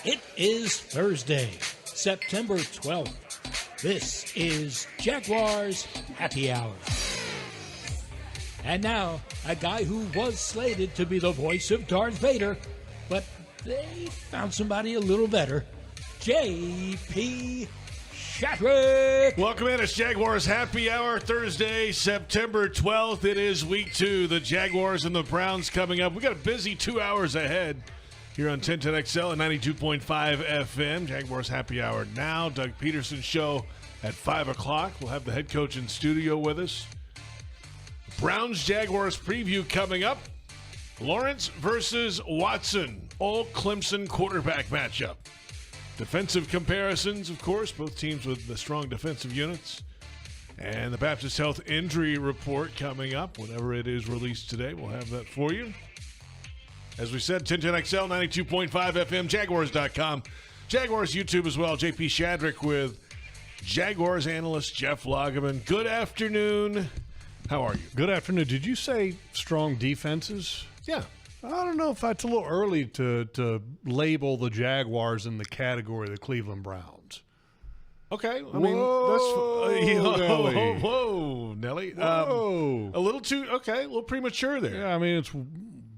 It is Thursday, September 12th. This is Jaguars Happy Hour. And now, a guy who was slated to be the voice of Darth Vader, but they found somebody a little better, J.P. Shadrick. Welcome in. It's Jaguars Happy Hour, Thursday, September 12th. It is week 2. The Jaguars and the Browns coming up. We got a busy 2 hours ahead here on 1010XL and 92.5 FM. Jaguars Happy Hour now. Doug Pederson Show at 5 o'clock. We'll have the head coach in studio with us. Browns-Jaguars preview coming up. Lawrence versus Watson. All Clemson quarterback matchup. Defensive comparisons, of course. Both teams with the strong defensive units. And the Baptist Health injury report coming up. Whenever it is released today, we'll have that for you. As we said, 1010XL, 92.5 FM, Jaguars.com. Jaguars YouTube as well. J.P. Shadrick with Jaguars analyst Jeff Lageman. Good afternoon. How are you? Good afternoon. Did you say strong defenses? Yeah. I don't know if it's a little early to label the Jaguars in the category of the Cleveland Browns. Okay. I mean, that's whoa, Nelly. Whoa. A little too, okay, a little premature there. Yeah, I mean, it's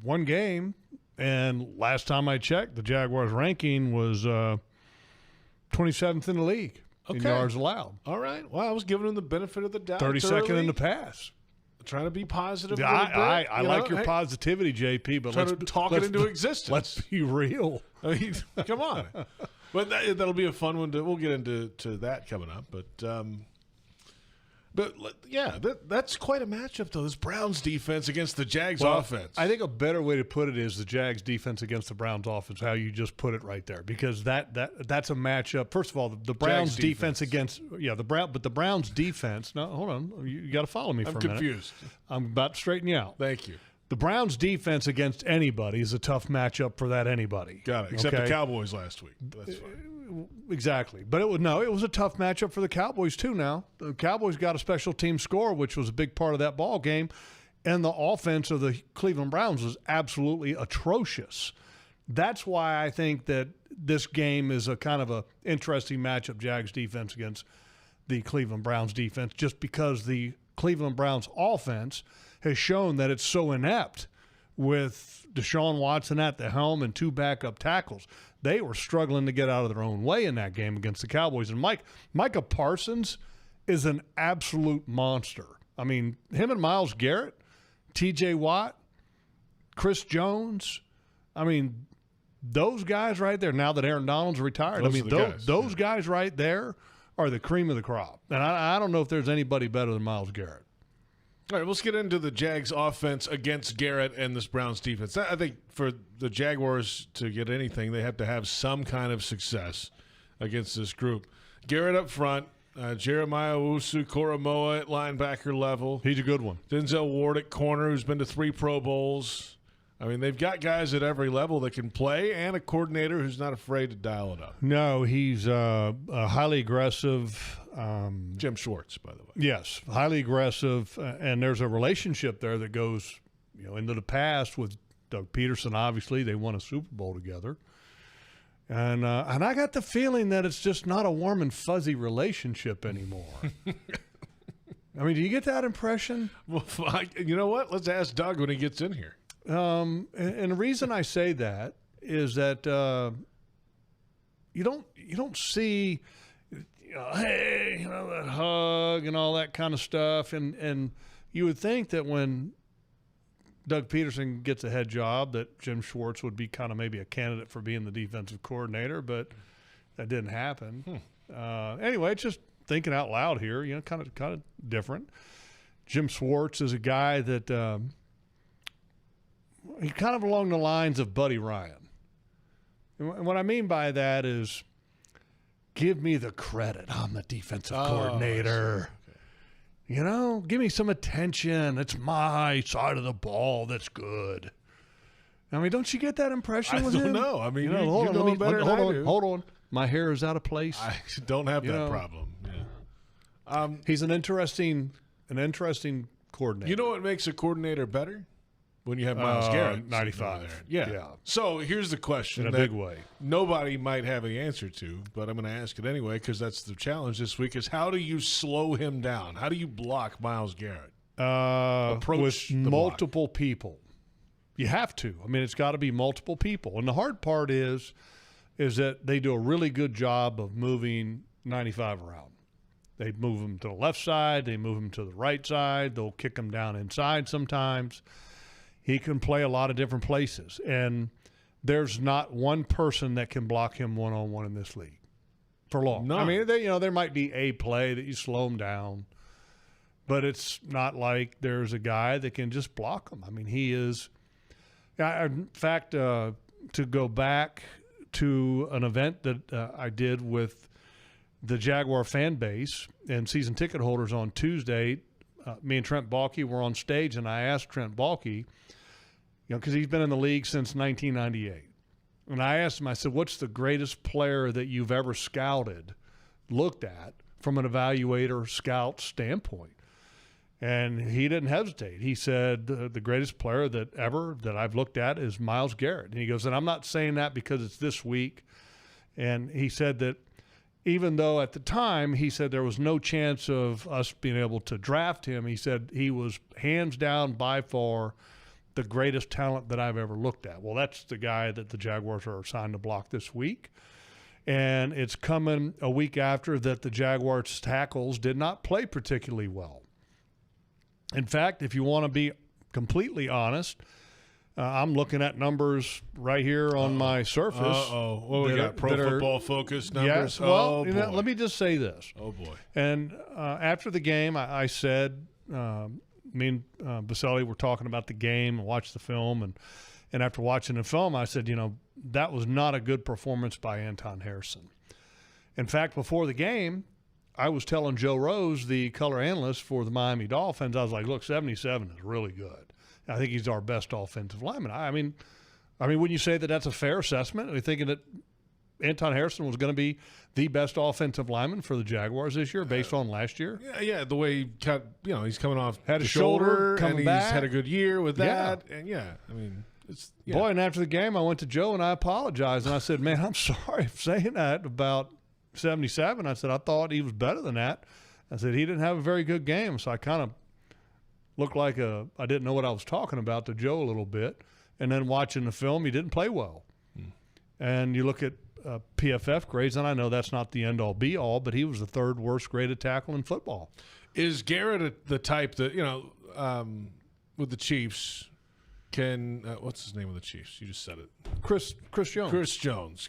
one game. And last time I checked, the Jaguars ranking was 27th in the league in yards allowed. All right. Well, I was giving them the benefit of the doubt. 32nd in the pass. Trying to be positive. Yeah, I like your positivity, JP, but let's talk it into existence. Let's be real. I mean, come on. But that'll be a fun one. We'll get into that coming up. But yeah, that's quite a matchup, though. This Browns defense against the Jags offense. I think a better way to put it is the Jags defense against the Browns offense, how you just put it right there, because that's a matchup. First of all, the Browns defense against the Browns defense. No, hold on, you got to follow me for a minute. I'm confused. I'm about to straighten you out. Thank you. The Browns defense against anybody is a tough matchup for that anybody. Got it. Except the Cowboys last week. That's fine. Exactly. But it was a tough matchup for the Cowboys too now. The Cowboys got a special team score, which was a big part of that ball game, and the offense of the Cleveland Browns was absolutely atrocious. That's why I think that this game is a kind of a interesting matchup, Jags defense against the Cleveland Browns defense, just because the Cleveland Browns offense has shown that it's so inept with Deshaun Watson at the helm and 2 backup tackles. They were struggling to get out of their own way in that game against the Cowboys. And Micah Parsons is an absolute monster. I mean, him and Myles Garrett, T.J. Watt, Chris Jones, I mean, those guys right there, now that Aaron Donald's retired, those guys right there are the cream of the crop. And I don't know if there's anybody better than Myles Garrett. All right, let's get into the Jags offense against Garrett and this Browns defense. I think for the Jaguars to get anything, they have to have some kind of success against this group. Garrett up front, Jeremiah Owusu-Koramoah at linebacker level. He's a good one. Denzel Ward at corner, who's been to 3 Pro Bowls. I mean, they've got guys at every level that can play, and a coordinator who's not afraid to dial it up. No, he's a highly aggressive. Jim Schwartz, by the way. Yes, highly aggressive, and there's a relationship there that goes, into the past with Doug Pederson. Obviously, they won a Super Bowl together, and I got the feeling that it's just not a warm and fuzzy relationship anymore. I mean, do you get that impression? Well, you know what? Let's ask Doug when he gets in here. And the reason I say that is that you don't see, hey, that hug and all that kind of stuff, and you would think that when Doug Pederson gets a head job, that Jim Schwartz would be kind of maybe a candidate for being the defensive coordinator, but that didn't happen. Anyway, it's just thinking out loud here, kind of different. Jim Schwartz is a guy that. He's kind of along the lines of Buddy Ryan. And what I mean by that is give me the credit. I'm the defensive coordinator. Okay. Give me some attention. It's my side of the ball that's good. I mean, don't you get that impression with him? I don't know. I mean, hold on. My hair is out of place. I don't have that problem. Yeah. He's an interesting coordinator. You know what makes a coordinator better? when you have Myles Garrett 95 there. Yeah. So here's the question in a that big way. nobody might have the answer to, but I'm going to ask it anyway because that's the challenge this week is how do you slow him down? How do you block Myles Garrett? With multiple people. You have to. I mean, it's got to be multiple people. And the hard part is that they do a really good job of moving 95 around. They move him to the left side. They move him to the right side. They'll kick him down inside sometimes. He can play a lot of different places. And there's not one person that can block him one-on-one in this league for long. No. I mean, there might be a play that you slow him down, but it's not like there's a guy that can just block him. I mean, he is – in fact, to go back to an event that I did with the Jaguar fan base and season ticket holders on Tuesday, me and Trent Baalke were on stage, and I asked Trent Baalke, because he's been in the league since 1998. And I asked him, I said, what's the greatest player that you've ever scouted, looked at from an evaluator scout standpoint? And he didn't hesitate. He said, the greatest player that I've looked at is Myles Garrett. And he goes, and I'm not saying that because it's this week. And he said that even though at the time he said there was no chance of us being able to draft him, he said he was hands down by far the greatest talent that I've ever looked at. Well, that's the guy that the Jaguars are assigned to block this week. And it's coming a week after that the Jaguars tackles did not play particularly well. In fact, if you want to be completely honest, I'm looking at numbers right here on my Surface. What we got? Pro Football Focus numbers? Yeah, well, let me just say this. Oh, boy. And after the game, I said, me and Baselli were talking about the game and watched the film. And after watching the film, I said, that was not a good performance by Anton Harrison. In fact, before the game, I was telling Joe Rose, the color analyst for the Miami Dolphins, I was like, look, 77 is really good. I think he's our best offensive lineman. I mean, wouldn't you say that that's a fair assessment? Are you thinking that Anton Harrison was going to be the best offensive lineman for the Jaguars this year based on last year? Yeah, the way he cut, he's coming off had the a shoulder and he's back. had a good year with that. Yeah. And it's Boy, and after the game, I went to Joe and I apologized. And I said, man, I'm sorry for saying that about 77. I said, I thought he was better than that. I said, he didn't have a very good game. So I kind of looked like I didn't know what I was talking about to Joe a little bit. And then watching the film, he didn't play well. And you look at PFF grades, and I know that's not the end-all, be-all, but he was the third worst graded tackle in football. Is Garrett the type that, with the Chiefs, what's his name with the Chiefs? You just said it. Chris Jones. Chris Jones.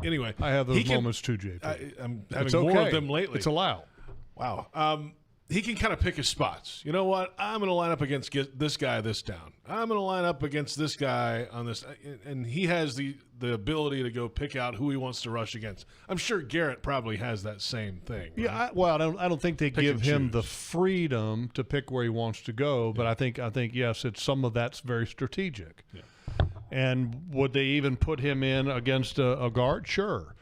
Anyway. I have those moments too, JP. I'm having more of them lately. It's allowed. Wow. He can kind of pick his spots. You know what? I'm going to line up against this guy this down. I'm going to line up against this guy on this. And he has the ability to go pick out who he wants to rush against. I'm sure Garrett probably has that same thing. Right? Yeah, I don't think they give him the freedom to pick where he wants to go, but I think yes, it's some of that's very strategic. Yeah. And would they even put him in against a guard? Sure.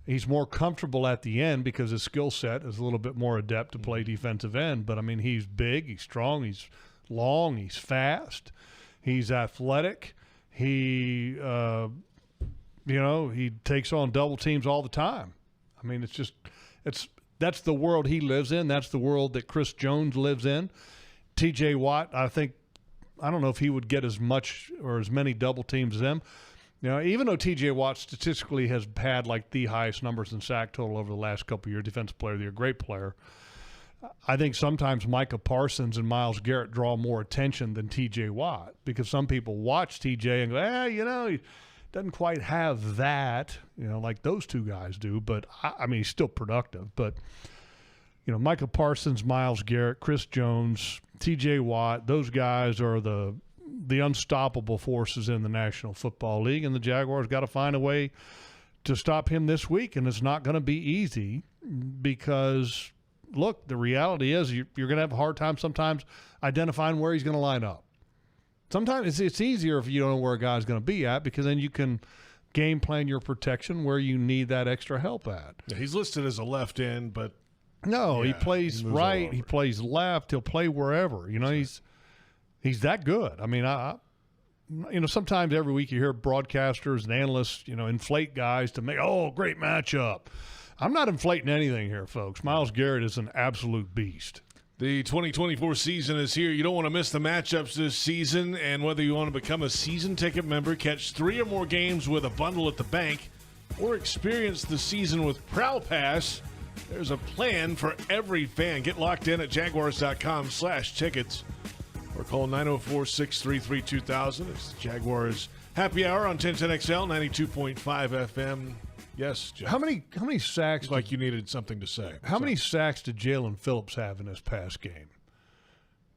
He's more comfortable at the end because his skill set is a little bit more adept to play defensive end. But, he's big, he's strong, he's long, he's fast, he's athletic. He, he takes on double teams all the time. That's the world he lives in. That's the world that Chris Jones lives in. T.J. Watt, I don't know if he would get as much or as many double teams as them. Even though T.J. Watt statistically has had like the highest numbers in sack total over the last couple of years, defensive player of the year, great player, I think sometimes Micah Parsons and Myles Garrett draw more attention than T.J. Watt because some people watch T.J. and go, he doesn't quite have that, like those two guys do. But, he's still productive. But, Micah Parsons, Myles Garrett, Chris Jones, T.J. Watt, those guys are the unstoppable forces in the National Football League, and the Jaguars got to find a way to stop him this week, and it's not going to be easy because, look, the reality is you're going to have a hard time sometimes identifying where he's going to line up. Sometimes it's easier if you don't know where a guy's going to be at because then you can game plan your protection where you need that extra help at. Yeah, he's listed as a left end, but – no, he plays right, he plays left, he'll play wherever. He's that good. I mean, sometimes every week you hear broadcasters and analysts, inflate guys to make, great matchup. I'm not inflating anything here, folks. Myles Garrett is an absolute beast. The 2024 season is here. You don't want to miss the matchups this season, and whether you want to become a season ticket member, catch 3 or more games with a bundle at the bank, or experience the season with Prowl Pass, there's a plan for every fan. Get locked in at jaguars.com/tickets or call 904-633-2000. It's the Jaguars Happy Hour on 1010XL, 92.5 FM. Yes, Jeff. How many sacks? Like you needed something to say. How many sacks did Jalen Phillips have in this past game?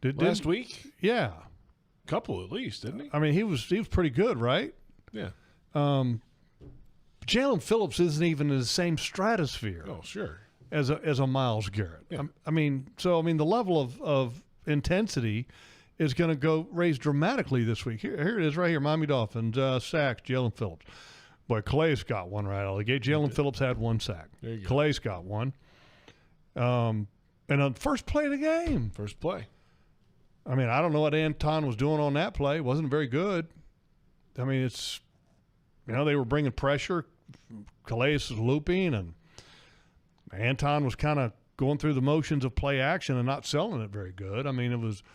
Last week? Yeah. A couple at least, didn't he? I mean, he was pretty good, right? Yeah. Jalen Phillips isn't even in the same stratosphere. Oh, sure. As a Myles Garrett. Yeah. The level of intensity is going to go raise dramatically this week. Here it is right here. Miami Dolphins, sacks, Jalen Phillips. Boy, Calais got one right out of the gate. Jalen Phillips had 1 sack. There you go. Calais got one. And on the first play of the game. First play. I mean, I don't know what Anton was doing on that play. It wasn't very good. I mean, they were bringing pressure. Calais was looping, and Anton was kind of going through the motions of play action and not selling it very good. I mean, it was –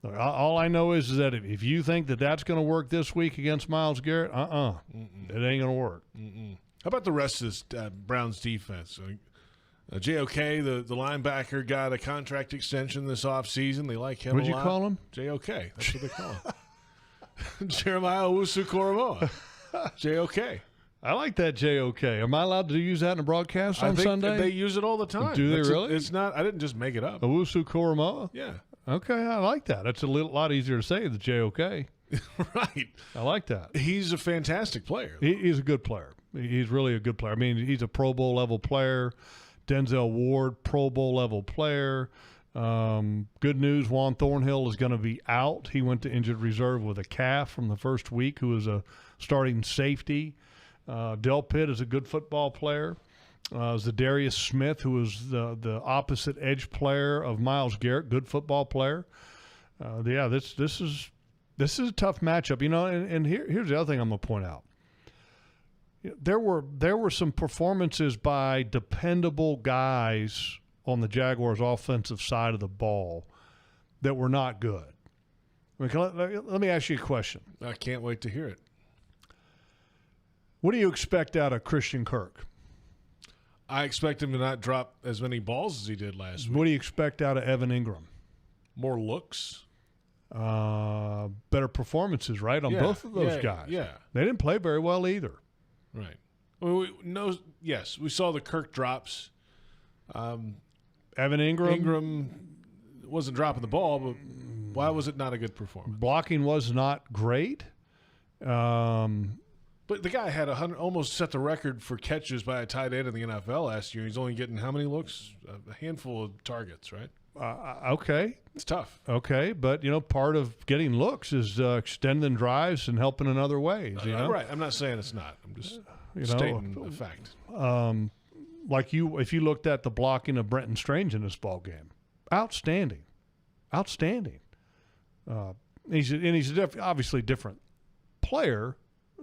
all I know is that if you think that that's going to work this week against Myles Garrett, it ain't going to work. How about the rest of this Browns defense? JOK, the linebacker, got a contract extension this offseason. They like him What'd a lot. you call him? JOK. That's what they call him. Jeremiah Owusu-Koramoah. JOK. I like that JOK. Am I allowed to use that in a broadcast on Sunday? They use it all the time. Do they really? It's not. I didn't just make it up. Owusu-Koramoah? Yeah. Okay, I like that. That's a lot easier to say than JOK. Right. I like that. He's a fantastic player. He's a good player. He's really a good player. I mean, he's a Pro Bowl level player. Denzel Ward, Pro Bowl level player. Good news, Juan Thornhill is going to be out. He went to injured reserve with a calf from the first week, who was a starting safety. Del Pitt is a good football player. Zadarius Smith, who was the opposite edge player of Myles Garrett, good football player. This is a tough matchup, And here's the other thing I'm going to point out. There were some performances by dependable guys on the Jaguars' offensive side of the ball that were not good. I mean, let me ask you a question. I can't wait to hear it. What do you expect out of Christian Kirk? I expect him to not drop as many balls as he did last week. What do you expect out of Evan Ingram? More looks. Better performances, right, on both of those guys. Yeah. They didn't play very well either. Right. Well, we saw the Kirk drops. Evan Ingram wasn't dropping the ball, but why was it not a good performance? Blocking was not great. But the guy had almost set the record for catches by a tight end in the NFL last year. He's only getting how many looks? A handful of targets, right? Okay. It's tough. Okay, but, part of getting looks is extending drives and helping in other ways. Right. I'm not saying it's not. I'm just stating the fact. If you looked at the blocking of Brenton Strange in this ball game, outstanding. He's obviously different player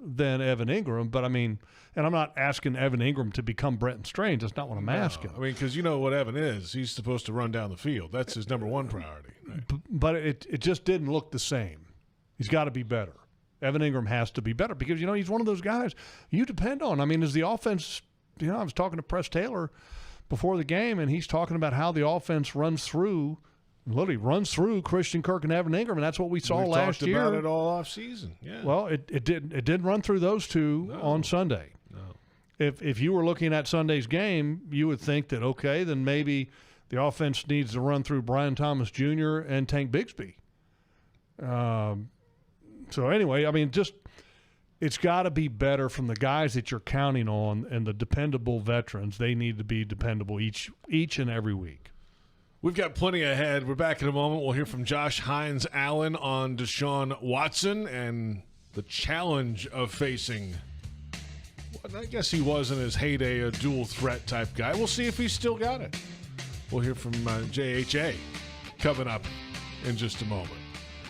than Evan Ingram, but and I'm not asking Evan Ingram to become Brenton Strange. That's not what I'm asking. Because you know what Evan is. He's supposed to run down the field. That's his number one priority. Right? But it just didn't look the same. He's got to be better. Evan Ingram has to be better because, he's one of those guys you depend on. As the offense, I was talking to Press Taylor before the game, and he's talking about how the offense literally runs through Christian Kirk and Evan Ingram, and that's what we saw last year. We talked about it all off season. Yeah. Well, it didn't run through those two on Sunday. No. If you were looking at Sunday's game, you would think that, okay, then maybe the offense needs to run through Brian Thomas Jr. and Tank Bigsby. So anyway, it's got to be better from the guys that you're counting on, and the dependable veterans. They need to be dependable each and every week. We've got plenty ahead. We're back in a moment. We'll hear from Josh Hines-Allen on Deshaun Watson and the challenge of facing, I guess he was in his heyday, a dual threat type guy. We'll see if he's still got it. We'll hear from JHA coming up in just a moment.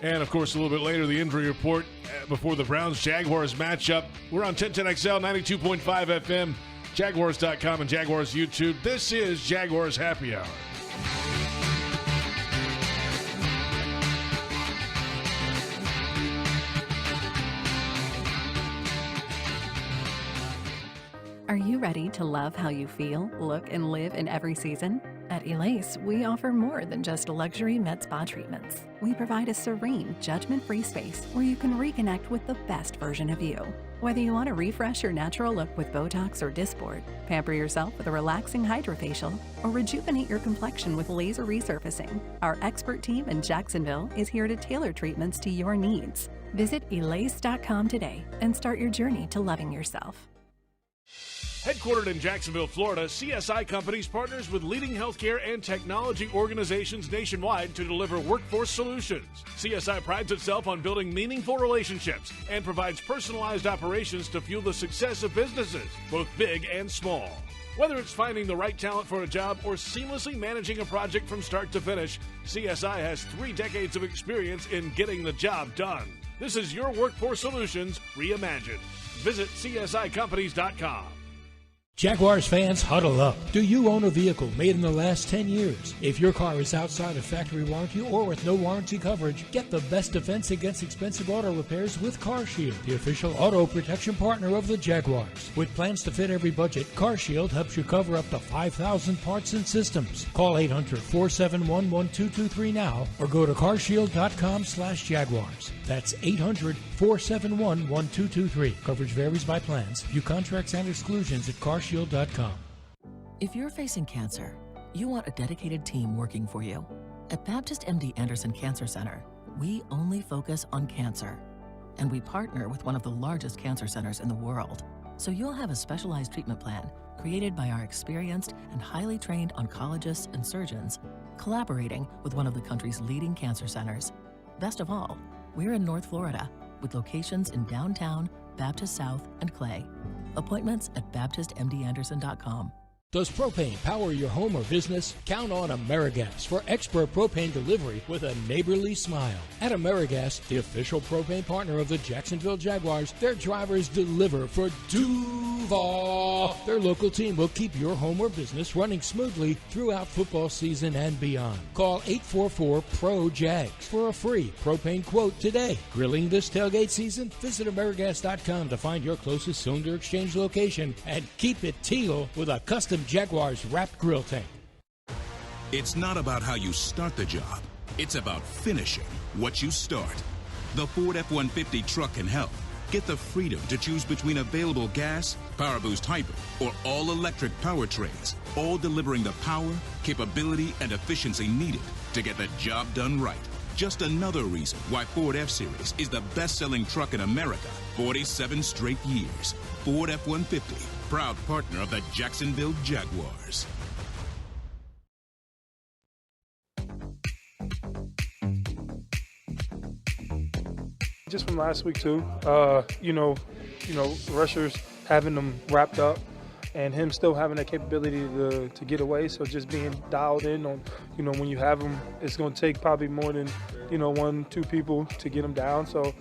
And, of course, a little bit later, the injury report before the Browns-Jaguars matchup. We're on 1010XL, 92.5 FM, Jaguars.com, and Jaguars YouTube. This is Jaguars Happy Hour. Are you ready to love how you feel, look, and live in every season? At Elace, we offer more than just luxury med spa treatments. We provide a serene, judgment-free space where you can reconnect with the best version of you. Whether you want to refresh your natural look with Botox or Dysport, pamper yourself with a relaxing hydrofacial, or rejuvenate your complexion with laser resurfacing, our expert team in Jacksonville is here to tailor treatments to your needs. Visit Elace.com today and start your journey to loving yourself. Headquartered in Jacksonville, Florida, CSI Companies partners with leading healthcare and technology organizations nationwide to deliver workforce solutions. CSI prides itself on building meaningful relationships and provides personalized operations to fuel the success of businesses, both big and small. Whether it's finding the right talent for a job or seamlessly managing a project from start to finish, CSI has 3 decades of experience in getting the job done. This is your workforce solutions reimagined. Visit CSICompanies.com. Jaguars fans, huddle up. Do you own a vehicle made in the last 10 years? If your car is outside of factory warranty or with no warranty coverage, get the best defense against expensive auto repairs with CarShield, the official auto protection partner of the Jaguars. With plans to fit every budget, CarShield helps you cover up to 5,000 parts and systems. Call 800-471-1223 now or go to carshield.com/Jaguars. That's 800-471-1223. Coverage varies by plans. View contracts and exclusions at carshield.com. If you're facing cancer, you want a dedicated team working for you. At Baptist MD Anderson Cancer Center, we only focus on cancer. And we partner with one of the largest cancer centers in the world. So you'll have a specialized treatment plan created by our experienced and highly trained oncologists and surgeons, collaborating with one of the country's leading cancer centers. Best of all, we're in North Florida with locations in downtown, Baptist South, and Clay. Appointments at BaptistMDAnderson.com. Does propane power your home or business? Count on AmeriGas for expert propane delivery with a neighborly smile. At AmeriGas, the official propane partner of the Jacksonville Jaguars, their drivers deliver for Duval. Their local team will keep your home or business running smoothly throughout football season and beyond. Call 844-PRO-JAGS for a free propane quote today. Grilling this tailgate season? Visit AmeriGas.com to find your closest cylinder exchange location and keep it teal with a custom Jaguars wrapped grill tank. It's not about how you start the job. It's about finishing what you start. The Ford F-150 truck can help. Get the freedom to choose between available gas, PowerBoost Hybrid, or all-electric powertrains, all delivering the power, capability, and efficiency needed to get the job done right. Just another reason why Ford F-Series is the best-selling truck in America 47 straight years. Ford F-150. Proud partner of the Jacksonville Jaguars. Just from last week too, rushers having them wrapped up, and him still having that capability to get away. So just being dialed in on, when you have him, it's going to take probably more than 1-2 people to get him down. So,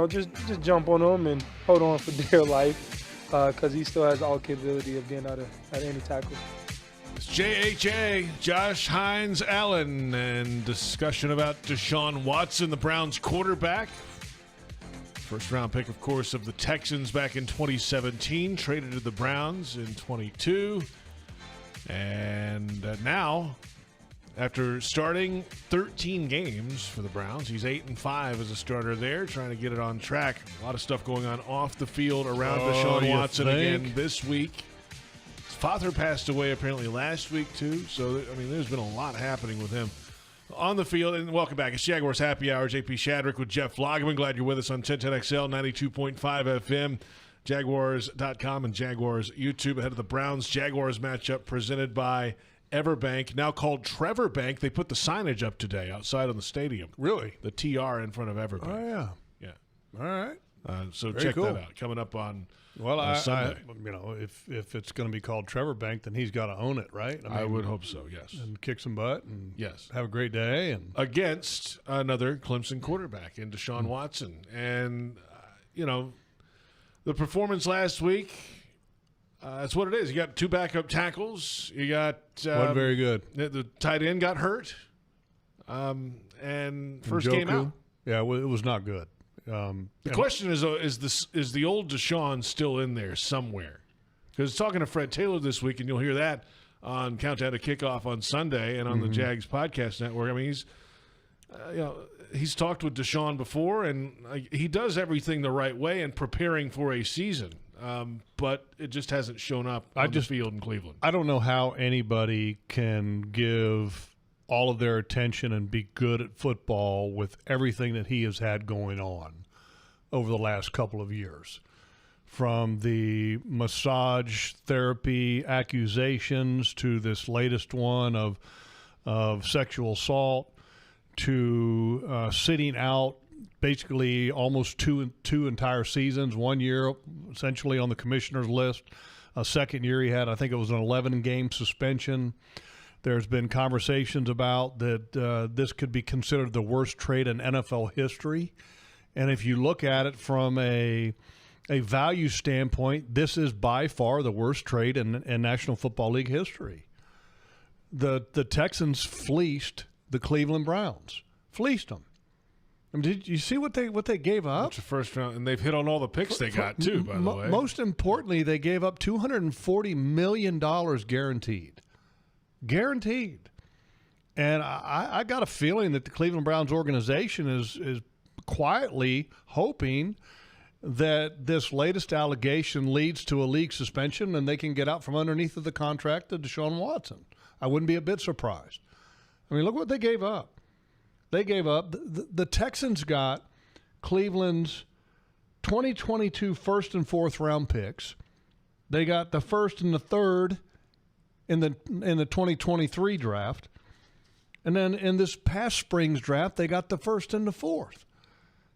just jump on him and hold on for dear life. Because he still has all capability of getting out at any tackle. It's JHA, Josh Hines Allen, and discussion about Deshaun Watson, the Browns quarterback. First round pick, of course, of the Texans back in 2017, traded to the Browns in 22. And now, after starting 13 games for the Browns, he's 8-5 as a starter there, trying to get it on track. A lot of stuff going on off the field around Deshaun Watson again this week. His father passed away apparently last week too, so there's been a lot happening with him on the field. And welcome back. It's Jaguars Happy Hour. J.P. Shadrick with Jeff Lageman. Glad you're with us on 1010XL, 92.5 FM, Jaguars.com, and Jaguars YouTube ahead of the Browns-Jaguars matchup presented by Everbank, now called Trevor Bank. They put the signage up today outside on the stadium. Really? The TR in front of Everbank. Oh, yeah. Yeah. All right. So Very check cool. that out. Coming up on Sunday. Sunday. If it's going to be called Trevor Bank, then he's got to own it, right? I would hope so, yes. And kick some butt and Yes. have a great day. And Against another Clemson quarterback in Deshaun Watson. And, the performance last week, that's what it is. You got 2 backup tackles. You got wasn't very good. The tight end got hurt. And first game out. Yeah, it was not good. The question is the old Deshaun still in there somewhere? Because talking to Fred Taylor this week, and you'll hear that on Countdown to Kickoff on Sunday and on the Jags Podcast Network. I mean, he's talked with Deshaun before, and he does everything the right way in preparing for a season. But it just hasn't shown up on the field in Cleveland. I don't know how anybody can give all of their attention and be good at football with everything that he has had going on over the last couple of years. From the massage therapy accusations to this latest one of sexual assault to sitting out basically almost two entire seasons, 1 year essentially on the commissioner's list. A second year he had, I think it was an 11-game suspension. There's been conversations about that this could be considered the worst trade in NFL history. And if you look at it from a value standpoint, this is by far the worst trade in National Football League history. The Texans fleeced the Cleveland Browns. Fleeced them. I mean, did you see what they gave up? It's the first round, and they've hit on all the picks they got too. By the way, most importantly, they gave up $240 million guaranteed. And I got a feeling that the Cleveland Browns organization is quietly hoping that this latest allegation leads to a league suspension and they can get out from underneath of the contract of Deshaun Watson. I wouldn't be a bit surprised. I mean, look what they gave up. They gave up. The Texans got Cleveland's 2022 first and fourth round picks. They got the first and the third in the 2023 draft. And then in this past spring's draft, they got the first and the fourth.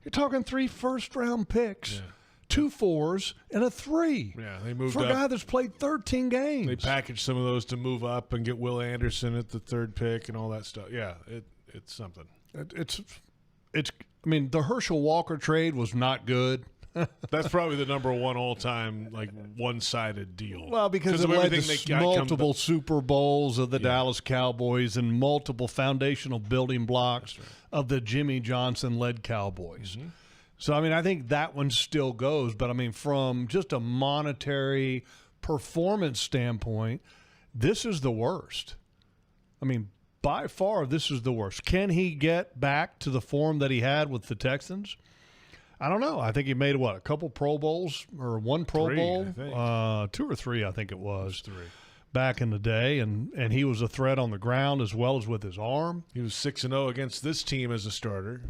You're talking 3 first-round picks, 2 4s, and a 3. Yeah, they moved for up. a guy that's played 13 games. They packaged some of those to move up and get Will Anderson at the 3rd pick and all that stuff. Yeah, it's something. It's. I mean, the Herschel Walker trade was not good. That's probably the number one all-time one-sided deal. Well, because it led to multiple Super Bowls of the Dallas Cowboys and multiple foundational building blocks of the Jimmy Johnson-led Cowboys. Mm-hmm. So, I mean, I think that one still goes. But, I mean, from just a monetary performance standpoint, this is the worst. I mean, by far, this is the worst. Can he get back to the form that he had with the Texans? I don't know. I think he made, a couple Pro Bowls or 1 Pro Bowl? 2 or 3, I think it was. 3. Back in the day, and he was a threat on the ground as well as with his arm. He was 6-0 against this team as a starter.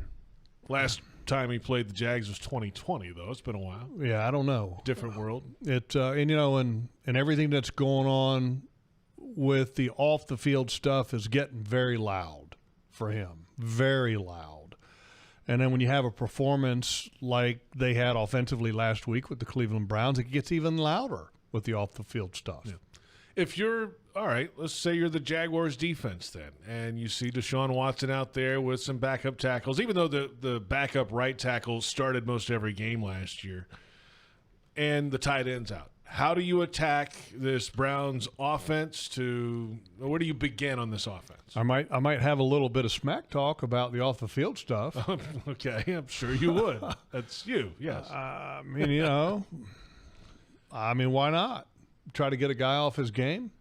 Last time he played the Jags was 2020, though. It's been a while. Yeah, I don't know. Different world. And everything that's going on with the off-the-field stuff is getting very loud for him. Very loud. And then when you have a performance like they had offensively last week with the Cleveland Browns, it gets even louder with the off-the-field stuff. Yeah. If you're – all right, let's say you're the Jaguars defense then, and you see Deshaun Watson out there with some backup tackles, even though the backup right tackle started most every game last year, and the tight end's out. How do you attack this Browns offense where do you begin on this offense? I might have a little bit of smack talk about the off-the-field stuff. Okay, I'm sure you would. That's you, yes. I mean, why not? Try to get a guy off his game?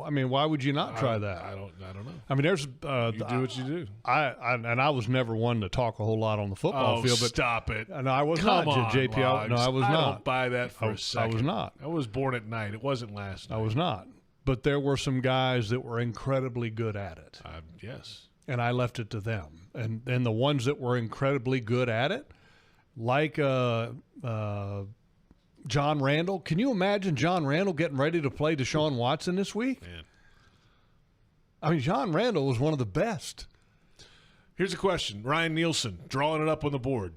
I mean, why would you not try that? I don't know. I mean, there's you do what you do. I was never one to talk a whole lot on the football field. But stop it! No, I was Come not, on, JP. No, I was not. I don't buy that for a second. I was not. I was born at night. It wasn't last night. I was not. But there were some guys that were incredibly good at it. Yes. And I left it to them. And the ones that were incredibly good at it, like John Randall. Can you imagine John Randall getting ready to play Deshaun Watson this week? Man. I mean, John Randall was one of the best. Here's a question. Ryan Nielsen, drawing it up on the board.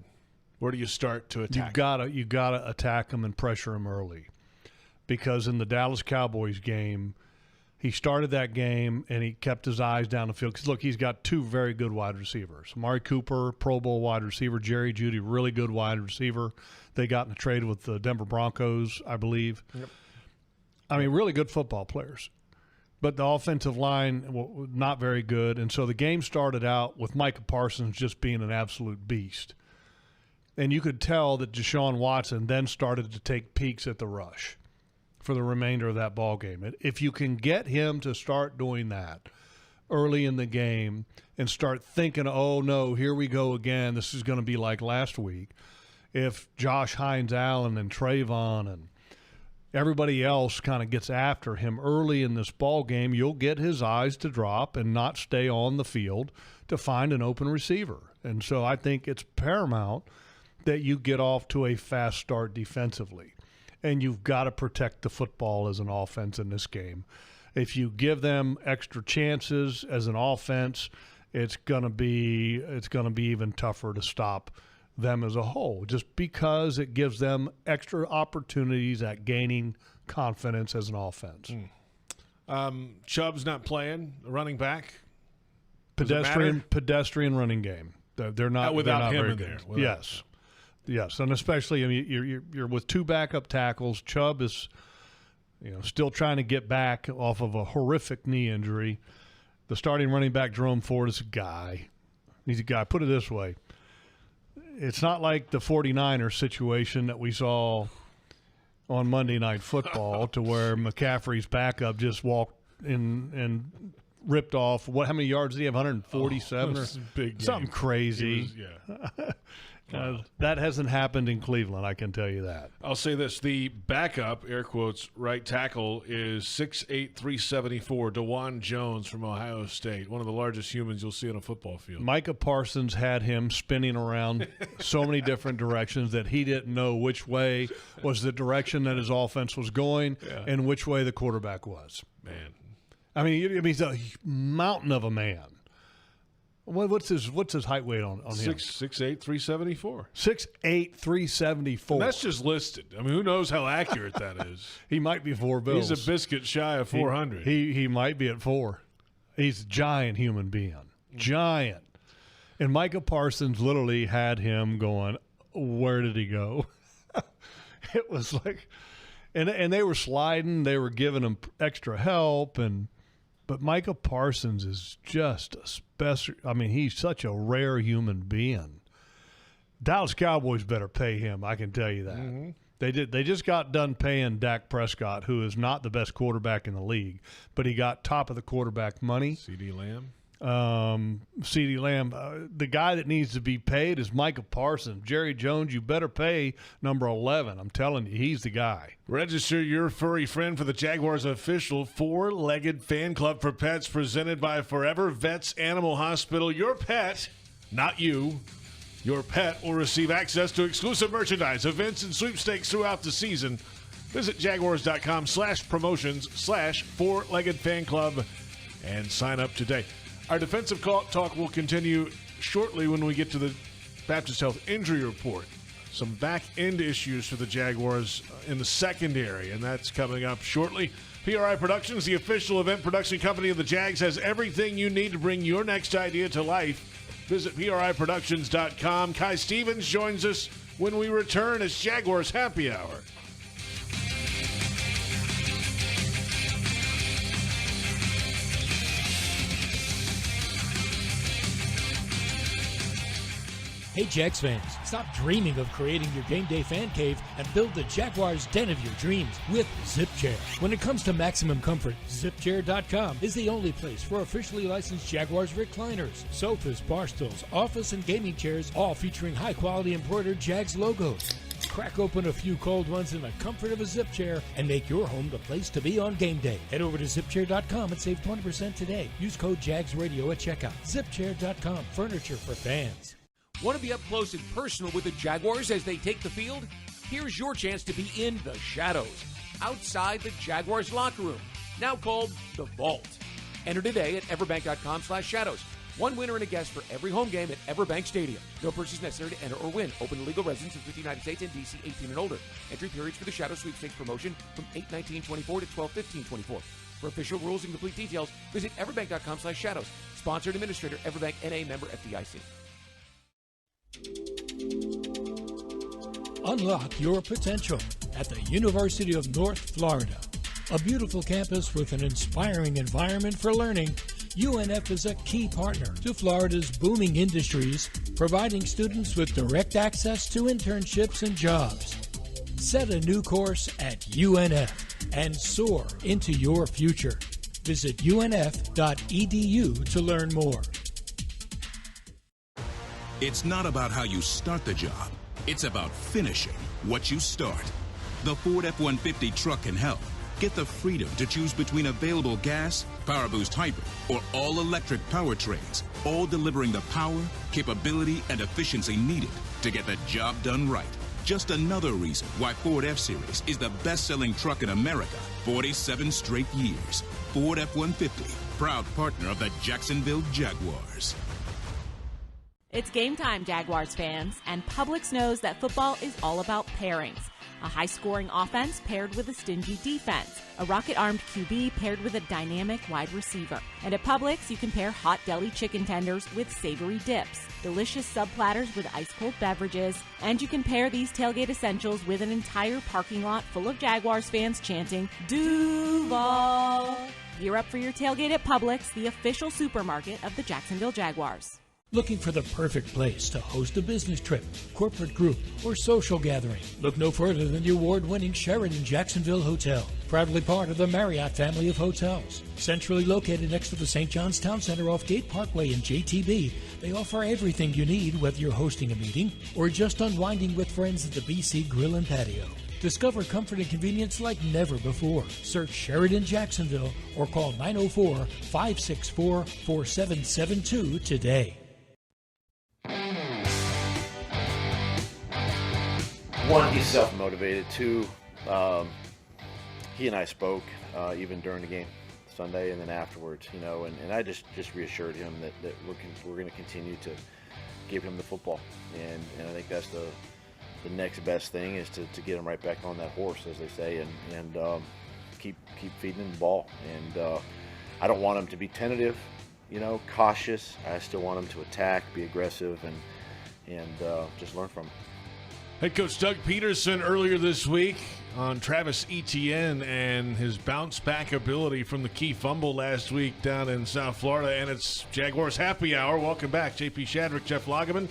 Where do you start to attack? You gotta attack him and pressure him early, because in the Dallas Cowboys game, he started that game and he kept his eyes down the field. Because look, he's got two very good wide receivers: Amari Cooper, Pro Bowl wide receiver; Jerry Jeudy, really good wide receiver. They got in a trade with the Denver Broncos, I believe. Yep. I mean, really good football players. But the offensive line, not very good. And so the game started out with Micah Parsons just being an absolute beast. And you could tell that Deshaun Watson then started to take peeks at the rush for the remainder of that ball game. If you can get him to start doing that early in the game and start thinking, oh, no, here we go again, this is going to be like last week. If Josh Hines-Allen and Trayvon and everybody else kind of gets after him early in this ball game, you'll get his eyes to drop and not stay on the field to find an open receiver. And so I think it's paramount that you get off to a fast start defensively. And you've got to protect the football as an offense in this game. If you give them extra chances as an offense, it's going to be even tougher to stop them as a whole, just because it gives them extra opportunities at gaining confidence as an offense. Chubb's not playing, running back. Pedestrian running game. They're not without they're not him very in good. there. Yes, and especially, I mean, you're with two backup tackles. Chubb is, still trying to get back off of a horrific knee injury. The starting running back, Jerome Ford, is a guy. He's a guy. Put it this way. It's not like the 49ers situation that we saw on Monday Night Football to where McCaffrey's backup just walked in and ripped off. How many yards did he have? 147 or big something game. crazy. Wow. That hasn't happened in Cleveland, I can tell you that. I'll say this. The backup, air quotes, right tackle is 6'8", 374, DeJuan Jones from Ohio State, one of the largest humans you'll see on a football field. Micah Parsons had him spinning around so many different directions that he didn't know which way was the direction that his offense was going and which way the quarterback was. Man. I mean, he's a mountain of a man. What's his height weight on him? 6'8", 374. 6'8", 374. And that's just listed. I mean, who knows how accurate that is? He might be 4 bills. He's a biscuit shy of 400. He might be at 4. He's a giant human being. Giant. And Micah Parsons literally had him going, where did he go? It was like, and they were sliding. They were giving him extra help, but Micah Parsons is just a special. I mean, he's such a rare human being. Dallas Cowboys better pay him. I can tell you that. Mm-hmm. They did. They just got done paying Dak Prescott, who is not the best quarterback in the league, but he got top of the quarterback money. CeeDee Lamb. CeeDee Lamb. The guy that needs to be paid is Micah Parsons. Jerry Jones, you better pay number 11. I'm telling you, he's the guy. Register your furry friend for the Jaguars' official four-legged fan club for pets presented by Forever Vets Animal Hospital. Your pet, not you, your pet will receive access to exclusive merchandise, events, and sweepstakes throughout the season. Visit jaguars.com/promotions/four-legged fan club and sign up today. Our defensive talk will continue shortly when we get to the Baptist Health injury report. Some back-end issues for the Jaguars in the secondary, and that's coming up shortly. PRI Productions, the official event production company of the Jags, has everything you need to bring your next idea to life. Visit PRIProductions.com. Kai Stevens joins us when we return as Jaguars Happy Hour. Hey, Jags fans, stop dreaming of creating your game day fan cave and build the Jaguars den of your dreams with ZipChair. When it comes to maximum comfort, ZipChair.com is the only place for officially licensed Jaguars recliners, sofas, bar stools, office and gaming chairs, all featuring high-quality embroidered Jags logos. Crack open a few cold ones in the comfort of a ZipChair and make your home the place to be on game day. Head over to ZipChair.com and save 20% today. Use code JagsRadio at checkout. ZipChair.com, furniture for fans. Want to be up close and personal with the Jaguars as they take the field? Here's your chance to be in the shadows, outside the Jaguars locker room, now called the Vault. Enter today at everbank.com/shadows. One winner and a guest for every home game at Everbank Stadium. No purchase necessary to enter or win. Open to legal residents in 50 United States and D.C. 18 and older. Entry periods for the Shadow Sweepstakes promotion from 8/19/24 to 12/15/24. For official rules and complete details, visit everbank.com/shadows. Sponsored administrator, Everbank NA, member FDIC. Unlock your potential at the University of North Florida. A beautiful campus with an inspiring environment for learning, UNF is a key partner to Florida's booming industries, providing students with direct access to internships and jobs. Set a new course at UNF and soar into your future. Visit unf.edu to learn more. It's not about how you start the job. It's about finishing what you start. The Ford F-150 truck can help. Get the freedom to choose between available gas, PowerBoost Hybrid, or all-electric powertrains, all delivering the power, capability, and efficiency needed to get the job done right. Just another reason why Ford F-Series is the best-selling truck in America 47 straight years. Ford F-150, proud partner of the Jacksonville Jaguars. It's game time, Jaguars fans, and Publix knows that football is all about pairings. A high-scoring offense paired with a stingy defense. A rocket-armed QB paired with a dynamic wide receiver. And at Publix, you can pair hot deli chicken tenders with savory dips, delicious sub platters with ice-cold beverages, and you can pair these tailgate essentials with an entire parking lot full of Jaguars fans chanting, Duval! Gear up for your tailgate at Publix, the official supermarket of the Jacksonville Jaguars. Looking for the perfect place to host a business trip, corporate group, or social gathering? Look no further than the award-winning Sheraton Jacksonville Hotel, proudly part of the Marriott family of hotels. Centrally located next to the St. John's Town Center off Gate Parkway in JTB, they offer everything you need, whether you're hosting a meeting or just unwinding with friends at the BC Grill and Patio. Discover comfort and convenience like never before. Search Sheraton Jacksonville or call 904-564-4772 today. One, he's self-motivated. Two, he and I spoke even during the game Sunday and then afterwards, and I just reassured him that we're going to continue to give him the football, and I think that's the next best thing is to get him right back on that horse, as they say, and keep feeding him the ball. And I don't want him to be tentative, cautious. I still want him to attack, be aggressive, and just learn from him. Head coach Doug Pederson earlier this week on Travis Etienne and his bounce-back ability from the key fumble last week down in South Florida. And it's Jaguars Happy Hour. Welcome back. J.P. Shadrick, Jeff Lageman.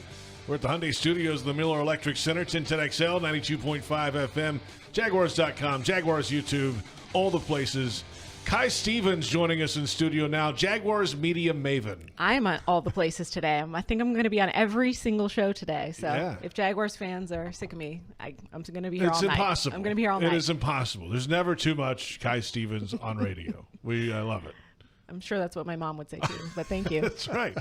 We're at the Hyundai Studios of the Miller Electric Center, 1010XL, 92.5 FM, Jaguars.com, Jaguars YouTube, all the places. Kai Stevens joining us in studio now, Jaguars media maven. I'm at all the places today. I think I'm going to be on every single show today. So if Jaguars fans are sick of me, I'm going to be here all night. It's impossible. I'm going to be here all night. It is impossible. There's never too much Kai Stevens on radio. I love it. I'm sure that's what my mom would say too, but thank you. That's right.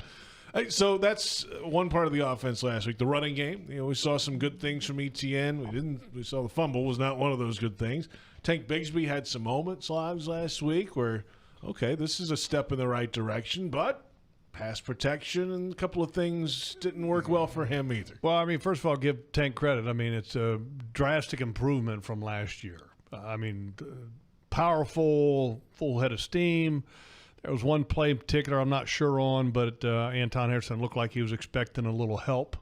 So that's one part of the offense last week, the running game. We saw some good things from Etienne. We saw the fumble was not one of those good things. Tank Bigsby had some moments last week where, okay, this is a step in the right direction, but pass protection and a couple of things didn't work well for him either. Well, first of all, give Tank credit. It's a drastic improvement from last year. Powerful, full head of steam. There was one play in particular I'm not sure on, but Anton Harrison looked like he was expecting a little help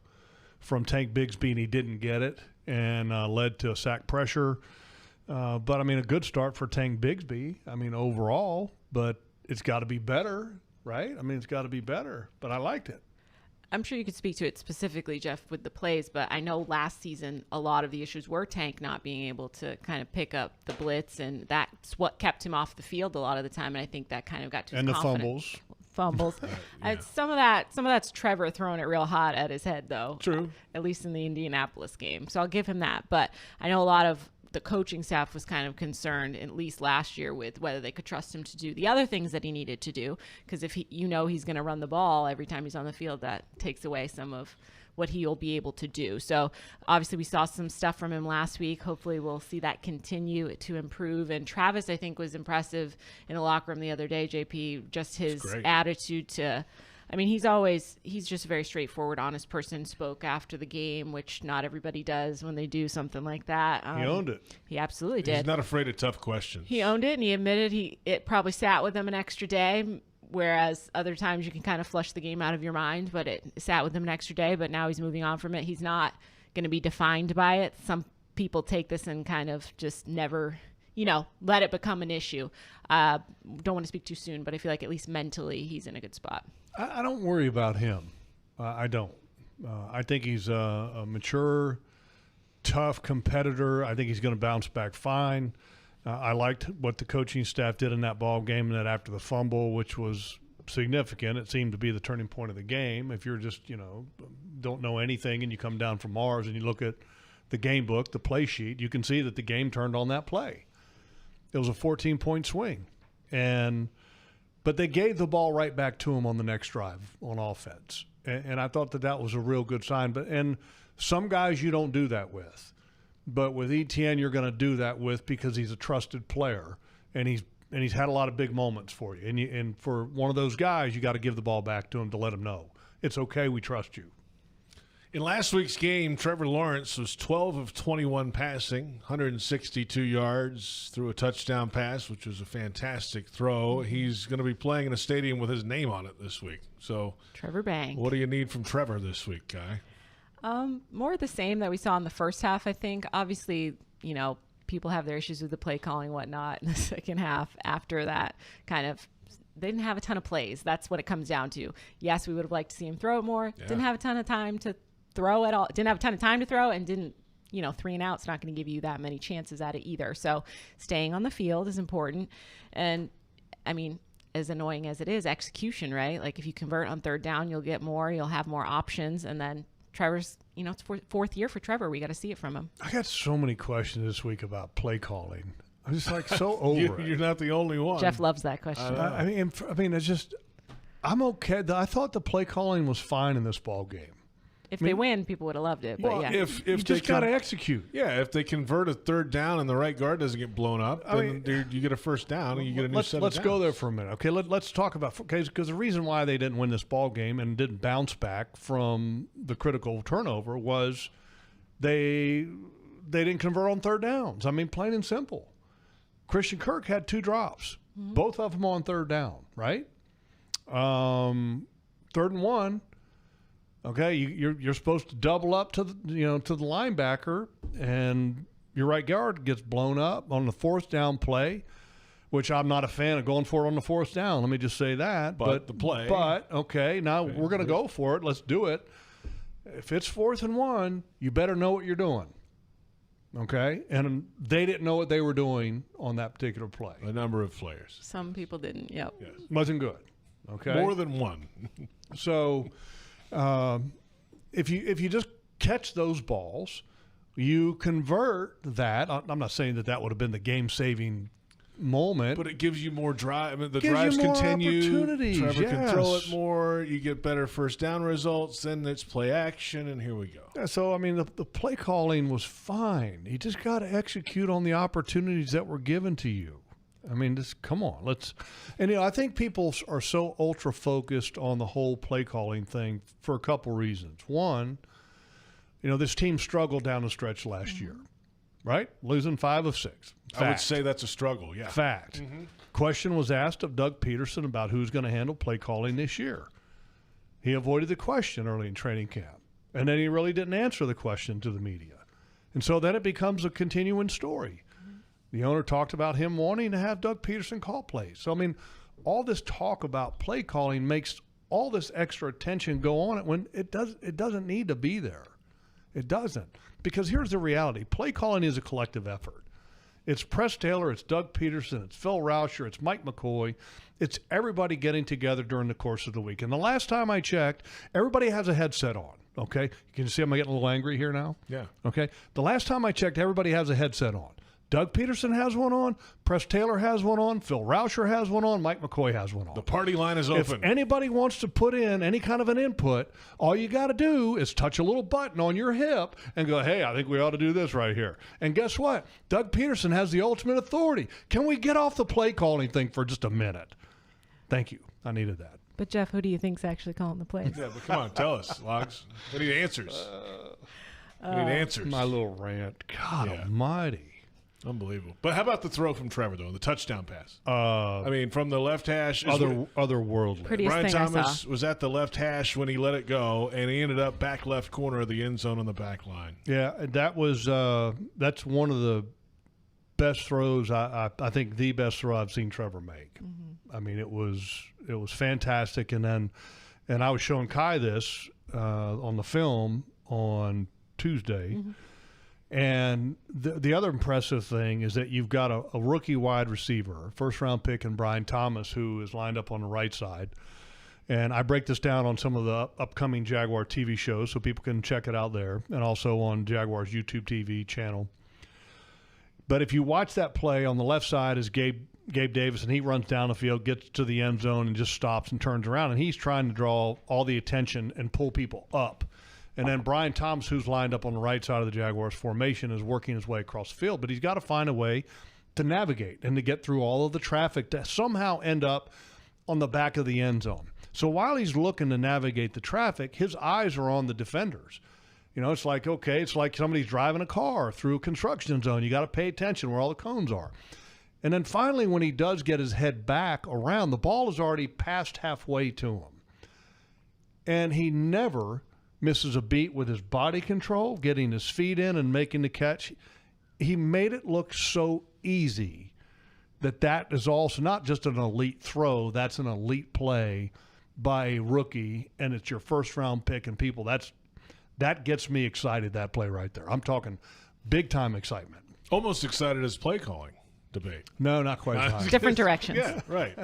from Tank Bigsby, and he didn't get it, and led to a sack pressure. But a good start for Tank Bigsby, overall, but it's got to be better, right? It's got to be better, but I liked it. I'm sure you could speak to it specifically, Jeff, with the plays, but I know last season a lot of the issues were Tank not being able to kind of pick up the blitz, and that's what kept him off the field a lot of the time, and I think that kind of got to his confidence. Fumbles. Yeah. Some of that's Trevor throwing it real hot at his head, though. True. At least in the Indianapolis game. So I'll give him that, but I know a lot of the coaching staff was kind of concerned, at least last year, with whether they could trust him to do the other things that he needed to do. Because if he's going to run the ball every time he's on the field, that takes away some of what he'll be able to do. So obviously we saw some stuff from him last week. Hopefully we'll see that continue to improve. And Travis, I think, was impressive in the locker room the other day, JP, just his attitude to I mean, he's just a very straightforward, honest person. Spoke after the game, which not everybody does when they do something like that. He owned it. He absolutely did. He's not afraid of tough questions. He owned it, and he admitted it probably sat with him an extra day, whereas other times you can kind of flush the game out of your mind, but it sat with him an extra day, but now he's moving on from it. He's not going to be defined by it. Some people take this and kind of just never, let it become an issue. Don't want to speak too soon, but I feel like at least mentally he's in a good spot. I don't worry about him. I don't. I think he's a mature, tough competitor. I think he's going to bounce back fine. I liked what the coaching staff did in that ball game, and that after the fumble, which was significant. It seemed to be the turning point of the game. If you're just, don't know anything and you come down from Mars and you look at the game book, the play sheet, you can see that the game turned on that play. It was a 14-point swing. But they gave the ball right back to him on the next drive on offense. And I thought that was a real good sign. And some guys you don't do that with. But with Etienne, you're going to do that with because he's a trusted player. And he's had a lot of big moments for you. And for one of those guys, you got to give the ball back to him to let him know. It's okay, we trust you. In last week's game, Trevor Lawrence was 12 of 21 passing, 162 yards, threw a touchdown pass, which was a fantastic throw. He's going to be playing in a stadium with his name on it this week. So, Trevor Bank. What do you need from Trevor this week, Guy? More of the same that we saw in the first half, I think. Obviously, people have their issues with the play calling and whatnot in the second half. After that, they didn't have a ton of plays. That's what it comes down to. Yes, we would have liked to see him throw it more. Yeah. Didn't have a ton of time to throw at all. Didn't have a ton of time to throw, and didn't, 3 and out's not going to give you that many chances at it either. So staying on the field is important. And I mean, as annoying as it is, execution, right? Like if you convert on third down, you'll get more, you'll have more options. And then Trevor's, it's fourth year for Trevor. We got to see it from him. I got so many questions this week about play calling. I'm just so over it. You're not the only one. Jeff loves that question. I mean, it's just, I'm okay. I thought the play calling was fine in this ball game. If they win, people would have loved it. Well, but yeah. if you just got to execute. Yeah, if they convert a third down and the right guard doesn't get blown up, then you get a first down and you get a new set of Let's go there for a minute. Okay, let's talk about because the reason why they didn't win this ball game and didn't bounce back from the critical turnover was they didn't convert on third downs. I mean, plain and simple. Christian Kirk had 2 drops, both of them on third down, right? 3rd and 1. Okay, you're supposed to double up to the linebacker, and your right guard gets blown up on the 4th down play, which I'm not a fan of going for it on the 4th down. Let me just say that. But the play. But okay, now we're going to go for it. Let's do it. If it's 4th and 1, you better know what you're doing. Okay, and they didn't know what they were doing on that particular play. A number of players. Some people didn't. Yep. Yes. Wasn't good. Okay. More than one. So. If you just catch those balls, you convert that. I'm not saying that would have been the game-saving moment, but it gives you more drive. I mean, the gives drives you more continue. opportunities. Trevor can throw it Yes. more. You get better first down results. Then it's play action, and here we go. Yeah, so I mean, the play calling was fine. You just got to execute on the opportunities that were given to you. I mean, just come on. I think people are so ultra focused on the whole play calling thing for a couple reasons. One, this team struggled down the stretch last year, right? Losing 5 of 6. Fact. I would say that's a struggle. Yeah. Fact. Question was asked of Doug Pederson about who's going to handle play calling this year. He avoided the question early in training camp, and then he really didn't answer the question to the media, and so then it becomes a continuing story. The owner talked about him wanting to have Doug Pederson call plays. So, I mean, all this talk about play calling makes all this extra attention go on it when it doesn't need to be there. It doesn't. Because here's the reality. Play calling is a collective effort. It's Press Taylor, it's Doug Pederson, it's Phil Rauscher, it's Mike McCoy. It's everybody getting together during the course of the week. And the last time I checked, everybody has a headset on. Okay? You can see I'm getting a little angry here now? Yeah. Okay? The last time I checked, everybody has a headset on. Doug Pederson has one on. Press Taylor has one on. Phil Rauscher has one on. Mike McCoy has one on. The party line is open. If anybody wants to put in any kind of an input, all you got to do is touch a little button on your hip and go, hey, I think we ought to do this right here. And guess what? Doug Pederson has the ultimate authority. Can we get off the play calling thing for just a minute? Thank you. I needed that. But, Jeff, who do you think's actually calling the plays? Yeah, but come on, tell us, Logs. We need answers. We need answers. My little rant. God almighty. Unbelievable. But how about the throw from Trevor, though, the touchdown pass? I mean, from the left hash. Otherworldly. Prettiest Brian thing I Thomas saw. was at the left hash when he let it go, and he ended up back left corner of the end zone on the back line. Yeah, that was that's one of the best throws. I think the best throw I've seen Trevor make. I mean, it was fantastic. And I was showing Kai this on the film on Tuesday. And the other impressive thing is that you've got a rookie wide receiver, first-round pick in Brian Thomas, who is lined up on the right side. And I break this down on some of the upcoming Jaguar TV shows so people can check it out there, and also on Jaguar's YouTube TV channel. But if you watch that play, on the left side is Gabe Davis, and he runs down the field, gets to the end zone, and just stops and turns around. And he's trying to draw all the attention and pull people up. And then Brian Thomas, who's lined up on the right side of the Jaguars formation, is working his way across the field. But he's got to find a way to navigate and to get through all of the traffic to somehow end up on the back of the end zone. So while he's looking to navigate the traffic, his eyes are on the defenders. You know, it's like somebody's driving a car through a construction zone. You got to pay attention where all the cones are. And then finally, when he does get his head back around, the ball is already past halfway to him. And he never misses a beat with his body control, getting his feet in and making the catch. He made it look so easy that is also not just an elite throw, that's an elite play by a rookie, and it's your first-round pick, and people, that gets me excited, that play right there. I'm talking big-time excitement. Almost excited as play calling debate. No, not quite as high. Different directions. Yeah, right.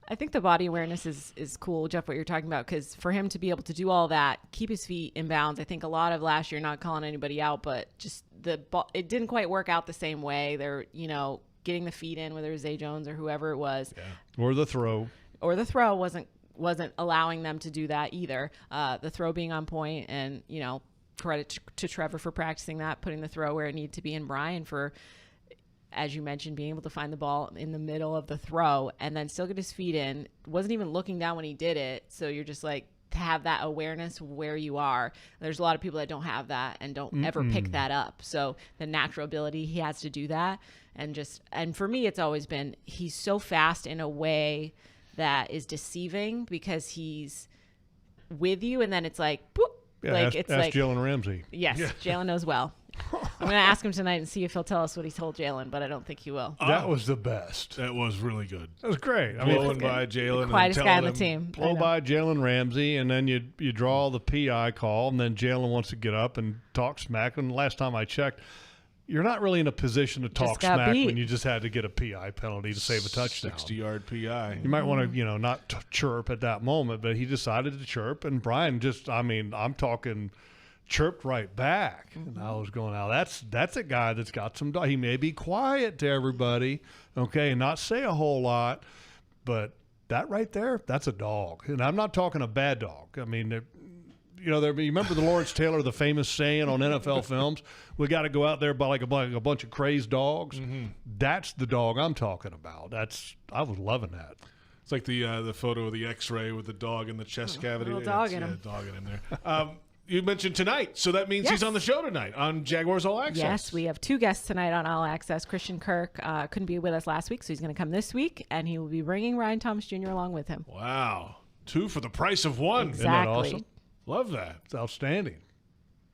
I think the body awareness is cool, Jeff, what you're talking about, because for him to be able to do all that, keep his feet in bounds, I think a lot of last year, not calling anybody out, but just it didn't quite work out the same way. They're, getting the feet in, whether it was Zay Jones or whoever it was. Yeah. Or the throw wasn't allowing them to do that either. The throw being on point, and, credit to Trevor for practicing that, putting the throw where it needed to be, and Brian for, as you mentioned, being able to find the ball in the middle of the throw and then still get his feet in. Wasn't even looking down when he did it. So you're just like, to have that awareness of where you are. There's a lot of people that don't have that and don't ever pick that up. So the natural ability, he has to do that. And for me, it's always been, he's so fast in a way that is deceiving because he's with you. And then it's like, boop. Yeah, ask Jalen Ramsey. Yes, yeah. Jalen knows well. I'm going to ask him tonight and see if he'll tell us what he told Jalen, but I don't think he will. That was the best. That was really good. That was great. Blowing by Jalen. The quietest guy on the team. Blow by Jalen Ramsey, and then you draw the PI call, and then Jalen wants to get up and talk smack. And last time I checked, you're not really in a position to talk smack when you just had to get a PI penalty to save a touchdown. 60-yard PI. You might want to, not chirp at that moment, but he decided to chirp, and Brian I'm talking – chirped right back. And I was going, now that's a guy that's got some – he may be quiet to everybody, okay, and not say a whole lot, but that right there, that's a dog. And I'm not talking a bad dog. I mean, you remember the Lawrence Taylor, the famous saying on NFL films, we got to go out there by like a bunch of crazed dogs. That's the dog I'm talking about. I was loving that. It's like the photo of the X-ray with the dog in the chest cavity. Little dog in him. Yeah, dog in him there. You mentioned tonight, so that means he's on the show tonight on Jaguars All Access. Yes, we have two guests tonight on All Access. Christian Kirk couldn't be with us last week, so he's going to come this week, and he will be bringing Ryan Thomas Jr. along with him. Wow. 2 for the price of 1. Exactly. Isn't that awesome? Love that. It's outstanding.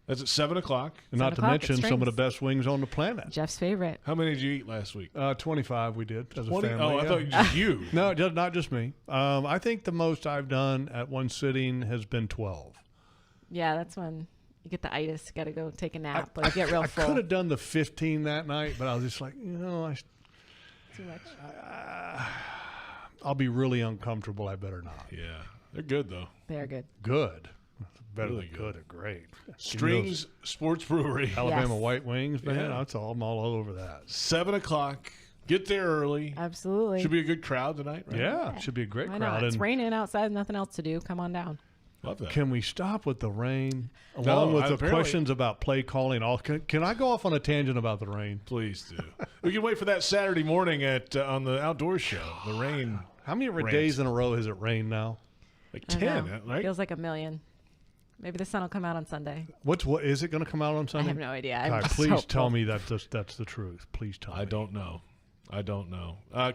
That's at 7 o'clock. And not to mention some of the best wings on the planet. Jeff's favorite. How many did you eat last week? 25 we did as 20? a family. Oh, I thought just you. No, not just me. I think the most I've done at one sitting has been 12. Yeah, that's when you get the itis. Got to go take a nap. But I get real full. I could have done the 15 that night, but I was just like, too much. I'll be really uncomfortable. I better not. Yeah. They're good, though. They are good. Good. Better really than good. They're great. Strings Sports Brewery. Alabama White Wings, man. Yeah. I'm all over that. 7 o'clock. Get there early. Absolutely. Should be a good crowd tonight, right? Yeah. Should be a great Why crowd. Not? It's raining outside. Nothing else to do. Come on down. Love that. Can we stop with the rain? Along with the questions about play calling. Can I go off on a tangent about the rain? Please do. We can wait for that Saturday morning on the outdoor show. The rain. How many days in a row has it rained now? Like 10, right? Feels like a million. Maybe the sun will come out on Sunday. What is it going to come out on Sunday? I have no idea. Kai, please tell me that's the truth. Please tell me. I don't know.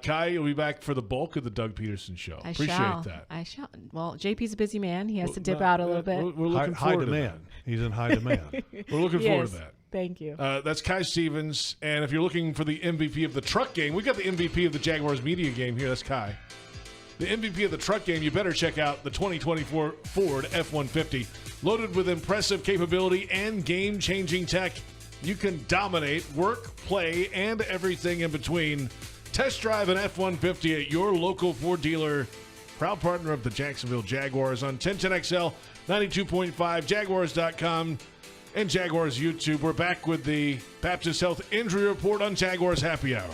Kai, you'll be back for the bulk of the Doug Pederson Show. Appreciate that. I shall. Well, JP's a busy man. He has to dip out a little bit. We're looking forward to that. He's in high demand. We're looking forward to that. Thank you. That's Kai Stevens. And if you're looking for the MVP of the truck game, we got the MVP of the Jaguars media game here. That's Kai. The MVP of the truck game, you better check out the 2024 Ford F-150. Loaded with impressive capability and game-changing tech, you can dominate, work, play, and everything in between. Test drive an F-150 at your local Ford dealer. Proud partner of the Jacksonville Jaguars on 1010XL, 92.5, Jaguars.com, and Jaguars YouTube. We're back with the Baptist Health Injury Report on Jaguars Happy Hour.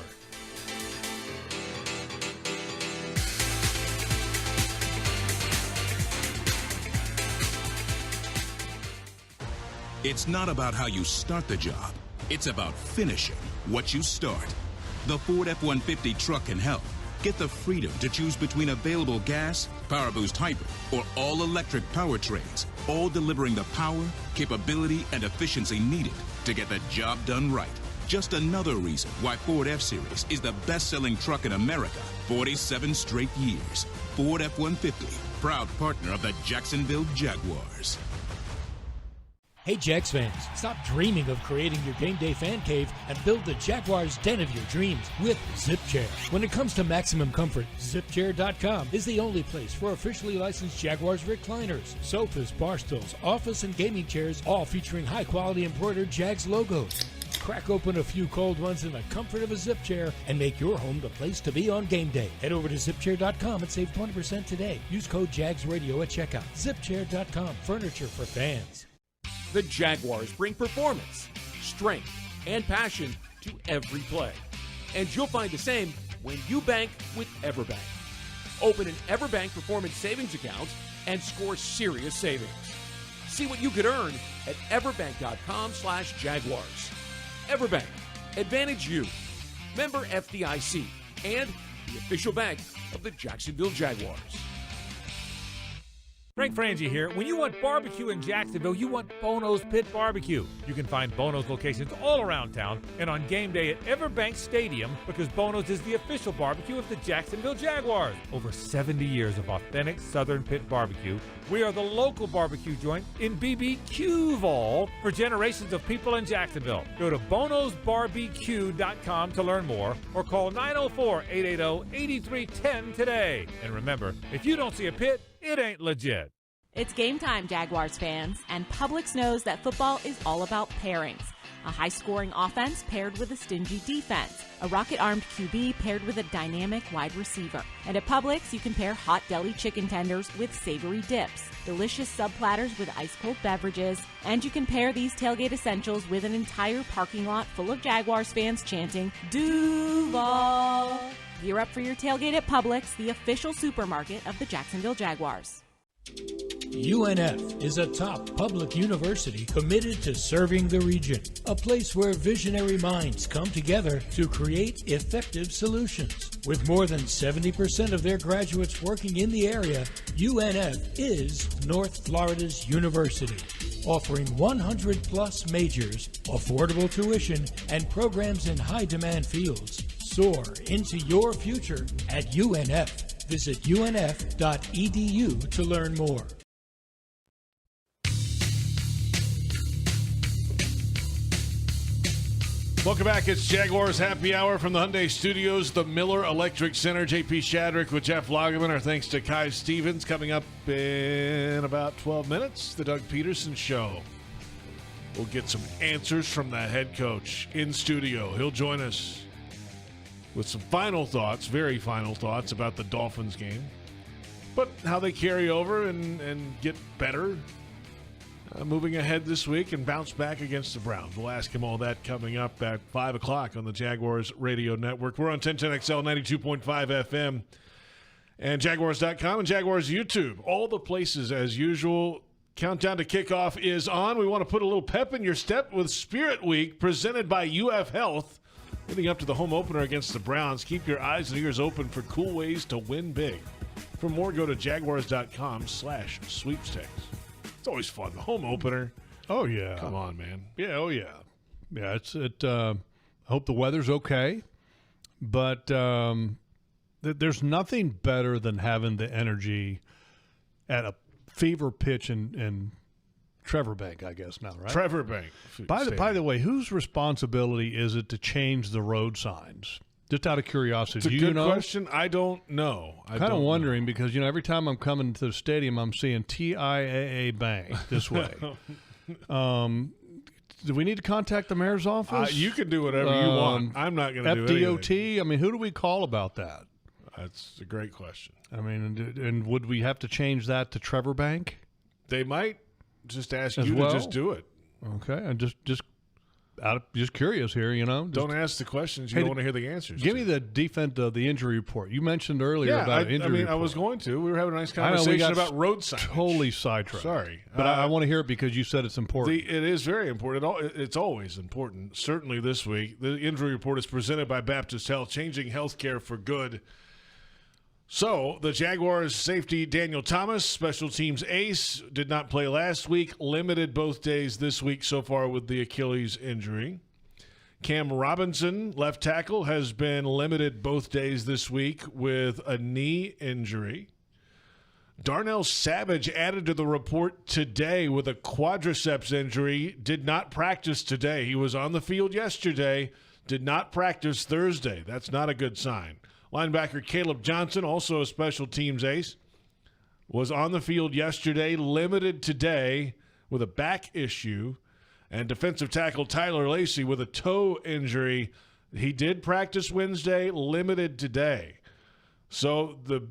It's not about how you start the job. It's about finishing what you start. The Ford F-150 truck can help. Get the freedom to choose between available gas, Power Boost Hybrid, or all-electric powertrains, all delivering the power, capability, and efficiency needed to get the job done right. Just another reason why Ford F-Series is the best-selling truck in America 47 straight years. Ford F-150, proud partner of the Jacksonville Jaguars. Hey, Jags fans, stop dreaming of creating your game day fan cave and build the Jaguars den of your dreams with Zip Chair. When it comes to maximum comfort, ZipChair.com is the only place for officially licensed Jaguars recliners, sofas, bar stools, office and gaming chairs, all featuring high-quality embroidered Jags logos. Crack open a few cold ones in the comfort of a Zip Chair and make your home the place to be on game day. Head over to ZipChair.com and save 20% today. Use code JagsRadio at checkout. ZipChair.com, furniture for fans. The Jaguars bring performance, strength, and passion to every play. And you'll find the same when you bank with EverBank. Open an EverBank Performance Savings account and score serious savings. See what you could earn at everbank.com/Jaguars. EverBank, advantage you. Member FDIC and the official bank of the Jacksonville Jaguars. Frank Frangie here. When you want barbecue in Jacksonville, you want Bono's Pit Barbecue. You can find Bono's locations all around town and on game day at Everbank Stadium because Bono's is the official barbecue of the Jacksonville Jaguars. Over 70 years of authentic Southern Pit Barbecue. We are the local barbecue joint in BBQval for generations of people in Jacksonville. Go to bonosbarbq.com to learn more or call 904-880-8310 today. And remember, if you don't see a pit, it ain't legit. It's game time, Jaguars fans, and Publix knows that football is all about pairings. A high-scoring offense paired with a stingy defense. A rocket-armed QB paired with a dynamic wide receiver. And at Publix, you can pair hot deli chicken tenders with savory dips, delicious sub-platters with ice-cold beverages, and you can pair these tailgate essentials with an entire parking lot full of Jaguars fans chanting, Duval! Gear up for your tailgate at Publix, the official supermarket of the Jacksonville Jaguars. UNF is a top public university committed to serving the region, a place where visionary minds come together to create effective solutions. With more than 70% of their graduates working in the area, UNF is North Florida's university, offering 100-plus majors, affordable tuition, and programs in high-demand fields. Soar into your future at UNF. Visit unf.edu to learn more. Welcome back. It's Jaguars Happy Hour from the Hyundai Studios, the Miller Electric Center. J.P. Shadrick with Jeff Lageman. Our thanks to Kai Stevens. Coming up in about 12 minutes, the Doug Pederson Show. We'll get some answers from the head coach in studio. He'll join us with some final thoughts, very final thoughts about the Dolphins game, but how they carry over and get better moving ahead this week and bounce back against the Browns. We'll ask him all that coming up at 5 o'clock on the Jaguars Radio Network. We're on 1010XL, 92.5 FM, and Jaguars.com and Jaguars YouTube. All the places as usual. Countdown to kickoff is on. We want to put a little pep in your step with Spirit Week presented by UF Health. Leading up to the home opener against the Browns, keep your eyes and ears open for cool ways to win big. For more, go to jaguars.com/sweepstakes. It's always fun. The home opener. Oh, yeah. Come on, man. Yeah, oh, yeah. Yeah, I hope the weather's okay. But there's nothing better than having the energy at a fever pitch in Trevor Bank, I guess now, right? Trevor Bank. By the way, whose responsibility is it to change the road signs? Just out of curiosity, it's a good question. I don't know. I'm kind of wondering because every time I'm coming to the stadium, I'm seeing TIAA Bank this way. Do we need to contact the mayor's office? You can do whatever you want. I'm not going to do anything. FDOT. I mean, who do we call about that? That's a great question. I mean, and would we have to change that to Trevor Bank? They might just ask you to just do it. Okay, I'm just curious here. Don't ask the questions you don't want to hear the answers. Give me the the injury report. You mentioned earlier about injury report. I was going to. We were having a nice conversation about road signage. Totally sidetracked. Sorry, but I want to hear it because you said it's important. It is very important. It's always important. Certainly this week, the injury report is presented by Baptist Health, changing healthcare for good. So, the Jaguars safety Daniel Thomas, special teams ace, did not play last week, limited both days this week so far with the Achilles injury. Cam Robinson, left tackle, has been limited both days this week with a knee injury. Darnell Savage added to the report today with a quadriceps injury, did not practice today. He was on the field yesterday, did not practice Thursday. That's not a good sign. Linebacker Caleb Johnson, also a special teams ace, was on the field yesterday, limited today with a back issue. And defensive tackle Tyler Lacey with a toe injury. He did practice Wednesday, limited today. So the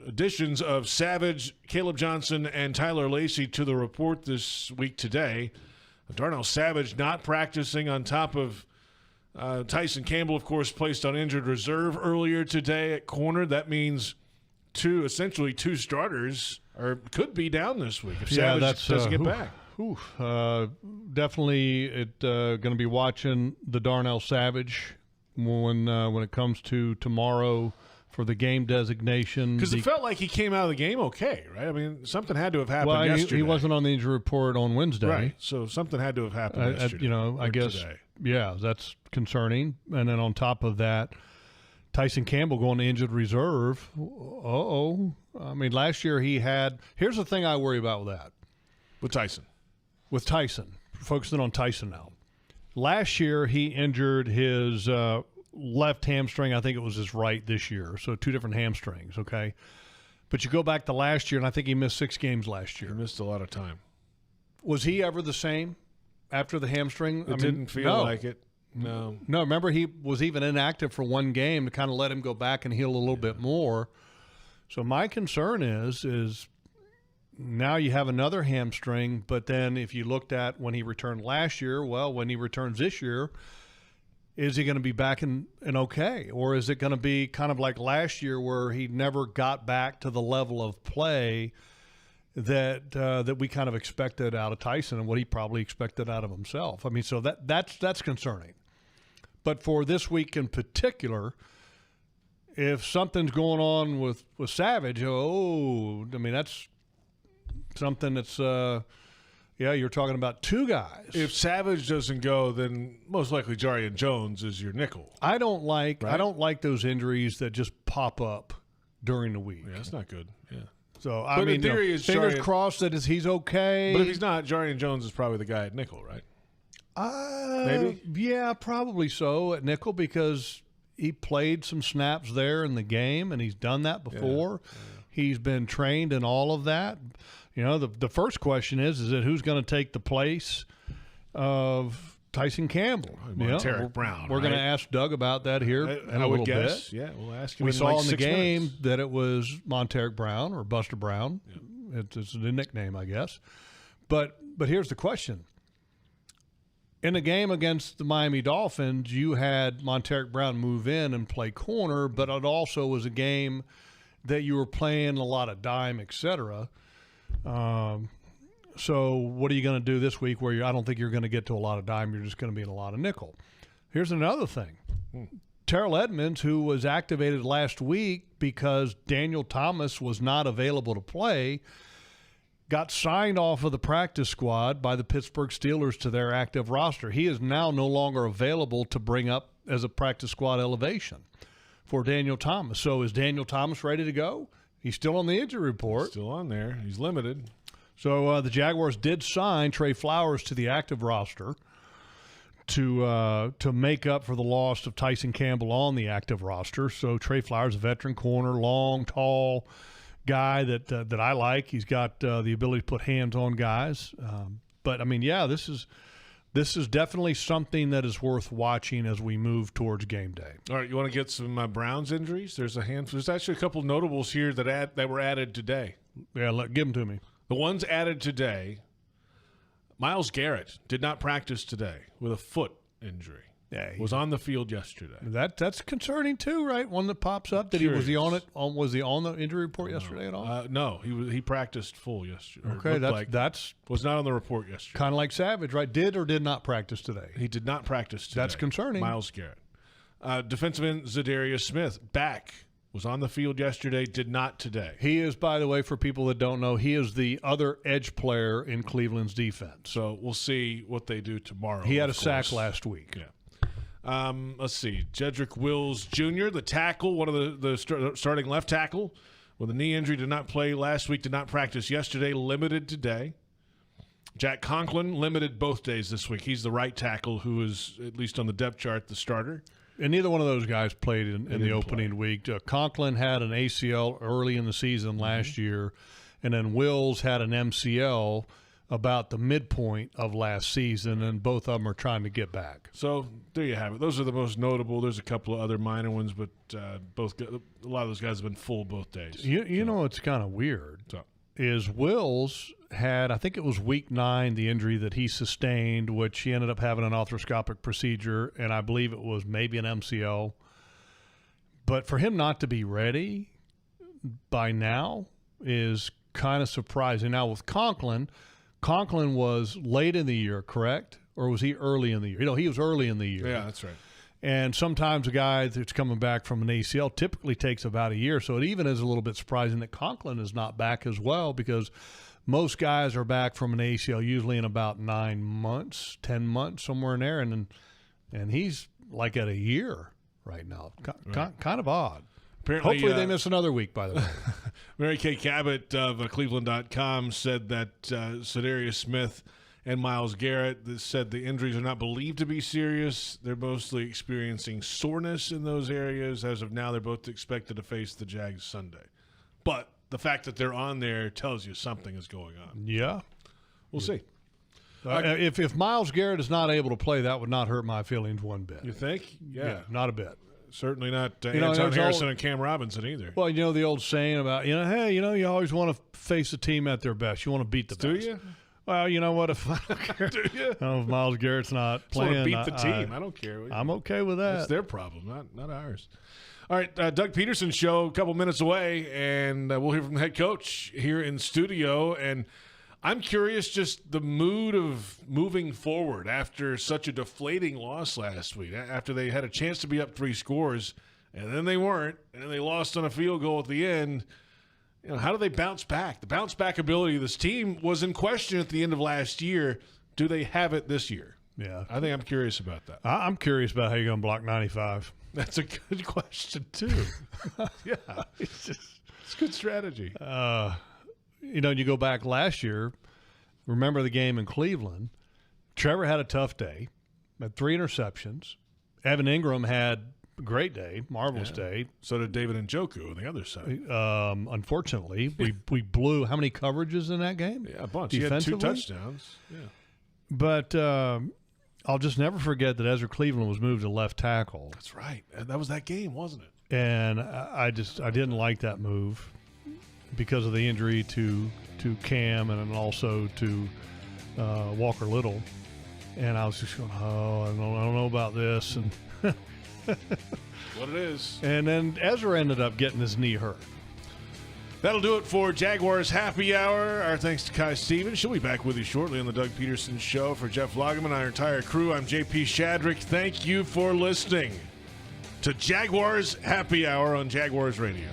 additions of Savage, Caleb Johnson, and Tyler Lacey to the report this week today. Darnell Savage not practicing on top of Tyson Campbell, of course, placed on injured reserve earlier today at corner. That means essentially two starters could be down this week if Savage doesn't get back. Definitely going to be watching the Darnell Savage when it comes to tomorrow for the game designation. Because it felt like he came out of the game okay, right? I mean, something had to have happened yesterday. He wasn't on the injury report on Wednesday. Right, so something had to have happened yesterday. I guess, today. Yeah, that's concerning. And then on top of that, Tyson Campbell going to injured reserve. I mean, last year he had – here's the thing I worry about with that. With Tyson. Focusing on Tyson now. Last year he injured his left hamstring. I think it was his right this year. So two different hamstrings, okay? But you go back to last year, and I think he missed 6 games last year. He missed a lot of time. Was he ever the same after the hamstring? It didn't feel like it. No. No, remember he was even inactive for one game to kind of let him go back and heal a little bit more. So my concern is now you have another hamstring, but then if you looked at when he returned last year, well, when he returns this year, is he going to be back and okay? Or is it going to be kind of like last year where he never got back to the level of play that we kind of expected out of Tyson and what he probably expected out of himself? I mean, so that's concerning. But for this week in particular, if something's going on with Savage, I mean, that's something that's you're talking about 2 guys. If Savage doesn't go, then most likely Jarian Jones is your nickel. I don't like those injuries that just pop up during the week. Yeah, that's not good. Yeah. So I mean, fingers crossed that he's okay. But if he's not, Jarian Jones is probably the guy at nickel, right? Maybe. Yeah, probably so at nickel because he played some snaps there in the game, and he's done that before. Yeah. He's been trained in all of that. You know, the first question is it who's going to take the place of Tyson Campbell? Monteric Brown. We're going to ask Doug about that here in a little bit. Yeah, we'll ask him. We saw in the game minutes that it was Monteric Brown or Buster Brown. Yeah. It's the nickname, I guess. But here's the question. In the game against the Miami Dolphins, you had Monteric Brown move in and play corner, but it also was a game that you were playing a lot of dime, et cetera. So what are you going to do this week where I don't think you're going to get to a lot of dime. You're just going to be in a lot of nickel. Here's another thing. Terrell Edmonds, who was activated last week because Daniel Thomas was not available to play, got signed off of the practice squad by the Pittsburgh Steelers to their active roster. He is now no longer available to bring up as a practice squad elevation for Daniel Thomas. So is Daniel Thomas ready to go? He's still on the injury report. Still on there. He's limited. So the Jaguars did sign Trey Flowers to the active roster to make up for the loss of Tyson Campbell on the active roster. So Trey Flowers, a veteran corner, long, tall guy that I like. He's got the ability to put hands on guys. But I mean, yeah, this is definitely something that is worth watching as we move towards game day. All right, you want to get some Browns injuries? There's a handful. There's actually a couple notables here that were added today. Yeah, give them to me. The ones added today. Myles Garrett did not practice today with a foot injury. Yeah, was on the field yesterday. That's concerning too, right? One that pops up. Was he on it? Was he on the injury report yesterday at all? No, he practiced full yesterday. Okay, that's was not on the report yesterday. Kind of like Savage, right? Did or did not practice today? He did not practice today. That's concerning. Myles Garrett, defensive end Zadarius Smith, back. Was on the field yesterday, did not today. He is, by the way, for people that don't know, he is the other edge player in Cleveland's defense. So we'll see what they do tomorrow. He had a sack last week. Yeah. Let's see. Shadrick Wills Jr., the tackle, one of the starting left tackle, with a knee injury, did not play last week, did not practice yesterday, limited today. Jack Conklin, limited both days this week. He's the right tackle who is, at least on the depth chart, the starter. And neither one of those guys played in the opening week. Conklin had an ACL early in the season last year, and then Wills had an MCL about the midpoint of last season, and both of them are trying to get back. So there you have it. Those are the most notable. There's a couple of other minor ones, but a lot of those guys have been full both days. You know what's kind of weird is Wills had, I think it was week 9, the injury that he sustained, which he ended up having an arthroscopic procedure, and I believe it was maybe an MCL. But for him not to be ready by now is kind of surprising. Now with Conklin was late in the year, correct? Or was he early in the year? He was early in the year. Yeah, that's right. And sometimes a guy that's coming back from an ACL typically takes about a year. So it even is a little bit surprising that Conklin is not back as well, because most guys are back from an ACL usually in about 9 months, 10 months, somewhere in there. And he's like at a year right now. Kind of odd. Apparently, hopefully they miss another week, by the way. Mary Kay Cabot of Cleveland.com said that Zadarius Smith and Myles Garrett said the injuries are not believed to be serious. They're mostly experiencing soreness in those areas. As of now, they're both expected to face the Jags Sunday. But the fact that they're on there tells you something is going on. Yeah. We'll see. If Myles Garrett is not able to play, that would not hurt my feelings one bit. You think? Yeah. Not a bit. Certainly not Anton Harrison and Cam Robinson either. Well, the old saying about, hey, you always want to face a team at their best. You want to beat the best. Do you? Well, you know what? If if Myles Garrett's not playing, beat the team. I don't care. I'm okay with that. It's their problem, not ours. All right, Doug Pederson Show, a couple minutes away, and we'll hear from the head coach here in studio. And I'm curious, just the mood of moving forward after such a deflating loss last week, after they had a chance to be up 3 scores, and then they weren't, and then they lost on a field goal at the end. How do they bounce back? The bounce-back ability of this team was in question at the end of last year. Do they have it this year? Yeah. I think I'm curious about that. I'm curious about how you're going to block 95. That's a good question, too. Yeah. It's a good strategy. You go back last year, remember the game in Cleveland. Trevor had a tough day, had 3 interceptions. Evan Ingram had a great day, marvelous day. So did David Njoku on the other side. Unfortunately, we blew how many coverages in that game? Yeah, a bunch. He had 2 touchdowns. Yeah. But I'll just never forget that Ezra Cleveland was moved to left tackle. That's right. And that was that game, wasn't it? And I didn't like that move because of the injury to Cam and then also to Walker Little. And I was just going, I don't know about this. And what it is. And then Ezra ended up getting his knee hurt. That'll do it for Jaguars Happy Hour. Our thanks to Kai Stevens. She'll be back with you shortly on the Doug Pederson Show. For Jeff Lageman and our entire crew, I'm J.P. Shadrick. Thank you for listening. to Jaguars Happy Hour on Jaguars Radio.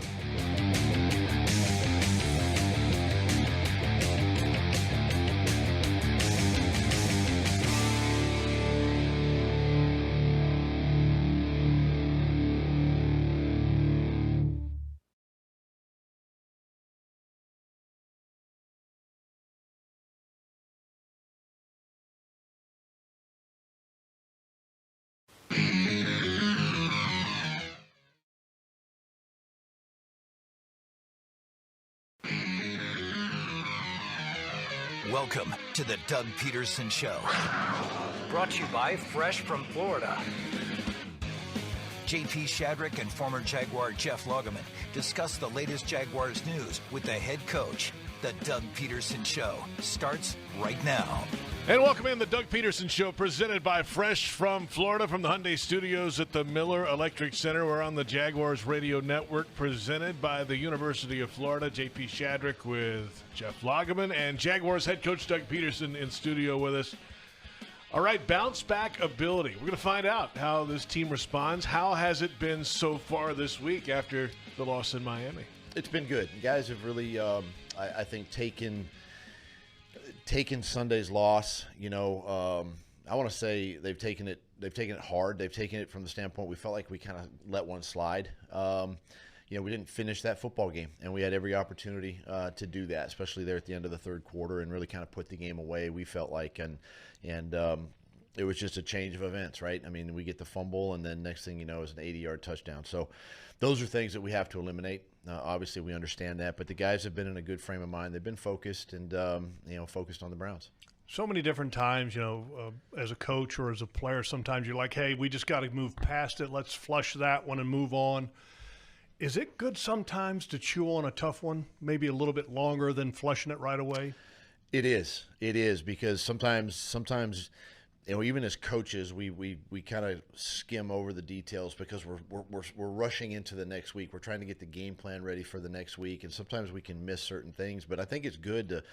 Welcome to the Doug Pederson Show. Brought to you by Fresh from Florida. J.P. Shadrick and former Jaguar Jeff Lageman discuss the latest Jaguars news with the head coach. The Doug Pederson Show starts right now. And welcome in the Doug Pederson Show, presented by Fresh from Florida from the Hyundai Studios at the Miller Electric Center. We're on the Jaguars Radio Network, presented by the University of Florida. J.P. Shadrick with Jeff Lageman and Jaguars head coach Doug Pederson in studio with us. All right, bounce back ability. We're going to find out how this team responds. How has it been so far this week after the loss in Miami? It's been good. You guys have really, I think, taken Sunday's loss. You know, I want to say they've taken it hard. They've taken it from the standpoint we felt like we kind of let one slide. You know, we didn't finish that football game, and we had every opportunity to do that, especially there at the end of the third quarter, and really kind of put the game away. We felt like, and it was just a change of events, right? I mean, we get the fumble, and then next thing you know is an 80-yard touchdown. So those are things that we have to eliminate. Obviously, we understand that, but the guys have been in a good frame of mind. They've been focused and, focused on the Browns. So many different times, as a coach or as a player, sometimes you're like, hey, we just got to move past it. Let's flush that one and move on. Is it good sometimes to chew on a tough one, maybe a little bit longer than flushing it right away? It is, because sometimes even as coaches, we kind of skim over the details because we're rushing into the next week. We're trying to get the game plan ready for the next week, and sometimes we can miss certain things. But I think it's good to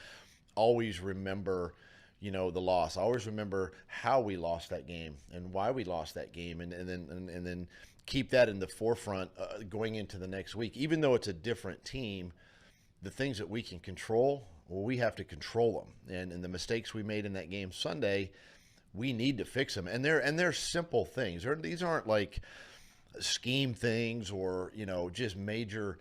always remember, the loss. I always remember how we lost that game and why we lost that game, and then keep that in the forefront going into the next week. Even though it's a different team, the things that we can control, well, we have to control them. And the mistakes we made in that game Sunday, we need to fix them. And they're simple things. These aren't like scheme things or, just major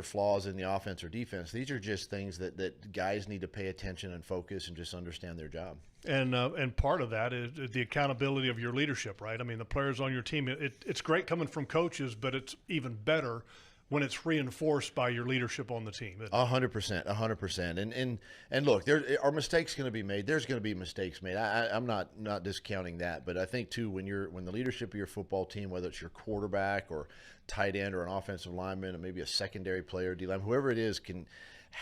flaws in the offense or defense. These are just things that guys need to pay attention and focus and just understand their job. And part of that is the accountability of your leadership, right? I mean, the players on your team, it's great coming from coaches, but it's even better when it's reinforced by your leadership on the team. 100%. And look, there are mistakes going to be made. There's going to be mistakes made. I'm not discounting that, but I think too when the leadership of your football team, whether it's your quarterback or tight end or an offensive lineman or maybe a secondary player, D-line, whoever it is, can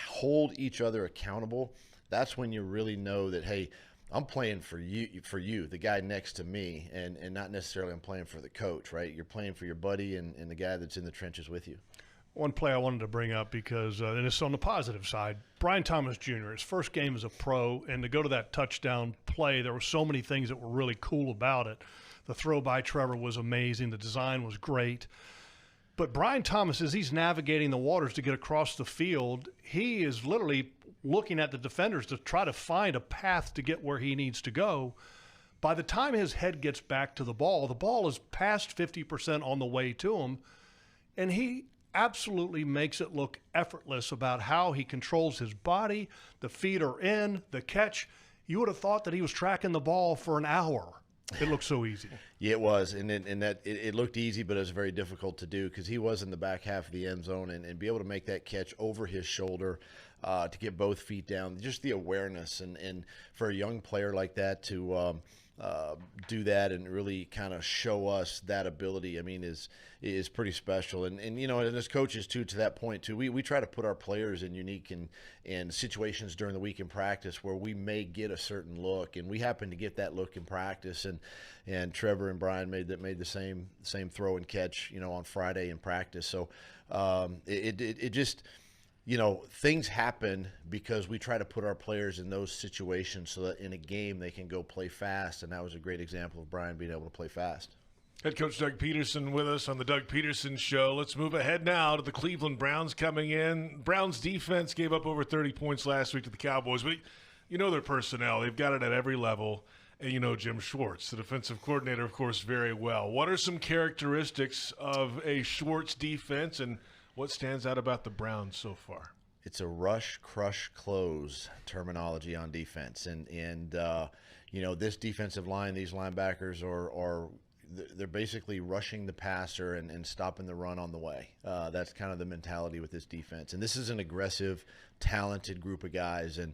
hold each other accountable. That's when you really know that, hey, I'm playing for you, the guy next to me, and not necessarily I'm playing for the coach, right? You're playing for your buddy and the guy that's in the trenches with you. One play I wanted to bring up because, and it's on the positive side, Brian Thomas Jr., his first game as a pro, and to go to that touchdown play, there were so many things that were really cool about it. The throw by Trevor was amazing. The design was great. But Brian Thomas, as he's navigating the waters to get across the field, he is literally looking at the defenders to try to find a path to get where he needs to go. By the time his head gets back to the ball is past 50% on the way to him, and he absolutely makes it look effortless about how he controls his body. The feet are in, the catch. You would have thought that he was tracking the ball for an hour. It looked so easy. Yeah, it was, and it looked easy, but it was very difficult to do because he was in the back half of the end zone, and be able to make that catch over his shoulder, to get both feet down, just the awareness, and for a young player like that to do that and really kind of show us that ability, I mean, is pretty special. And as coaches too, to that point too, we try to put our players in unique and situations during the week in practice where we may get a certain look, and we happen to get that look in practice. And Trevor and Brian made the same throw and catch, on Friday in practice. So it just. Things happen because we try to put our players in those situations so that in a game they can go play fast, and that was a great example of Brian being able to play fast. Head coach Doug Pederson with us on the Doug Pederson Show. Let's move ahead now to the Cleveland Browns coming in. Browns defense gave up over 30 points last week to the Cowboys, but you know their personnel. They've got it at every level, and you know Jim Schwartz, the defensive coordinator, of course, very well. What are some characteristics of a Schwartz defense, and what stands out about the Browns so far? It's a rush, crush, close terminology on defense, and you know, this defensive line, these linebackers are they're basically rushing the passer and stopping the run on the way. That's kind of the mentality with this defense. And this is an aggressive, talented group of guys. And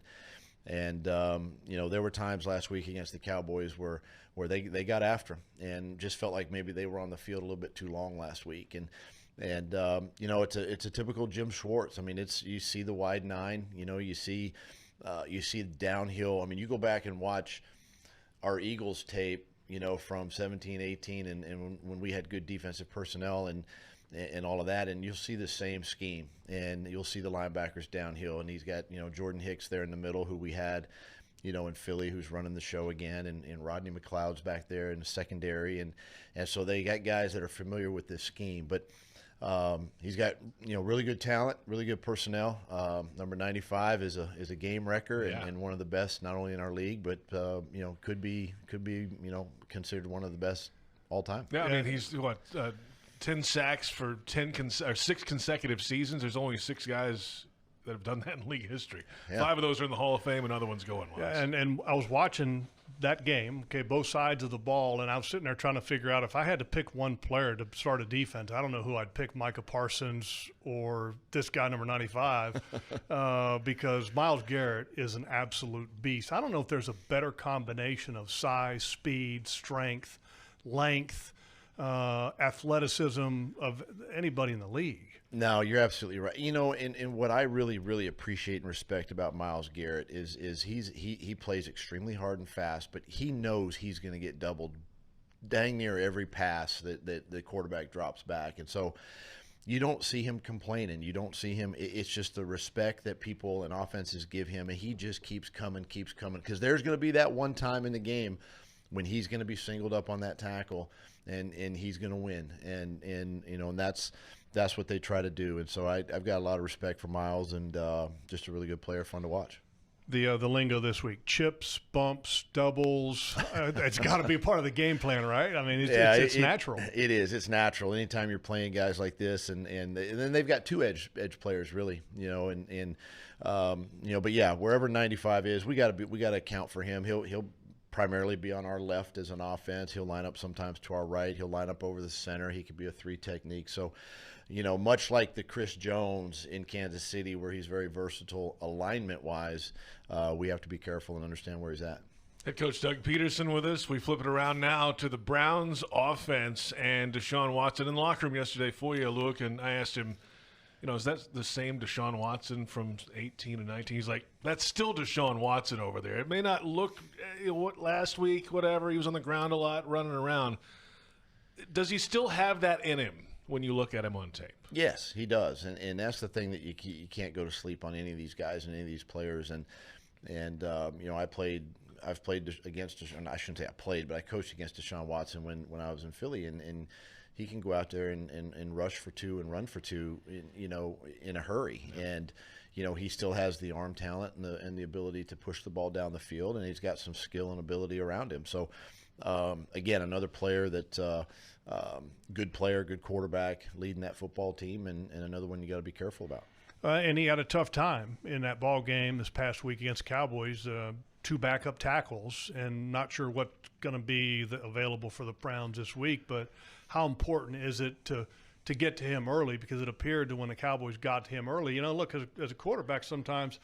you know, there were times last week against the Cowboys where they got after them and just felt like maybe they were on the field a little bit too long last week. And you know, it's a typical Jim Schwartz. I mean, you see the wide nine. You know, you see downhill. I mean, you go back and watch our Eagles tape, you know, from 17, 18, and when we had good defensive personnel and all of that, and you'll see the same scheme, and you'll see the linebackers downhill, and he's got, you know, Jordan Hicks there in the middle, who we had, you know, in Philly, who's running the show again, and Rodney McLeod's back there in the secondary, and so they got guys that are familiar with this scheme, but he's got, you know, really good talent, really good personnel. Number 95 is a game wrecker and one of the best, not only in our league, but you know, could be you know, considered one of the best all time. Yeah, I mean, he's 10 sacks for 6 consecutive seasons. There's only 6 guys that have done that in league history. Yeah. 5 of those are in the Hall of Fame, another one's going once. Yeah, and I was watching that game, okay, both sides of the ball, and I was sitting there trying to figure out if I had to pick one player to start a defense, I don't know who I'd pick, Micah Parsons or this guy, number 95, because Myles Garrett is an absolute beast. I don't know if there's a better combination of size, speed, strength, length, athleticism of anybody in the league. No, you're absolutely right. You know, and what I really, really appreciate and respect about Myles Garrett is he plays extremely hard and fast, but he knows he's going to get doubled dang near every pass that the quarterback drops back. And so you don't see him complaining. You don't see him. It's just the respect that people and offenses give him, and he just keeps coming, because there's going to be that one time in the game when he's going to be singled up on that tackle, and he's going to win. And you know, and that's what they try to do. And so I've got a lot of respect for Myles, and just a really good player, fun to watch. The lingo this week: chips, bumps, doubles. It's got to be part of the game plan, right? I mean, it's natural. It is. It's natural. Anytime you're playing guys like this, and then they've got 2 edge players, really, you know, and you know, but yeah, wherever 95 is, we got to account for him. He'll primarily be on our left as an offense. He'll line up sometimes to our right. He'll line up over the center. He could be a 3 technique. So, you know, much like the Chris Jones in Kansas City, where he's very versatile alignment-wise, we have to be careful and understand where he's at. Head coach Doug Pederson with us. We flip it around now to the Browns offense and Deshaun Watson in the locker room yesterday for you, Luke, and I asked him, you know, is that the same Deshaun Watson from 18 and 19? He's like, that's still Deshaun Watson over there. It may not look last week, whatever. He was on the ground a lot, running around. Does he still have that in him when you look at him on tape? Yes, he does, and that's the thing that you can't go to sleep on any of these guys and any of these players. And you know, I've played against Deshaun. I shouldn't say I played, but I coached against Deshaun Watson when I was in Philly, and he can go out there and rush for 2 and run for 2, you know, in a hurry. And, you know, he still has the arm talent and the ability to push the ball down the field, and he's got some skill and ability around him. So, again, another player that good player, good quarterback, leading that football team, and another one you got to be careful about. And he had a tough time in that ball game this past week against Cowboys. 2 backup tackles, and not sure what's going to be available for the Browns this week, but how important is it to get to him early? Because it appeared that when the Cowboys got to him early, you know, look, as a quarterback sometimes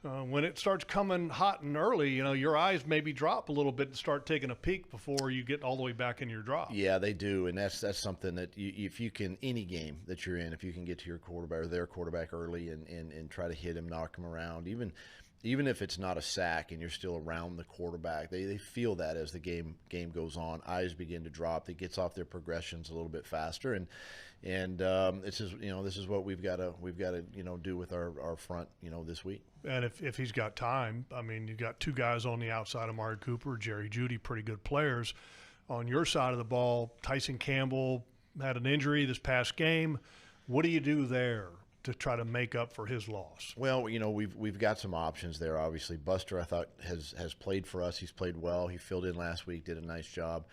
when it starts coming hot and early, you know, your eyes maybe drop a little bit and start taking a peek before you get all the way back in your drop. Yeah, they do, and that's something that if you can, any game that you're in, if you can get to your quarterback or their quarterback early and try to hit him, knock him around, even if it's not a sack and you're still around the quarterback, they feel that as the game goes on. Eyes begin to drop. It gets off their progressions a little bit faster, and this is what we've got to you know, do with our front, you know, this week. And if he's got time, I mean, you've got 2 guys on the outside of Amari Cooper, Jerry Jeudy, pretty good players. On your side of the ball, Tyson Campbell had an injury this past game. What do you do there to try to make up for his loss? Well, we've got some options there. Obviously, Buster, I thought, has played for us. He's played well. He filled in last week, did a nice job.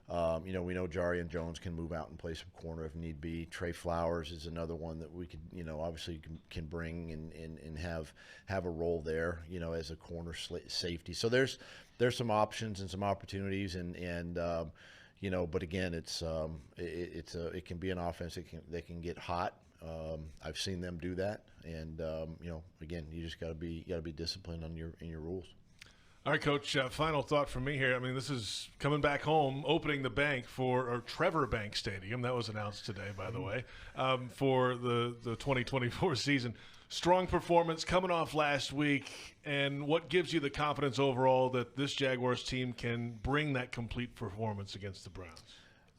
We know Jarian Jones can move out and play some corner if need be. Trey Flowers is another one that we could, obviously can bring and have a role there, as a corner safety. So there's some options and some opportunities, and but again, it can be an offense that can get hot. I've seen them do that, and again, you just got to be disciplined in your rules. All right, Coach, final thought from me here. I mean, this is coming back home, opening the bank for Trevor Bank Stadium. That was announced today, by the way, for the 2024 season. Strong performance coming off last week, and what gives you the confidence overall that this Jaguars team can bring that complete performance against the Browns?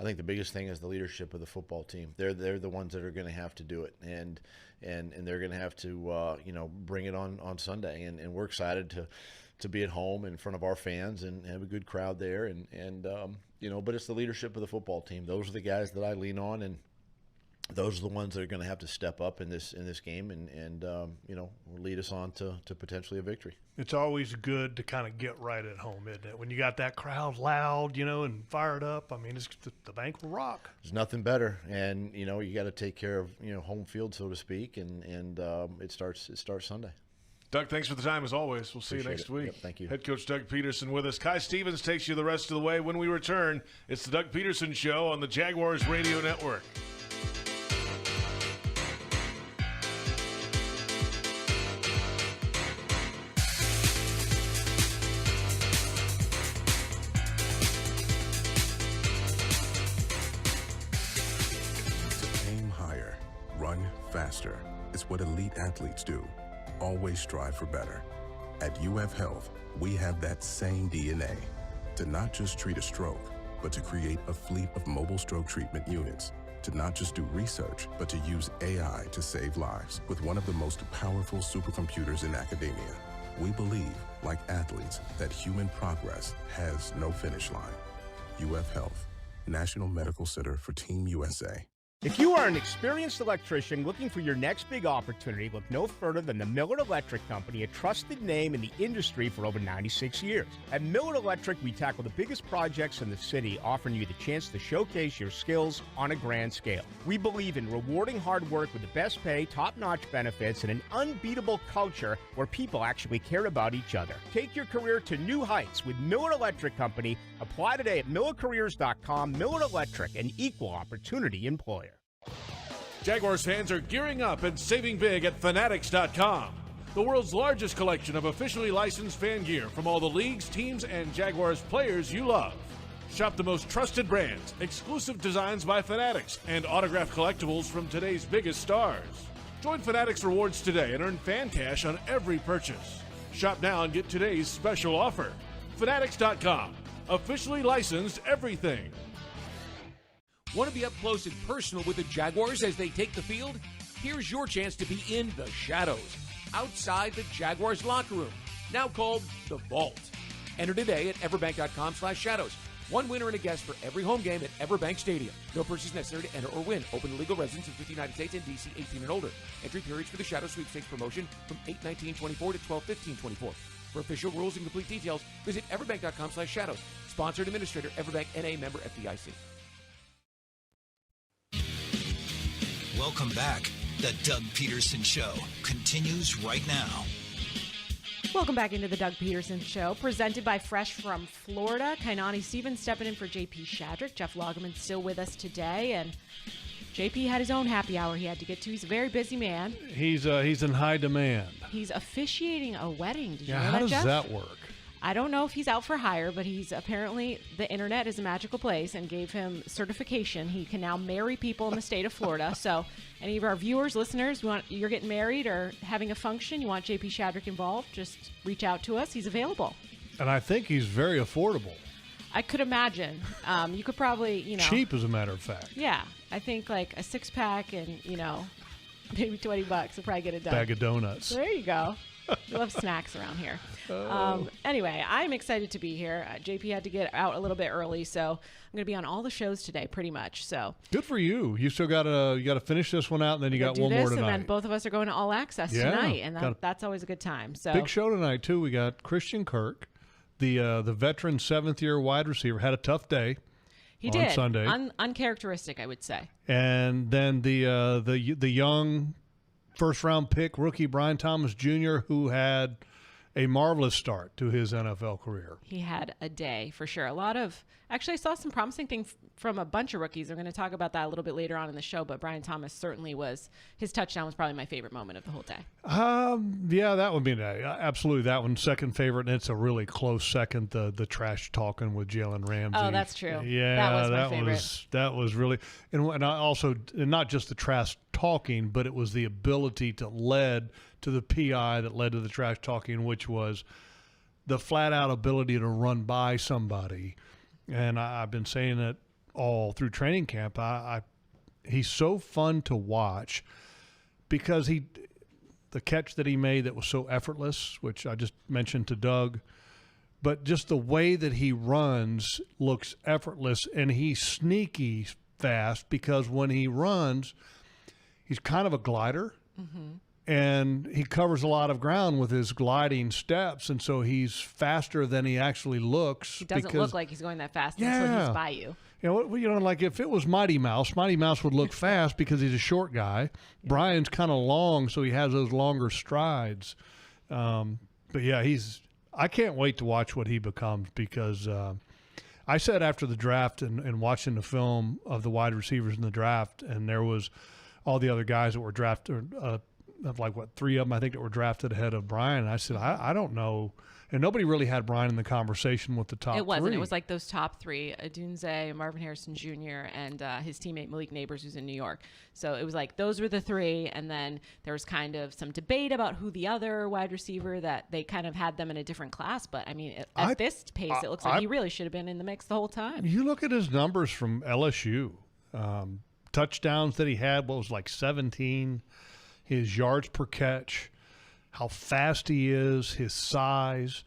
I think the biggest thing is the leadership of the football team. They're the ones that are going to have to do it, and they're going to have to bring it on Sunday, and we're excited to be at home in front of our fans and have a good crowd there, but it's the leadership of the football team. Those are the guys that I lean on, and those are the ones that are going to have to step up in this game and lead us on to potentially a victory. It's always good to kind of get right at home, isn't it? When you got that crowd loud, and fired up. I mean, the bank will rock. There's nothing better, and you got to take care of home field, so to speak, and it starts Sunday. Doug, thanks for the time as always. We'll see you next week. Yep, thank you. Head coach Doug Pederson with us. Kai Stevens takes you the rest of the way. When we return, it's the Doug Pederson Show on the Jaguars Radio Network. Aim higher, run faster. It's what elite athletes do. Always strive for better. At UF Health, we have that same DNA to not just treat a stroke, but to create a fleet of mobile stroke treatment units, to not just do research, but to use AI to save lives with one of the most powerful supercomputers in academia. We believe, like athletes, that human progress has no finish line. UF Health, National Medical Center for Team USA. If you are an experienced electrician looking for your next big opportunity, look no further than the Miller Electric Company, a trusted name in the industry for over 96 years. At Miller Electric, we tackle the biggest projects in the city, offering you the chance to showcase your skills on a grand scale. We believe in rewarding hard work with the best pay, top-notch benefits, and an unbeatable culture where people actually care about each other. Take your career to new heights with Miller Electric Company. Apply today at millercareers.com. Miller Electric, an equal opportunity employer. Jaguars fans are gearing up and saving big at Fanatics.com, the world's largest collection of officially licensed fan gear from all the leagues, teams, and Jaguars players you love. Shop the most trusted brands, exclusive designs by Fanatics, and autographed collectibles from today's biggest stars. Join Fanatics Rewards today and earn fan cash on every purchase. Shop now and get today's special offer. Fanatics.com, officially licensed everything. Want to be up close and personal with the Jaguars as they take the field? Here's your chance to be in the shadows, outside the Jaguars locker room, now called the Vault. Enter today at everbank.com/shadows. One winner and a guest for every home game at Everbank Stadium. No purchase necessary to enter or win. Open to legal residents of 50 United States and D.C. 18 and older. Entry periods for the Shadow Sweepstakes promotion from 8/19/24 to 12/15/24. For official rules and complete details, visit everbank.com/shadows. Sponsored administrator, Everbank NA, member FDIC. Welcome back. The Doug Pederson Show continues right now. Welcome back into the Doug Pederson Show, presented by Fresh from Florida. Kainani Stevens stepping in for J.P. Shadrick. Jeff Lageman still with us today, and J.P. had his own happy hour he had to get to. He's a very busy man. He's in high demand. He's officiating a wedding. Did you know how that, does Jeff? that work? I don't know if he's out for hire, but he's apparently, the internet is a magical place and gave him certification. He can now marry people in the state of Florida. So any of our viewers, listeners, you're getting married or having a function, you want J.P. Shadrick involved, just reach out to us. He's available. And I think he's very affordable. I could imagine. You could probably, cheap, as a matter of fact. Yeah. I think like a 6-pack and, maybe $20 will probably get it done. Bag of donuts. There you go. We love snacks around here. Anyway, I'm excited to be here. JP had to get out a little bit early, so I'm going to be on all the shows today, pretty much. So good for you. You still got to finish this one out, and then you got one more tonight. And then both of us are going to All Access tonight, and that's always a good time. So big show tonight too. We got Christian Kirk, the veteran 7th-year wide receiver, had a tough day. He on did. Sunday. Uncharacteristic, I would say. And then the young first-round pick rookie Brian Thomas Jr., who had a marvelous start to his NFL career. He had a day for sure. Actually, I saw some promising things from a bunch of rookies. We're going to talk about that a little bit later on in the show, but Brian Thomas certainly his touchdown was probably my favorite moment of the whole day. Yeah, that would be absolutely that one. Second favorite, and it's a really close second, the trash talking with Jalen Ramsey. Oh, that's true. Yeah, that was my favorite. That was really, and I also, and not just the trash talking, but it was the ability to lead to the PI that led to the trash talking, which was the flat-out ability to run by somebody. And I've been saying it all through training camp. He's so fun to watch because the catch that he made that was so effortless, which I just mentioned to Doug, but just the way that he runs looks effortless, and he's sneaky fast because when he runs, he's kind of a glider. Mm-hmm. And he covers a lot of ground with his gliding steps, and so he's faster than he actually looks. He doesn't look like he's going that fast until he's by you. Like if it was Mighty Mouse would look fast because he's a short guy. Yeah. Brian's kind of long, so he has those longer strides. But yeah, I can't wait to watch what he becomes because I said after the draft and watching the film of the wide receivers in the draft, and there was all the other guys that were drafted. Three of them I think that were drafted ahead of Brian. And I said, I don't know. And nobody really had Brian in the conversation with the top three. It wasn't. It was like those top three, Adunze, Marvin Harrison Jr., and his teammate Malik Neighbors, who's in New York. So it was like those were the three. And then there was kind of some debate about who the other wide receiver that they kind of had them in a different class. But, I mean, at this pace, it looks like he really should have been in the mix the whole time. You look at his numbers from LSU. Touchdowns that he had, 17. His yards per catch, how fast he is, his size.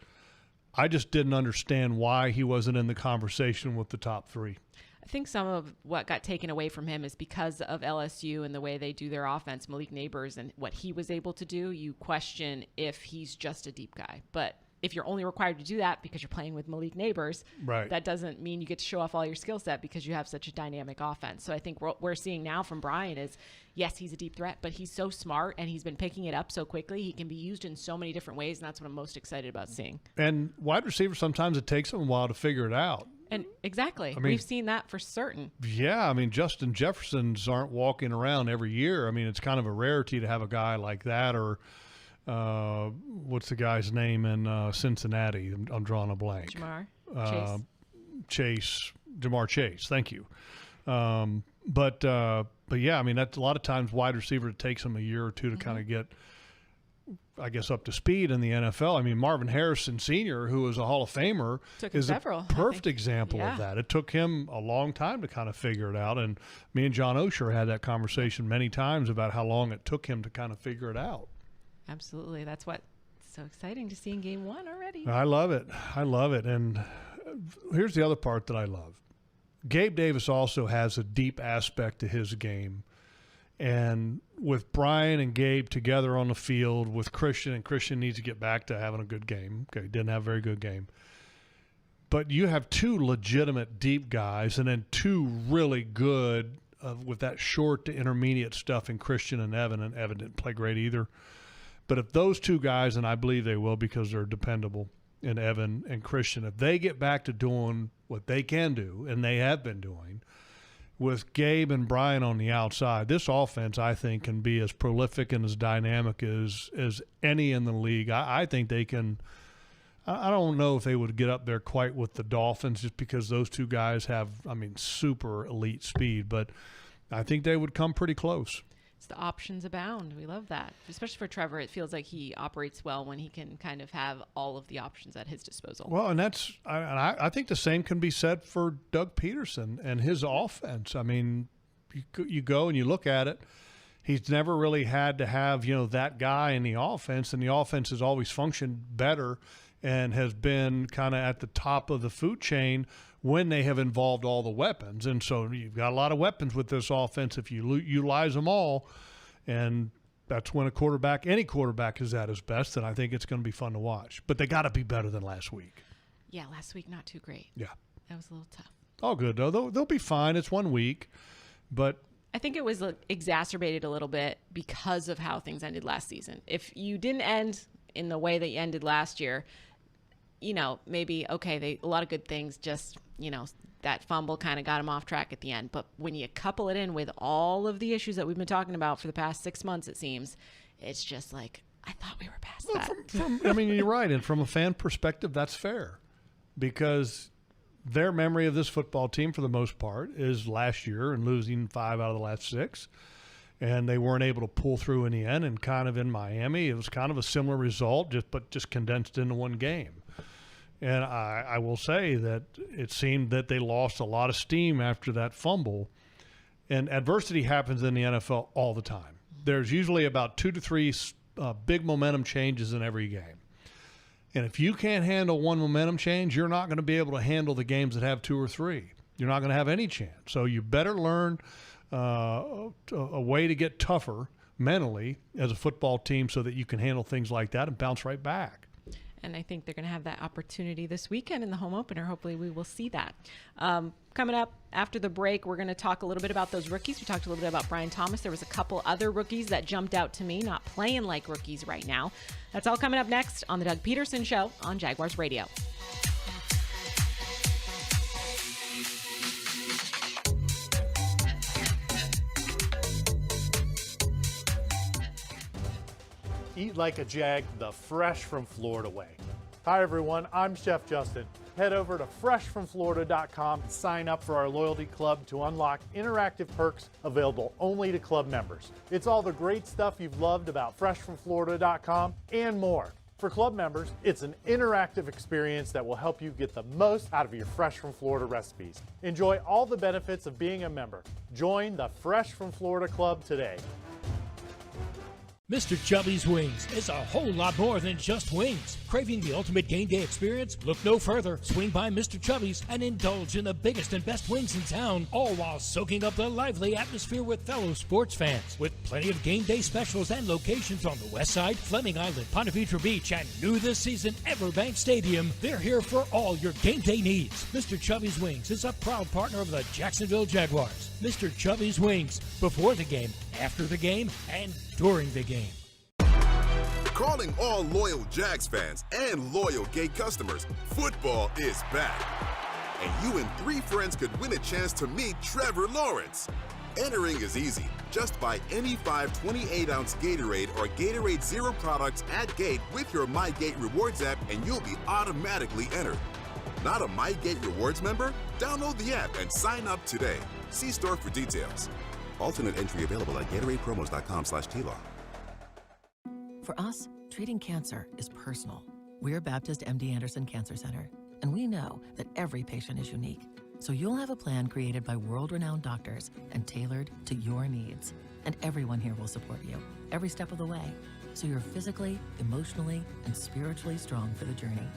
I just didn't understand why he wasn't in the conversation with the top three. I think some of what got taken away from him is because of LSU and the way they do their offense, Malik Neighbors, and what he was able to do. You question if he's just a deep guy. But if you're only required to do that because you're playing with Malik Neighbors, right, that doesn't mean you get to show off all your skill set because you have such a dynamic offense. So I think what we're seeing now from Brian is, yes, he's a deep threat, but he's so smart and he's been picking it up so quickly. He can be used in so many different ways, and that's what I'm most excited about seeing. And wide receivers, sometimes it takes them a while to figure it out. And exactly. We've seen that for certain. Yeah. I mean, Justin Jeffersons aren't walking around every year. I mean, it's kind of a rarity to have a guy like that, or what's the guy's name in Cincinnati? I'm drawing a blank. Jamar Chase. Thank you. But yeah, I mean, that's a lot of times wide receiver, it takes them a year or two to kind of get, I guess, up to speed in the NFL. I mean, Marvin Harrison Sr., who is a Hall of Famer, is a perfect example of that. It took him a long time to kind of figure it out. And me and John Osher had that conversation many times about how long it took him to kind of figure it out. Absolutely. That's what's so exciting to see in game one already. I love it. And here's the other part that I love. Gabe Davis also has a deep aspect to his game. And with Brian and Gabe together on the field with Christian, and Christian needs to get back to having a good game. Okay, didn't have a very good game. But you have two legitimate deep guys and then two really good with that short to intermediate stuff in Christian and Evan. And Evan didn't play great either. But if those two guys, and I believe they will because they're dependable, in Evan and Christian, if they get back to doing what they can do, and they have been doing, with Gabe and Brian on the outside, this offense, I think, can be as prolific and as dynamic as any in the league. I think they can. I don't know if they would get up there quite with the Dolphins just because those two guys have, super elite speed, but I think they would come pretty close. It's the options abound. We love that. Especially for Trevor, it feels like he operates well when he can kind of have all of the options at his disposal. Well, and I think the same can be said for Doug Pederson and his offense. I mean, you go and you look at it. he's never really had to have, that guy in the offense, and the offense has always functioned better and has been kind of at the top of the food chain when they have involved all the weapons. And so you've got a lot of weapons with this offense if you utilize them all, and that's when any quarterback is at his best, and I think it's going to be fun to watch. But they got to be better than last week. Yeah, last week not too great. Yeah. That was a little tough. All good, though. They'll be fine. It's 1 week, but I think it was exacerbated a little bit because of how things ended last season. If you didn't end in the way that you ended last year, maybe, okay, a lot of good things, just, that fumble kind of got him off track at the end. But when you couple it in with all of the issues that we've been talking about for the past 6 months, it seems, it's just like, I thought we were past that. You're right. And from a fan perspective, that's fair, because their memory of this football team, for the most part, is last year and losing 5 out of the last 6. And they weren't able to pull through in the end. And kind of in Miami, it was kind of a similar result, just condensed into one game. And I will say that it seemed that they lost a lot of steam after that fumble. And adversity happens in the NFL all the time. There's usually about 2 to 3 big momentum changes in every game. And if you can't handle one momentum change, you're not going to be able to handle the games that have 2 or 3. You're not going to have any chance. So you better learn a way to get tougher mentally as a football team so that you can handle things like that and bounce right back. And I think they're going to have that opportunity this weekend in the home opener. Hopefully we will see that. Coming up after the break, we're going to talk a little bit about those rookies. We talked a little bit about Brian Thomas. There was a couple other rookies that jumped out to me, not playing like rookies right now. That's all coming up next on the Doug Pederson Show on Jaguars Radio. Eat like a Jag the Fresh from Florida way. Hi everyone, I'm Chef Justin. Head over to freshfromflorida.com and sign up for our loyalty club to unlock interactive perks available only to club members. It's all the great stuff you've loved about freshfromflorida.com and more. For club members, it's an interactive experience that will help you get the most out of your Fresh from Florida recipes. Enjoy all the benefits of being a member. Join the Fresh from Florida Club today. Mr. Chubby's Wings is a whole lot more than just wings. Craving the ultimate game day experience? Look no further. Swing by Mr. Chubby's and indulge in the biggest and best wings in town, all while soaking up the lively atmosphere with fellow sports fans. With plenty of game day specials and locations on the West Side, Fleming Island, Ponte Vedra Beach, and new this season, Everbank Stadium, they're here for all your game day needs. Mr. Chubby's Wings is a proud partner of the Jacksonville Jaguars. Mr. Chubby's Wings, before the game, after the game, and during the game. Calling all loyal Jags fans and loyal Gate customers, football is back. And you and 3 friends could win a chance to meet Trevor Lawrence. Entering is easy. Just buy any 5 28-ounce Gatorade or Gatorade Zero products at Gate with your MyGate Rewards app, and you'll be automatically entered. Not a MyGate Rewards member? Download the app and sign up today. See store for details. Alternate entry available at GatoradePromos.com/TLAW. For us, treating cancer is personal. We're Baptist MD Anderson Cancer Center, and we know that every patient is unique. So you'll have a plan created by world-renowned doctors and tailored to your needs. And everyone here will support you every step of the way, so you're physically, emotionally, and spiritually strong for the journey.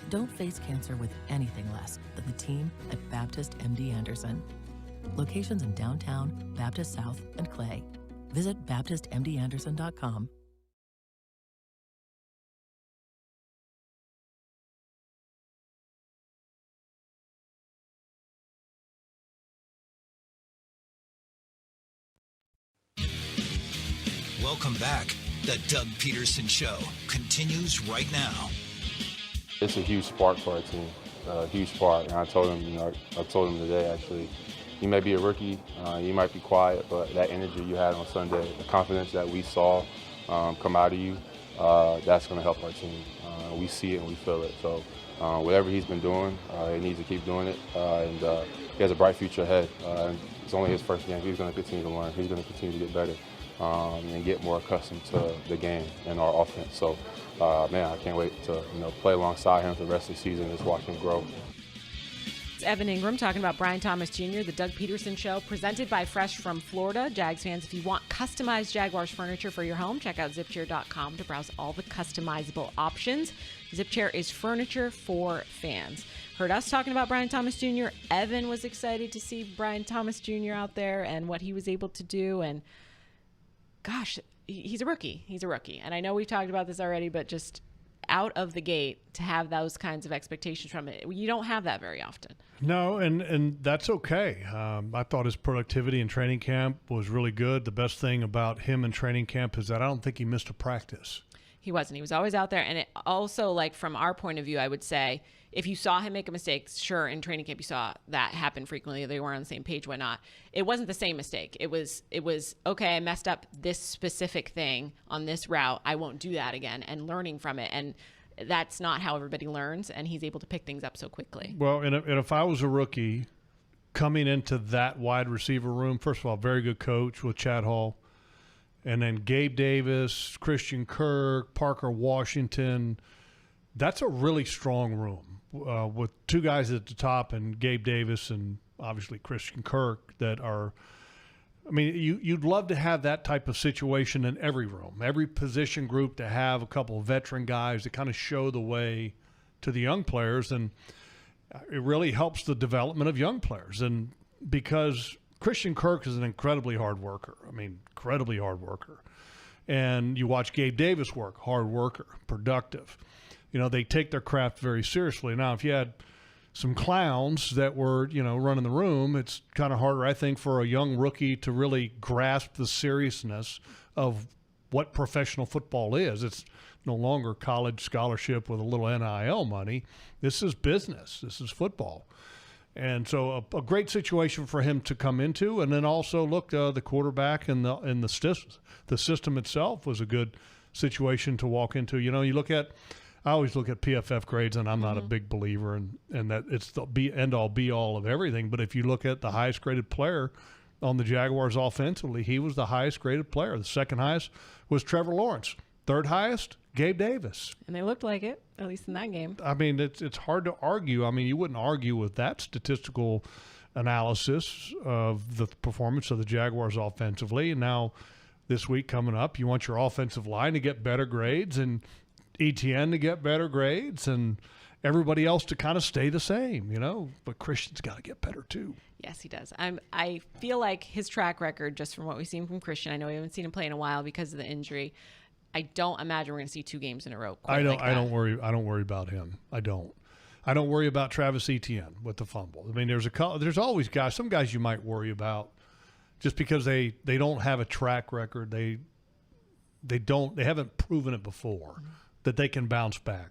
Don't face cancer with anything less than the team at Baptist MD Anderson. Locations in downtown, Baptist South, and Clay. Visit BaptistMDAnderson.com. Welcome back. The Doug Pederson Show continues right now. It's a huge spark for our team, a huge spark. And I told him today, actually, you may be a rookie, you might be quiet, but that energy you had on Sunday, the confidence that we saw come out of you, that's going to help our team. We see it and we feel it. So whatever he's been doing, he needs to keep doing it. And he has a bright future ahead. It's only his first game. He's going to continue to learn. He's going to continue to get better. And get more accustomed to the game and our offense. So, man, I can't wait to play alongside him for the rest of the season and just watch him grow. It's Evan Ingram talking about Brian Thomas Jr., the Doug Pederson Show, presented by Fresh from Florida. Jags fans, if you want customized Jaguars furniture for your home, check out zipchair.com to browse all the customizable options. ZipChair is furniture for fans. Heard us talking about Brian Thomas Jr. Evan was excited to see Brian Thomas Jr. out there and what he was able to do. And gosh, he's a rookie. He's a rookie. And I know we've talked about this already, but just out of the gate to have those kinds of expectations from it, you don't have that very often. No, and that's okay. I thought his productivity in training camp was really good. The best thing about him in training camp is that I don't think he missed a practice. He wasn't. He was always out there. And it also, like, from our point of view, I would say, if you saw him make a mistake, sure, in training camp you saw that happen frequently. They weren't on the same page, whatnot. It wasn't the same mistake. It was okay, I messed up this specific thing on this route. I won't do that again, and learning from it. And that's not how everybody learns, and he's able to pick things up so quickly. Well, and if I was a rookie coming into that wide receiver room, first of all, very good coach with Chad Hall, and then Gabe Davis, Christian Kirk, Parker Washington, that's a really strong room. With two guys at the top and Gabe Davis and obviously Christian Kirk that are, I mean, you'd love to have that type of situation in every room, every position group, to have a couple of veteran guys that kind of show the way to the young players. And it really helps the development of young players. And because Christian Kirk is an incredibly hard worker, incredibly hard worker. And you watch Gabe Davis work, hard worker, productive. You know, they take their craft very seriously. Now, if you had some clowns that were, running the room, it's kind of harder, I think, for a young rookie to really grasp the seriousness of what professional football is. It's no longer college scholarship with a little NIL money. This is business. This is football. And so a great situation for him to come into. And then also, look, the quarterback and the system itself was a good situation to walk into. You look at – I always look at PFF grades, and I'm not a big believer in that it's the end-all, be-all of everything. But if you look at the highest-graded player on the Jaguars offensively, he was the highest-graded player. The second highest was Trevor Lawrence. Third highest, Gabe Davis. And they looked like it, at least in that game. I mean, it's hard to argue. I mean, you wouldn't argue with that statistical analysis of the performance of the Jaguars offensively. And now this week coming up, you want your offensive line to get better grades and ETN to get better grades and everybody else to kind of stay the same, but Christian's got to get better too. Yes, he does. I feel like his track record, just from what we've seen from Christian, I know we haven't seen him play in a while because of the injury. I don't imagine we're going to see 2 games in a row. I don't worry about him. I don't worry about Travis Etienne with the fumble. I mean, there's always guys, some guys you might worry about just because they don't have a track record. They haven't proven it before. That they can bounce back.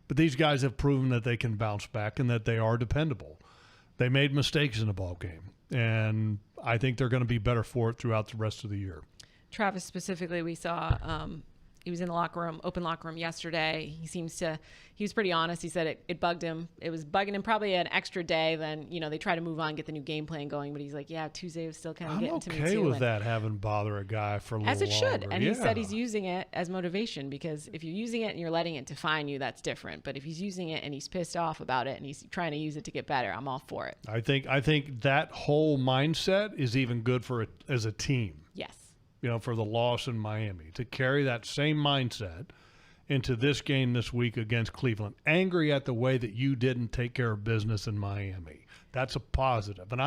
But these guys have proven that they can bounce back and that they are dependable. They made mistakes in the ball game, and I think they're going to be better for it throughout the rest of the year. Travis specifically, we saw he was in the open locker room yesterday. He was pretty honest. He said it bugged him. It was bugging him probably an extra day. Then, they try to move on, get the new game plan going. But he's like, yeah, Tuesday was still kind of getting to me too. I'm okay with that, having bother a guy for a little longer. As it should. And he said he's using it as motivation, because if you're using it and you're letting it define you, that's different. But if he's using it and he's pissed off about it and he's trying to use it to get better, I'm all for it. I think that whole mindset is even good for it as a team. Yes. For the loss in Miami, to carry that same mindset into this game this week against Cleveland, angry at the way that you didn't take care of business in Miami. That's a positive. And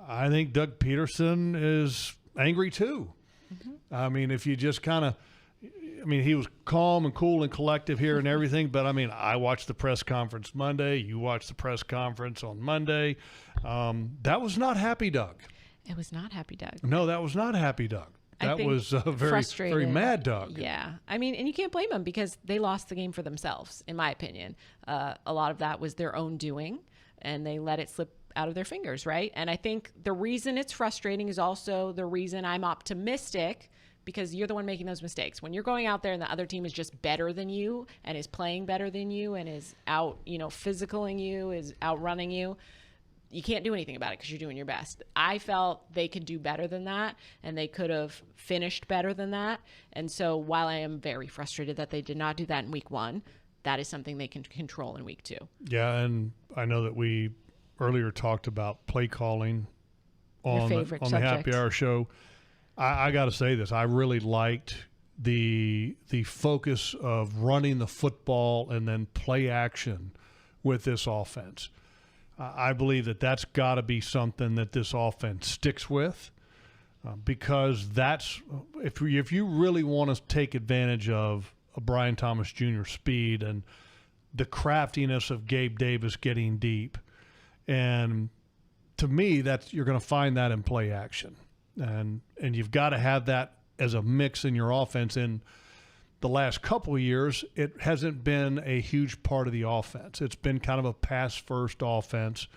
I think Doug Pederson is angry too. Mm-hmm. I mean, if you just he was calm and cool and collective here and everything, but I watched the press conference Monday. You watched the press conference on Monday. That was not happy Doug. It was not happy Doug. No, that was not happy Doug. That was very mad Doug. Yeah. And you can't blame them because they lost the game for themselves, in my opinion. A lot of that was their own doing, and they let it slip out of their fingers, right? And I think the reason it's frustrating is also the reason I'm optimistic, because you're the one making those mistakes. When you're going out there and the other team is just better than you and is playing better than you and is out, physicaling you, is outrunning you, you can't do anything about it because you're doing your best. I felt they could do better than that, and they could have finished better than that. And so while I am very frustrated that they did not do that in week 1, that is something they can control in week 2. Yeah, and I know that we earlier talked about play calling on the Happy Hour show. I got to say this. I really liked the focus of running the football and then play action with this offense. I believe that's got to be something that this offense sticks with, because that's if you really want to take advantage of Brian Thomas Jr. speed and the craftiness of Gabe Davis getting deep, and to me, you're going to find that in play action, and you've got to have that as a mix in your offense. In the last couple of years, it hasn't been a huge part of the offense. It's been kind of a pass-first offense.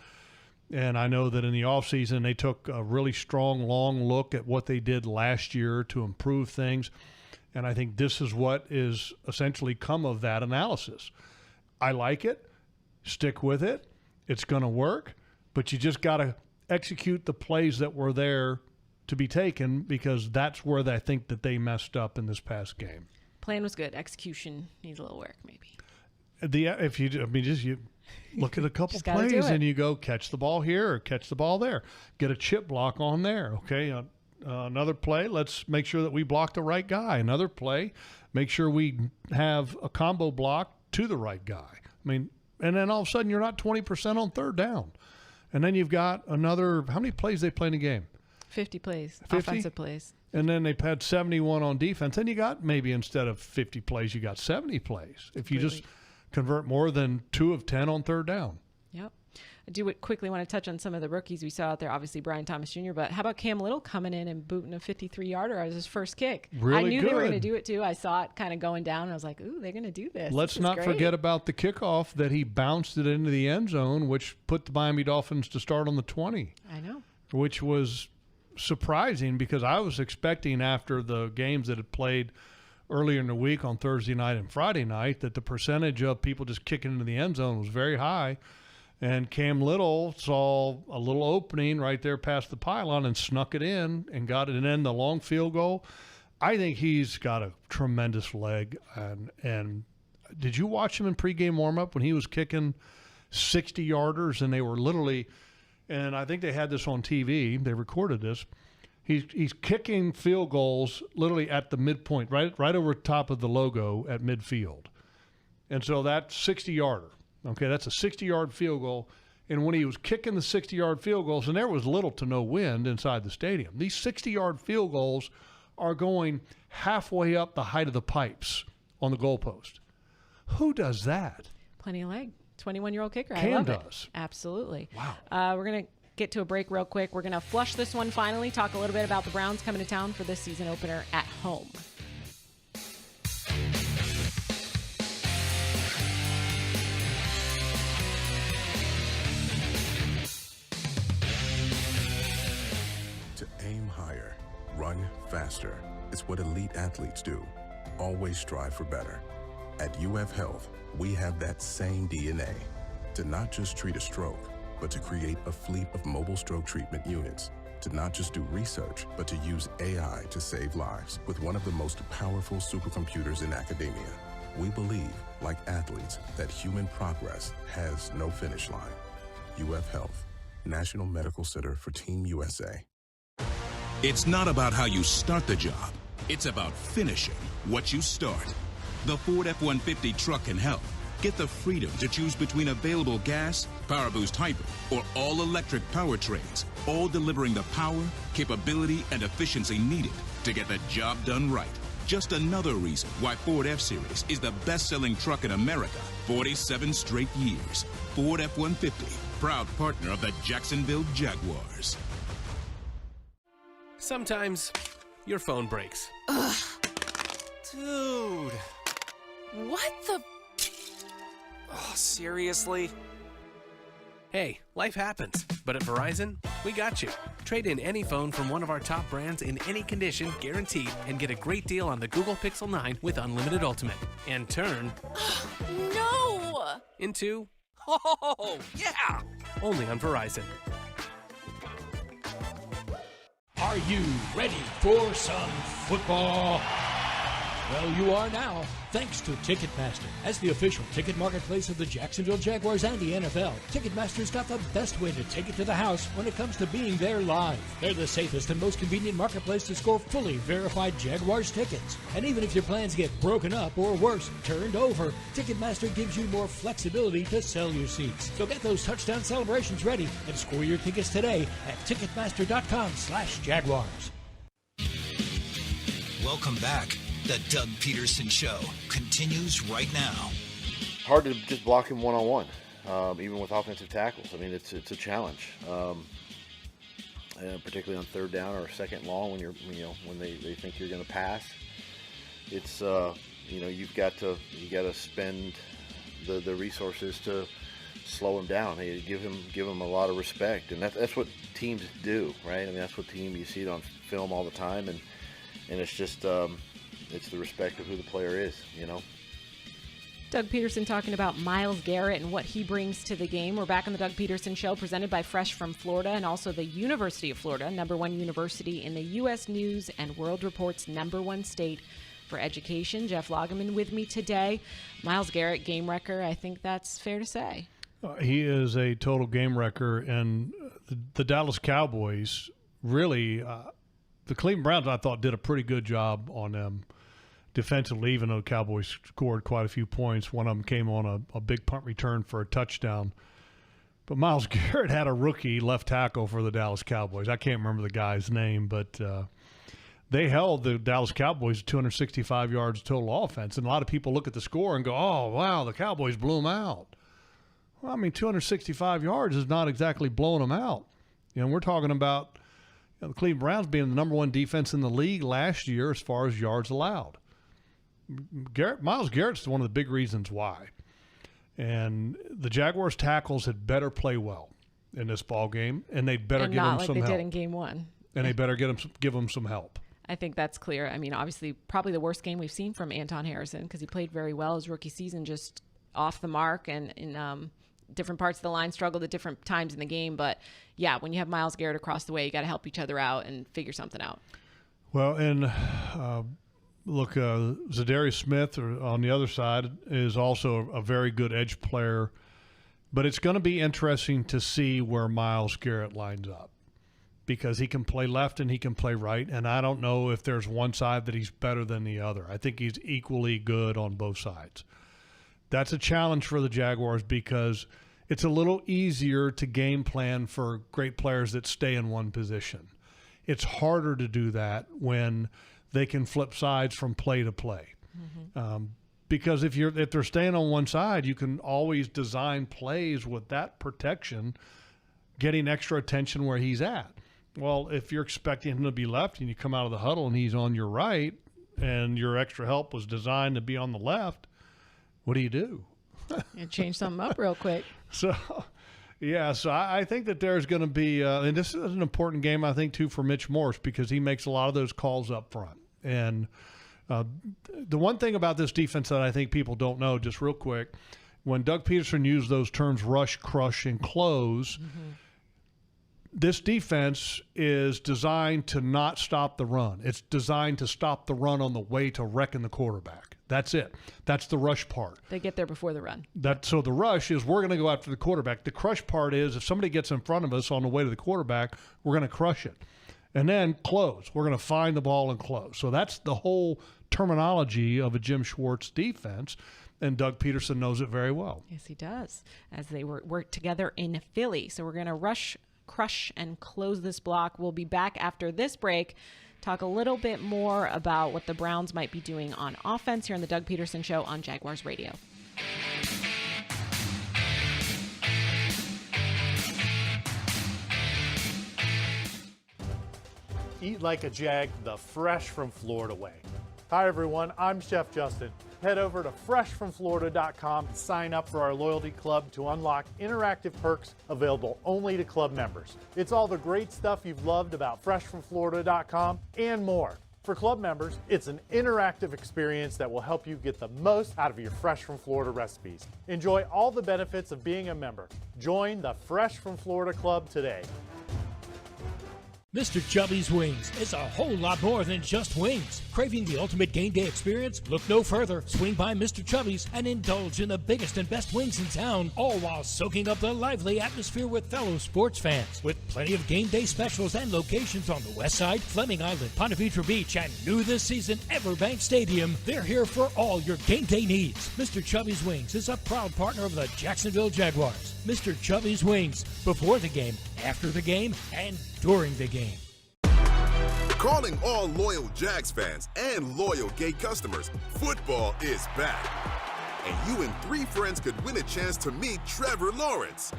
And I know that in the offseason, they took a really strong, long look at what they did last year to improve things. And I think this is what is essentially come of that analysis. I like it. Stick with it. It's going to work. But you just got to execute the plays that were there to be taken, because that's where I think that they messed up in this past game. Plan was good. Execution needs a little work, maybe. You look at a couple plays and you go catch the ball here or catch the ball there. Get a chip block on there. Okay, another play. Let's make sure that we block the right guy. Another play. Make sure we have a combo block to the right guy. And then all of a sudden you're not 20% on third down, and then you've got another. How many plays they play in a game? 50 plays. 50? Offensive plays. And then they've had 71 on defense. And you got maybe instead of 50 plays, you got 70 plays. If you just convert more than 2 of 10 on third down. Yep. I do quickly want to touch on some of the rookies we saw out there. Obviously, Brian Thomas Jr., but how about Cam Little coming in and booting a 53-yarder as his first kick? Really I knew good. They were going to do it, too. I saw it kind of going down, and I was like, ooh, they're going to do this. Let's not forget about the kickoff that he bounced it into the end zone, which put the Miami Dolphins to start on the 20. I know. Which was surprising, because I was expecting after the games that had played earlier in the week on Thursday night and Friday night that the percentage of people just kicking into the end zone was very high. And Cam Little saw a little opening right there past the pylon and snuck it in and got it. And then the long field goal. I think he's got a tremendous leg. And did you watch him in pregame warmup when he was kicking 60-yarders, and they were literally – and I think they had this on TV. They recorded this. He's kicking field goals literally at the midpoint, right over top of the logo at midfield. And so that's 60-yarder. Okay, that's a 60-yard field goal. And when he was kicking the 60-yard field goals, and there was little to no wind inside the stadium, these 60-yard field goals are going halfway up the height of the pipes on the goalpost. Who does that? Plenty of leg. 21-year-old kicker. Cam I love does. It. Absolutely. Wow. We're going to get to a break real quick. We're going to flush this one finally, talk a little bit about the Browns coming to town for this season opener at home. To aim higher, run faster. It's what elite athletes do. Always strive for better. At UF Health, we have that same DNA to not just treat a stroke, but to create a fleet of mobile stroke treatment units, to not just do research, but to use AI to save lives with one of the most powerful supercomputers in academia. We believe, like athletes, that human progress has no finish line. UF Health, National Medical Center for Team USA. It's not about how you start the job. It's about finishing what you start. The Ford F-150 truck can help. Get the freedom to choose between available gas, PowerBoost Hybrid, or all-electric powertrains, all delivering the power, capability, and efficiency needed to get the job done right. Just another reason why Ford F-Series is the best-selling truck in America 47 straight years. Ford F-150, proud partner of the Jacksonville Jaguars. Sometimes your phone breaks. Ugh. Dude. What the? Oh, seriously? Hey, life happens, but at Verizon, we got you. Trade in any phone from one of our top brands in any condition, guaranteed, and get a great deal on the Google Pixel 9 with Unlimited Ultimate. And turn... No! Into... Oh, yeah! Only on Verizon. Are you ready for some football? Well, you are now, thanks to Ticketmaster. As the official ticket marketplace of the Jacksonville Jaguars and the NFL, Ticketmaster's got the best way to take it to the house when it comes to being there live. They're the safest and most convenient marketplace to score fully verified Jaguars tickets. And even if your plans get broken up or worse, turned over, Ticketmaster gives you more flexibility to sell your seats. So get those touchdown celebrations ready and score your tickets today at Ticketmaster.com/Jaguars. Welcome back. The Doug Pederson Show continues right now. Hard to just block him one-on-one, even with offensive tackles. I mean, it's a challenge, particularly on third down or second long when they think you're going to pass. It's you got to spend the resources to slow him down. Hey, give him a lot of respect, and that's what teams do, right? I mean, that's what you see it on film all the time, and it's just. It's the respect of who the player is, Doug Pederson talking about Myles Garrett and what he brings to the game. We're back on the Doug Pederson Show, presented by Fresh from Florida and also the University of Florida, #1 university in the U.S. News and World Report's #1 state for education. Jeff Lageman with me today. Myles Garrett, game wrecker. I think that's fair to say. He is a total game wrecker, and the Dallas Cowboys really the Cleveland Browns, I thought, did a pretty good job on them defensively, even though the Cowboys scored quite a few points. One of them came on a big punt return for a touchdown. But Myles Garrett had a rookie left tackle for the Dallas Cowboys. I can't remember the guy's name, but they held the Dallas Cowboys to 265 yards total offense. And a lot of people look at the score and go, oh, wow, the Cowboys blew them out. Well, I mean, 265 yards is not exactly blowing them out. We're talking about the Cleveland Browns being the #1 defense in the league last year as far as yards allowed. Myles Garrett's one of the big reasons why. And the Jaguars tackles had better play well in this ball game, and they'd better give them some help. They did in game one. And they better give them some help. I think that's clear. I mean, obviously, probably the worst game we've seen from Anton Harrison because he played very well his rookie season, just off the mark, and in different parts of the line, struggled at different times in the game. But, yeah, when you have Myles Garrett across the way, you got to help each other out and figure something out. Well, and look, Zadarius Smith on the other side is also a very good edge player. But it's going to be interesting to see where Myles Garrett lines up because he can play left and he can play right. And I don't know if there's one side that he's better than the other. I think he's equally good on both sides. That's a challenge for the Jaguars because it's a little easier to game plan for great players that stay in one position. It's harder to do that when they can flip sides from play to play. Mm-hmm. Because if they're staying on one side, you can always design plays with that protection, getting extra attention where he's at. Well, if you're expecting him to be left and you come out of the huddle and he's on your right and your extra help was designed to be on the left, what do you do? You change something up real quick. So I think that there's going to be and this is an important game, I think, too, for Mitch Morse because he makes a lot of those calls up front. And the one thing about this defense that I think people don't know, just real quick, when Doug Pederson used those terms rush, crush, and close, mm-hmm. This defense is designed to not stop the run. It's designed to stop the run on the way to wrecking the quarterback. That's it. That's the rush part. They get there before the run. So the rush is we're going to go after the quarterback. The crush part is if somebody gets in front of us on the way to the quarterback, we're going to crush it. And then close. We're going to find the ball and close. So that's the whole terminology of a Jim Schwartz defense, and Doug Pederson knows it very well. Yes, he does, as they work together in Philly. So we're going to rush, crush, and close this block. We'll be back after this break, talk a little bit more about what the Browns might be doing on offense here on the Doug Pederson Show on Jaguars Radio. Eat like a Jag the Fresh from Florida way. Hi everyone, I'm Chef Justin. Head over to freshfromflorida.com and sign up for our loyalty club to unlock interactive perks available only to club members. It's all the great stuff you've loved about freshfromflorida.com and more. For club members, it's an interactive experience that will help you get the most out of your Fresh from Florida recipes. Enjoy all the benefits of being a member. Join the Fresh from Florida Club today. Mr. Chubby's Wings is a whole lot more than just wings. Craving the ultimate game day experience? Look no further. Swing by Mr. Chubby's and indulge in the biggest and best wings in town, all while soaking up the lively atmosphere with fellow sports fans. With plenty of game day specials and locations on the West Side, Fleming Island, Ponte Vedra Beach, and new this season, Everbank Stadium, they're here for all your game day needs. Mr. Chubby's Wings is a proud partner of the Jacksonville Jaguars. Mr. Chubby's Wings, before the game, after the game, and during the game. Calling all loyal Jags fans and loyal Gate customers, football is back. And you and 3 friends could win a chance to meet Trevor Lawrence.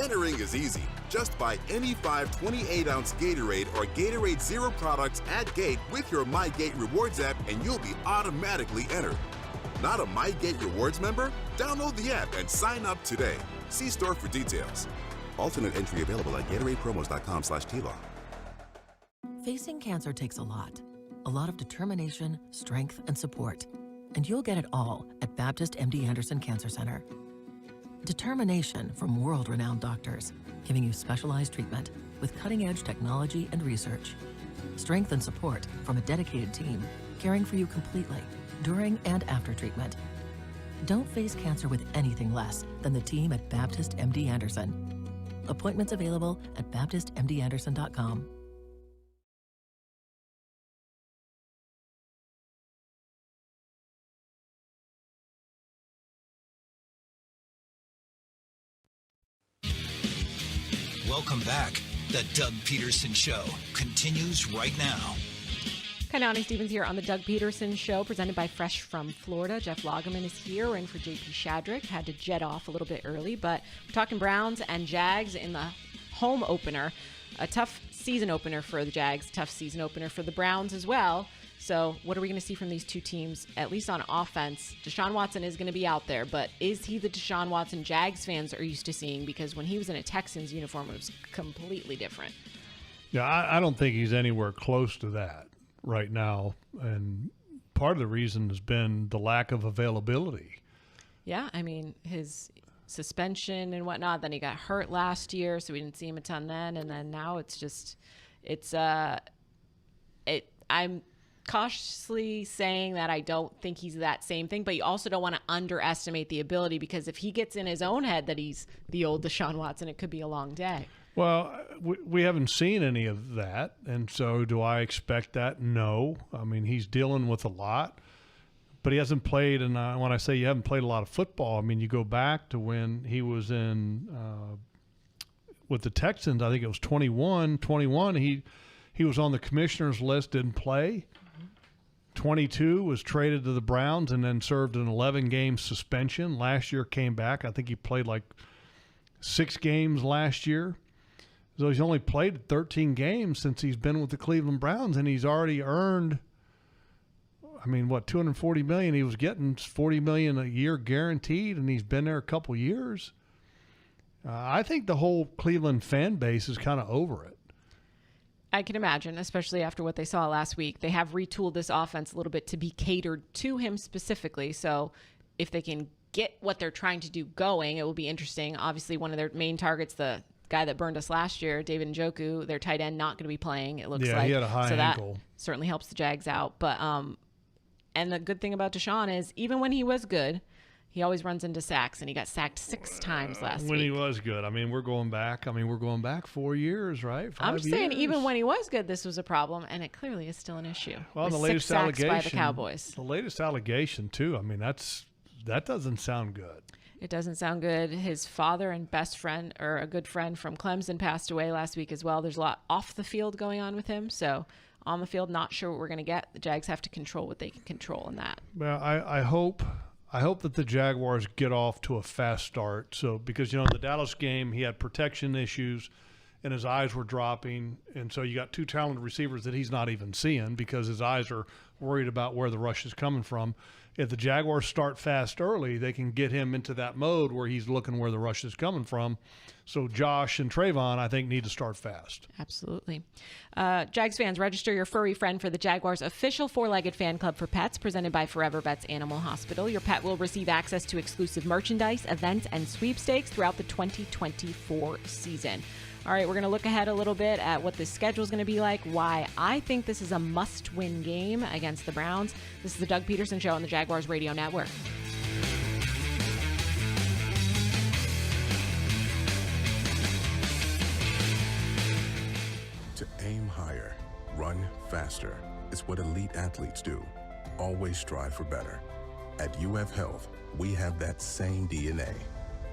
Entering is easy. Just buy any 5 28-ounce Gatorade or Gatorade Zero products at Gate with your MyGate Rewards app, and you'll be automatically entered. Not a MyGate Rewards member? Download the app and sign up today. See store for details. Alternate entry available at GatoradePromos.com/TLAW. Facing cancer takes a lot of determination, strength, and support. And you'll get it all at Baptist MD Anderson Cancer Center. Determination from world-renowned doctors, giving you specialized treatment with cutting-edge technology and research. Strength and support from a dedicated team, caring for you completely, during and after treatment. Don't face cancer with anything less than the team at Baptist MD Anderson. Appointments available at BaptistMDAnderson.com. Welcome back. The Doug Pederson Show continues right now. Kanani Stevens here on the Doug Pederson Show, presented by Fresh from Florida. Jeff Lageman is here, in for J.P. Shadrick. Had to jet off a little bit early, but we're talking Browns and Jags in the home opener. A tough season opener for the Jags, tough season opener for the Browns as well. So what are we going to see from these two teams, at least on offense? Deshaun Watson is going to be out there, but is he the Deshaun Watson Jags fans are used to seeing? Because when he was in a Texans uniform, it was completely different. Yeah, I don't think he's anywhere close to that right now. And part of the reason has been the lack of availability. Yeah, I mean, his suspension and whatnot, then he got hurt last year, so we didn't see him a ton then. And then now I'm cautiously saying that I don't think he's that same thing, but you also don't want to underestimate the ability, because if he gets in his own head that he's the old Deshaun Watson, it could be a long day. Well, we haven't seen any of that, and so do I expect that? No. I mean, he's dealing with a lot, but he hasn't played, and when I say you haven't played a lot of football, I mean, you go back to when he was in with the Texans, I think it was 21, he was on the commissioner's list, didn't play. 22 was traded to the Browns and then served an 11-game suspension. Last year came back. I think he played like 6 games last year. So he's only played 13 games since he's been with the Cleveland Browns, and he's already earned, $240 million. He was getting $40 million a year guaranteed, and he's been there a couple years. I think the whole Cleveland fan base is kind of over it. I can imagine, especially after what they saw last week. They have retooled this offense a little bit to be catered to him specifically. So if they can get what they're trying to do going, it will be interesting. Obviously, one of their main targets, the guy that burned us last year, David Njoku, their tight end, not going to be playing, it looks like. Yeah, he had a high ankle. That certainly helps the Jags out. But and the good thing about Deshaun is, even when he was good, he always runs into sacks, and he got sacked 6 times last week. When he was good. We're going back 4 years, right? 5 I'm years. saying even when he was good, this was a problem, and it clearly is still an issue. Well, with the latest 6 sacks allegation by the Cowboys. The latest allegation, too, that doesn't sound good. It doesn't sound good. His father and best friend, or a good friend from Clemson, passed away last week as well. There's a lot off the field going on with him, so on the field, not sure what we're going to get. The Jags have to control what they can control in that. Well, I hope that the Jaguars get off to a fast start. So, because, in the Dallas game, he had protection issues and his eyes were dropping. And so you got 2 talented receivers that he's not even seeing because his eyes are worried about where the rush is coming from. If the Jaguars start fast early, they can get him into that mode where he's looking where the rush is coming from. So Josh and Trayvon, I think, need to start fast. Absolutely. Jags fans, register your furry friend for the Jaguars' official 4-legged fan club for pets, presented by Forever Vets Animal Hospital. Your pet will receive access to exclusive merchandise, events, and sweepstakes throughout the 2024 season. All right, we're going to look ahead a little bit at what the schedule is going to be like, why I think this is a must-win game against the Browns. This is the Doug Pederson Show on the Jaguars Radio Network. To aim higher, run faster. It's what elite athletes do. Always strive for better. At UF Health, we have that same DNA.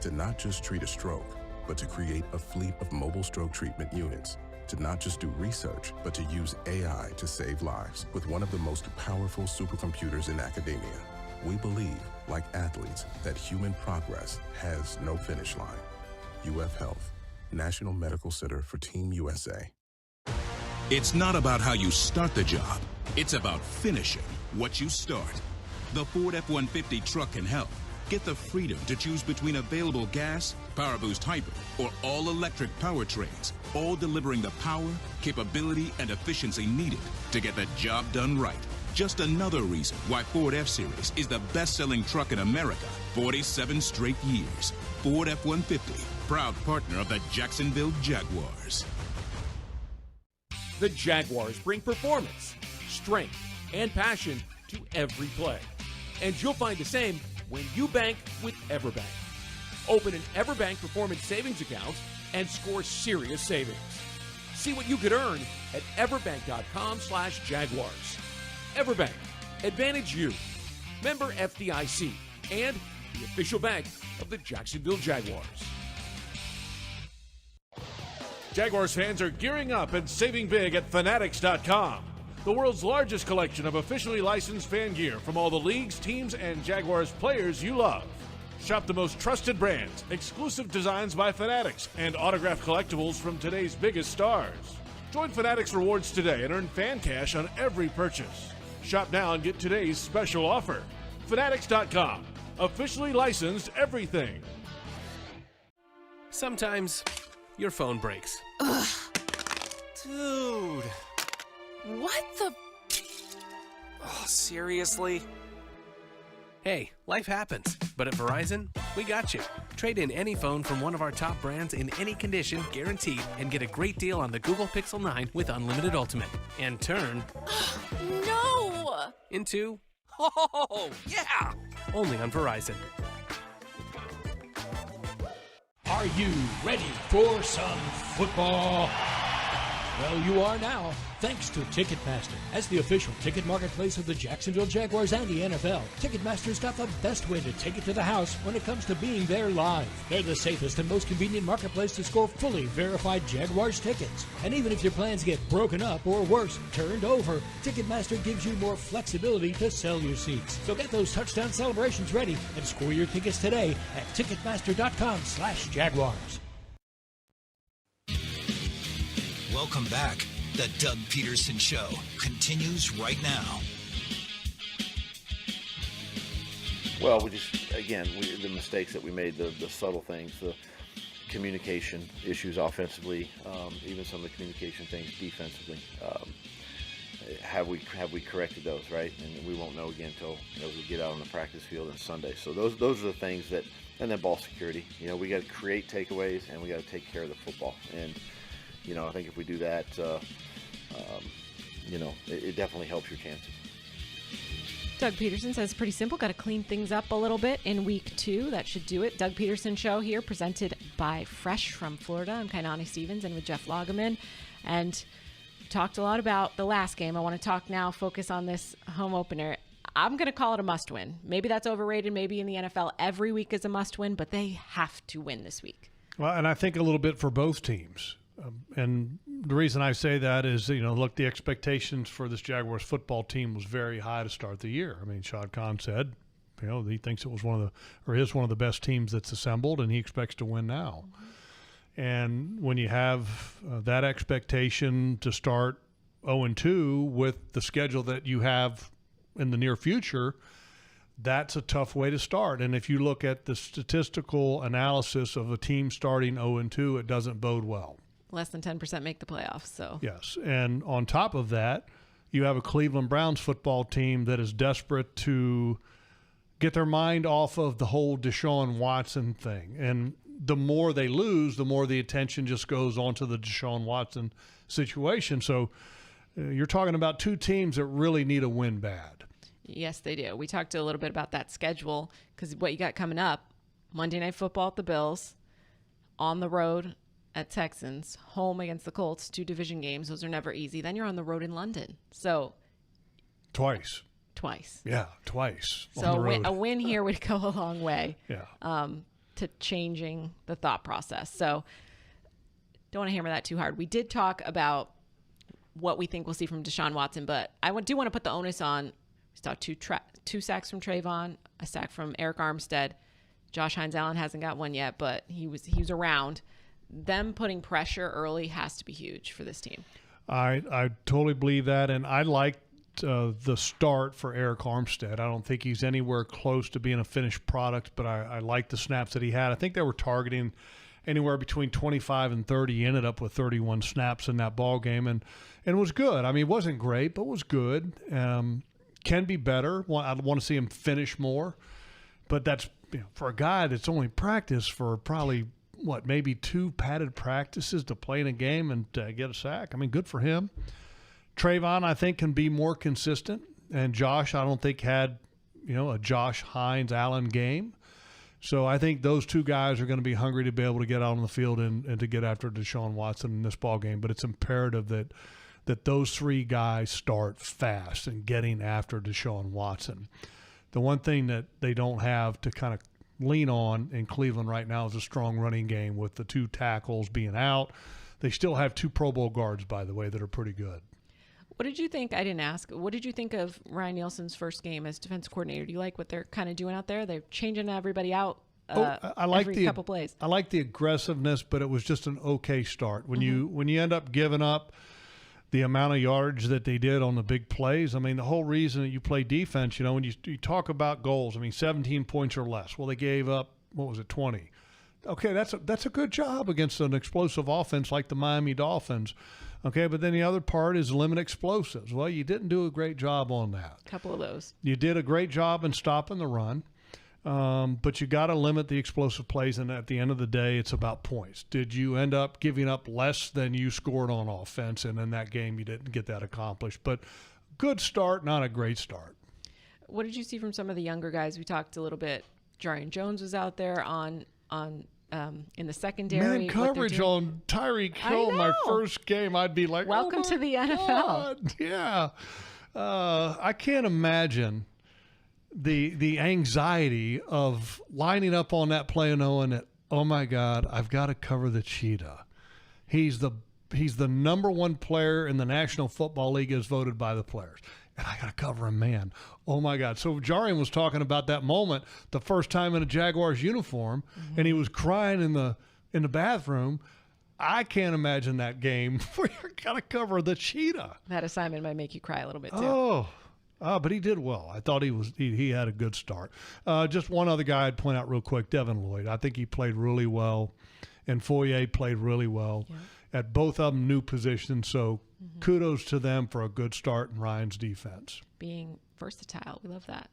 To not just treat a stroke, but to create a fleet of mobile stroke treatment units. To not just do research, but to use AI to save lives with one of the most powerful supercomputers in academia. We believe, like athletes, that human progress has no finish line. UF Health, National Medical Center for Team USA. It's not about how you start the job. It's about finishing what you start. The Ford F-150 truck can help. Get the freedom to choose between available gas, PowerBoost Hybrid, or all-electric powertrains, all delivering the power, capability, and efficiency needed to get the job done right. Just another reason why Ford F-Series is the best-selling truck in America 47 straight years. Ford F-150, proud partner of the Jacksonville Jaguars. The Jaguars bring performance, strength, and passion to every play. And you'll find the same when you bank with EverBank. Open an EverBank Performance Savings account and score serious savings. See what you could earn at everbank.com/Jaguars. EverBank, Advantage You. Member FDIC and the official bank of the Jacksonville Jaguars. Jaguars fans are gearing up and saving big at Fanatics.com. The world's largest collection of officially licensed fan gear from all the leagues, teams, and Jaguars players you love. Shop the most trusted brands, exclusive designs by Fanatics, and autographed collectibles from today's biggest stars. Join Fanatics Rewards today and earn fan cash on every purchase. Shop now and get today's special offer. Fanatics.com. Officially licensed everything. Sometimes your phone breaks. Ugh. Dude. What the? Oh, seriously? Hey, life happens, but at Verizon, we got you. Trade in any phone from one of our top brands in any condition, guaranteed, and get a great deal on the Google Pixel 9 with Unlimited Ultimate. And turn... No! Into... Oh, yeah! Only on Verizon. Are you ready for some football? Well, you are now, thanks to Ticketmaster. As the official ticket marketplace of the Jacksonville Jaguars and the NFL, Ticketmaster's got the best way to take it to the house when it comes to being there live. They're the safest and most convenient marketplace to score fully verified Jaguars tickets. And even if your plans get broken up or worse, turned over, Ticketmaster gives you more flexibility to sell your seats. So get those touchdown celebrations ready and score your tickets today at Ticketmaster.com/Jaguars. Welcome back. The Doug Pederson Show continues right now. Well, the mistakes that we made, the subtle things, the communication issues offensively, even some of the communication things defensively. Have we corrected those, right? And we won't know again until we get out on the practice field on Sunday. So those are the things that, and then ball security. We got to create takeaways and we got to take care of the football. And I think if we do that, it definitely helps your chances. Doug Pederson says pretty simple. Got to clean things up a little bit in week 2. That should do it. Doug Pederson Show here, presented by Fresh from Florida. I'm Kainani Stevens and with Jeff Lageman. And we talked a lot about the last game. I want to talk now, focus on this home opener. I'm going to call it a must-win. Maybe that's overrated. Maybe in the NFL every week is a must-win, but they have to win this week. Well, and I think a little bit for both teams. And the reason I say that is, look, the expectations for this Jaguars football team was very high to start the year. I mean, Shad Khan said, he thinks it was one of the best teams that's assembled, and he expects to win now. And when you have that expectation to start 0-2 with the schedule that you have in the near future, that's a tough way to start. And if you look at the statistical analysis of a team starting 0-2, it doesn't bode well. Less than 10% make the playoffs. So yes, and on top of that, you have a Cleveland Browns football team that is desperate to get their mind off of the whole Deshaun Watson thing. And the more they lose, the more the attention just goes on to the Deshaun Watson situation. So you're talking about two teams that really need a win bad. Yes, they do. We talked a little bit about that schedule because what you got coming up, Monday Night Football at the Bills, on the road at Texans, home against the Colts, 2 division games. Those are never easy. Then you're on the road in London. So Twice. Yeah, twice. So a win here would go a long way. Yeah. To changing the thought process. So don't want to hammer that too hard. We did talk about what we think we'll see from Deshaun Watson, but I do want to put the onus on. We saw two sacks from Trayvon, a sack from Eric Armstead. Josh Hines-Allen hasn't got one yet, but he was around. Them putting pressure early has to be huge for this team. I totally believe that, and I like the start for Eric Armstead. I don't think he's anywhere close to being a finished product, but I like the snaps that he had. I think they were targeting anywhere between 25 and 30. He ended up with 31 snaps in that ball game, and it was good. I mean, it wasn't great, but was good. Can be better. I'd want to see him finish more, but that's for a guy that's only practiced for probably maybe 2 padded practices to play in a game and get a sack. I mean, good for him. Trayvon, I think, can be more consistent, and Josh, I don't think had a Josh Hines-Allen game. So I think those two guys are going to be hungry to be able to get out on the field and to get after Deshaun Watson in this ball game. But it's imperative that those 3 guys start fast and getting after Deshaun Watson. The one thing that they don't have to kind of lean on in Cleveland right now is a strong running game with the 2 tackles being out. They still have 2 Pro Bowl guards, by the way, that are pretty good. What did you think? I didn't ask. What did you think of Ryan Nielsen's first game as defense coordinator? Do you like what they're kind of doing out there? They're changing everybody out I like every couple plays. I like the aggressiveness, but it was just an okay start. When you end up giving up the amount of yardage that they did on the big plays, I mean, the whole reason that you play defense, when you talk about goals, I mean, 17 points or less. Well, they gave up, 20? Okay, that's a good job against an explosive offense like the Miami Dolphins. Okay, but then the other part is limit explosives. Well, you didn't do a great job on that. A couple of those. You did a great job in stopping the run, but you got to limit the explosive plays, and at the end of the day, it's about points. Did you end up giving up less than you scored on offense, and in that game you didn't get that accomplished? But good start, not a great start. What did you see from some of the younger guys? We talked a little bit. Jarian Jones was out there in the secondary. Man, coverage on Tyreek Hill my first game, I'd be like, welcome to the NFL. God. Yeah. I can't imagine the anxiety of lining up on that play and knowing that, oh my God, I've got to cover the cheetah. He's the number 1 player in the National Football League as voted by the players. And I got to cover him, man. Oh, my God. So Jarian was talking about that moment, the first time in a Jaguars uniform, and he was crying in the bathroom. I can't imagine that game where you're going to cover the cheetah. That assignment might make you cry a little bit, too. But he did well. I thought he had a good start. Just one other guy I'd point out real quick, Devin Lloyd. I think he played really well, and Foye played really well at both of them new positions. So kudos to them for a good start in Ryan's defense. Being versatile. We love that.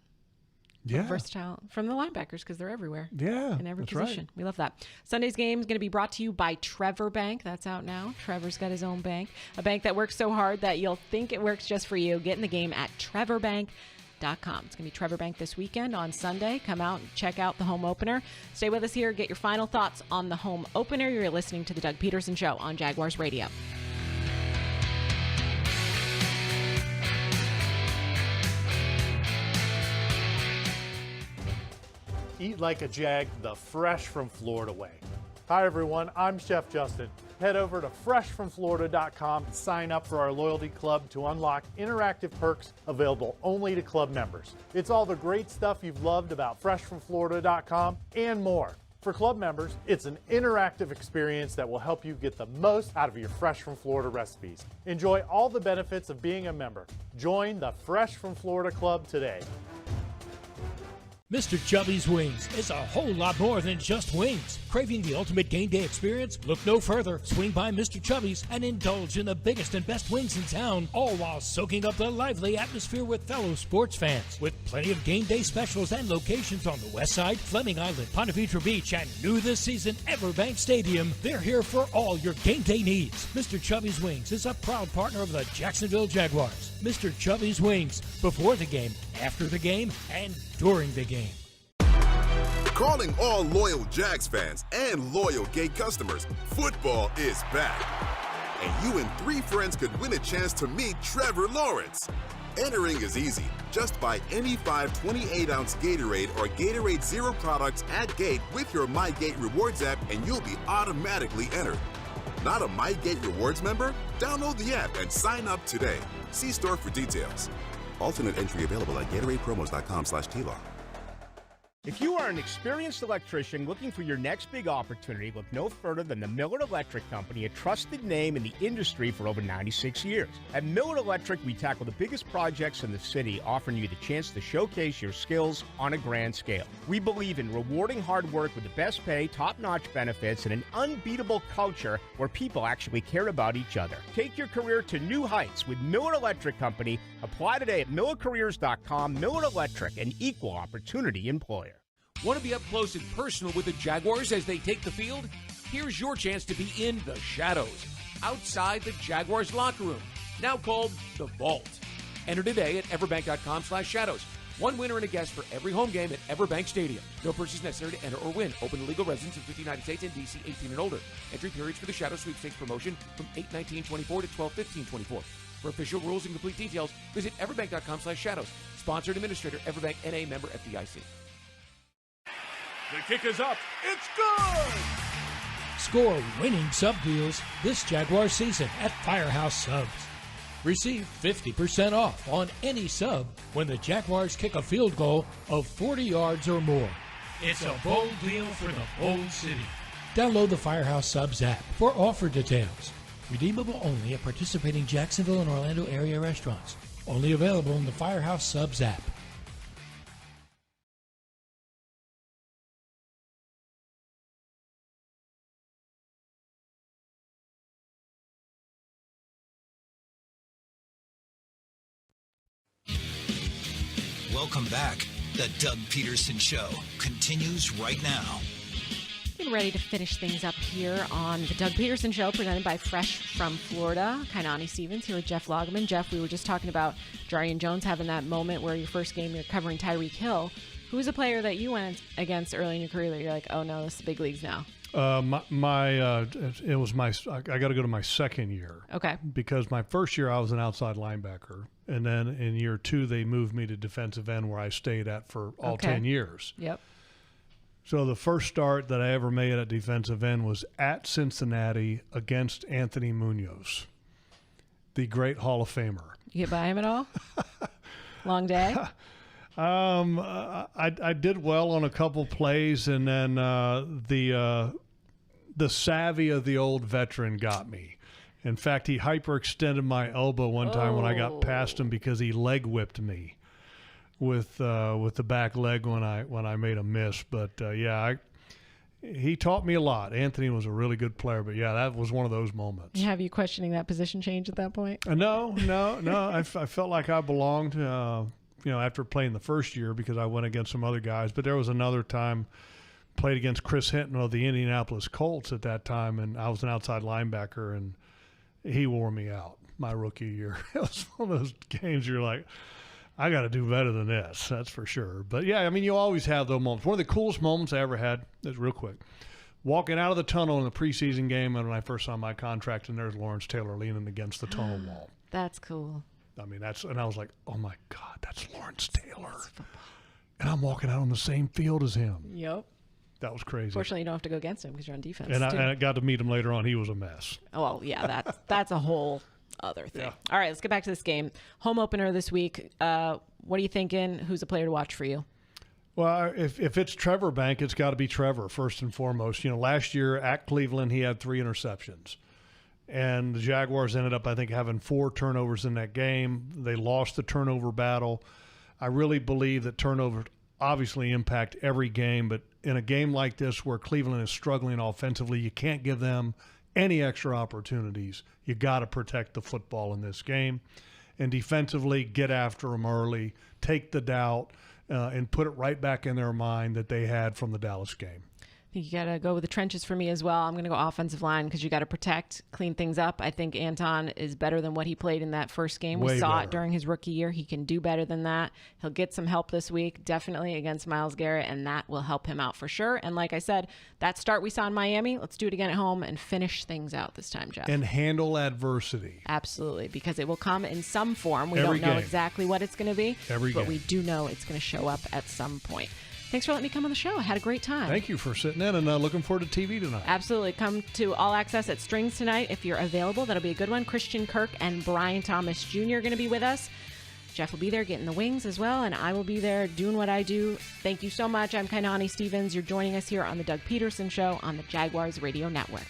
Yeah. Versatile from the linebackers because they're everywhere. Yeah. In every that's position. Right. We love that. Sunday's game is going to be brought to you by Trevor Bank. That's out now. Trevor's got his own bank. A bank that works so hard that you'll think it works just for you. Get in the game at trevorbank.com. It's going to be Trevor Bank this weekend on Sunday. Come out and check out the home opener. Stay with us here. Get your final thoughts on the home opener. You're listening to the Doug Pederson Show on Jaguars Radio. Eat like a Jag the fresh from Florida way. Hi everyone, I'm Chef Justin. Head over to freshfromflorida.com and sign up for our loyalty club to unlock interactive perks available only to club members. It's all the great stuff you've loved about freshfromflorida.com and more. For club members, it's an interactive experience that will help you get the most out of your Fresh from Florida recipes. Enjoy all the benefits of being a member. Join the Fresh from Florida Club today. Mr. Chubby's Wings is a whole lot more than just wings. Craving the ultimate game day experience? Look no further. Swing by Mr. Chubby's and indulge in the biggest and best wings in town, all while soaking up the lively atmosphere with fellow sports fans. With plenty of game day specials and locations on the West Side, Fleming Island, Ponte Vedra Beach, and new this season, Everbank Stadium, they're here for all your game day needs. Mr. Chubby's Wings is a proud partner of the Jacksonville Jaguars. Mr. Chubby's Wings, before the game, after the game, and during the game. Calling all loyal Jags fans and loyal Gate customers, football is back. And you and 3 friends could win a chance to meet Trevor Lawrence. Entering is easy. Just buy any 5 28-ounce Gatorade or Gatorade Zero products at Gate with your MyGate Rewards app, and you'll be automatically entered. Not a MyGate Rewards member? Download the app and sign up today. See store for details. Alternate entry available at GatoradePromos.com/TLAW. If you are an experienced electrician looking for your next big opportunity, look no further than the Miller Electric Company, a trusted name in the industry for over 96 years. At Miller Electric, we tackle the biggest projects in the city, offering you the chance to showcase your skills on a grand scale. We believe in rewarding hard work with the best pay, top-notch benefits, and an unbeatable culture where people actually care about each other. Take your career to new heights with Miller Electric Company. Apply today at millercareers.com. Miller Electric, an equal opportunity employer. Want to be up close and personal with the Jaguars as they take the field? Here's your chance to be in the shadows, outside the Jaguars locker room, now called the Vault. Enter today at everbank.com/shadows. One winner and a guest for every home game at Everbank Stadium. No purchase necessary to enter or win. Open to legal residents in 50 United States and D.C. 18 and older. Entry periods for the Shadow Sweepstakes promotion from 8/19/24 to 12/15/24. For official rules and complete details, visit everbank.com/shadows. Sponsored administrator, Everbank NA, member FDIC. The kick is up. It's good! Score winning sub deals this Jaguar season at Firehouse Subs. Receive 50% off on any sub when the Jaguars kick a field goal of 40 yards or more. It's a bold deal for the bold city. Download the Firehouse Subs app for offer details. Redeemable only at participating Jacksonville and Orlando area restaurants. Only available in the Firehouse Subs app. Welcome back. The Doug Pederson Show continues right now. Getting ready to finish things up here on the Doug Pederson Show, presented by Fresh from Florida. Kainani Stevens here with Jeff Lageman. Jeff, we were just talking about Jarian Jones having that moment where your first game you're covering Tyreek Hill. Who's a player that you went against early in your career that you're like, oh no, this is the big leagues now? I got to go to my second year. Okay. Because my first year I was an outside linebacker, and then in year 2 they moved me to defensive end, where I stayed at for all 10 years. Yep. So the first start that I ever made at defensive end was at Cincinnati against Anthony Munoz, the great Hall of Famer. You get by him at all? Long day? I did well on a couple plays, and then the savvy of the old veteran got me. In fact, he hyperextended my elbow one time when I got past him because he leg whipped me with the back leg when I made a miss. But he taught me a lot. Anthony was a really good player, but yeah, that was one of those moments. Have you questioning that position change at that point? No. I felt like I belonged. After playing the first year, because I went against some other guys. But there was another time, played against Chris Hinton of the Indianapolis Colts at that time, and I was an outside linebacker, and he wore me out my rookie year. It was one of those games you're like, I got to do better than this, that's for sure. But, yeah, I mean, you always have those moments. One of the coolest moments I ever had, is real quick, walking out of the tunnel in the preseason game when I first signed my contract, and there's Lawrence Taylor leaning against the tunnel wall. That's cool. I mean, and I was like, oh my God, that's Lawrence Taylor. And I'm walking out on the same field as him. Yep. That was crazy. Fortunately, you don't have to go against him because you're on defense. And I got to meet him later on. He was a mess. Oh, well, yeah, that's a whole other thing. Yeah. All right, let's get back to this game. Home opener this week. What are you thinking? Who's a player to watch for you? Well, if it's Trevor Bank, it's got to be Trevor first and foremost. Last year at Cleveland, he had 3 interceptions. And the Jaguars ended up, I think, having 4 turnovers in that game. They lost the turnover battle. I really believe that turnovers obviously impact every game, but in a game like this where Cleveland is struggling offensively, you can't give them any extra opportunities. You got to protect the football in this game. And defensively, get after them early, take the doubt, and put it right back in their mind that they had from the Dallas game. I think you got to go with the trenches for me as well. I'm going to go offensive line because you got to protect, clean things up. I think Anton is better than what he played in that first game. We saw it during his rookie year. He can do better than that. He'll get some help this week, definitely against Myles Garrett, and that will help him out for sure. And like I said, that start we saw in Miami, let's do it again at home and finish things out this time, Jeff. And handle adversity. Absolutely, because it will come in some form. We Every don't know game. exactly what it's going to be, Every but game. we do know it's going to show up at some point. Thanks for letting me come on the show. I had a great time. Thank you for sitting in, and looking forward to TV tonight. Absolutely. Come to All Access at Strings tonight if you're available. That'll be a good one. Christian Kirk and Brian Thomas Jr. are going to be with us. Jeff will be there getting the wings as well, and I will be there doing what I do. Thank you so much. I'm Kainani Stevens. You're joining us here on the Doug Pederson Show on the Jaguars Radio Network.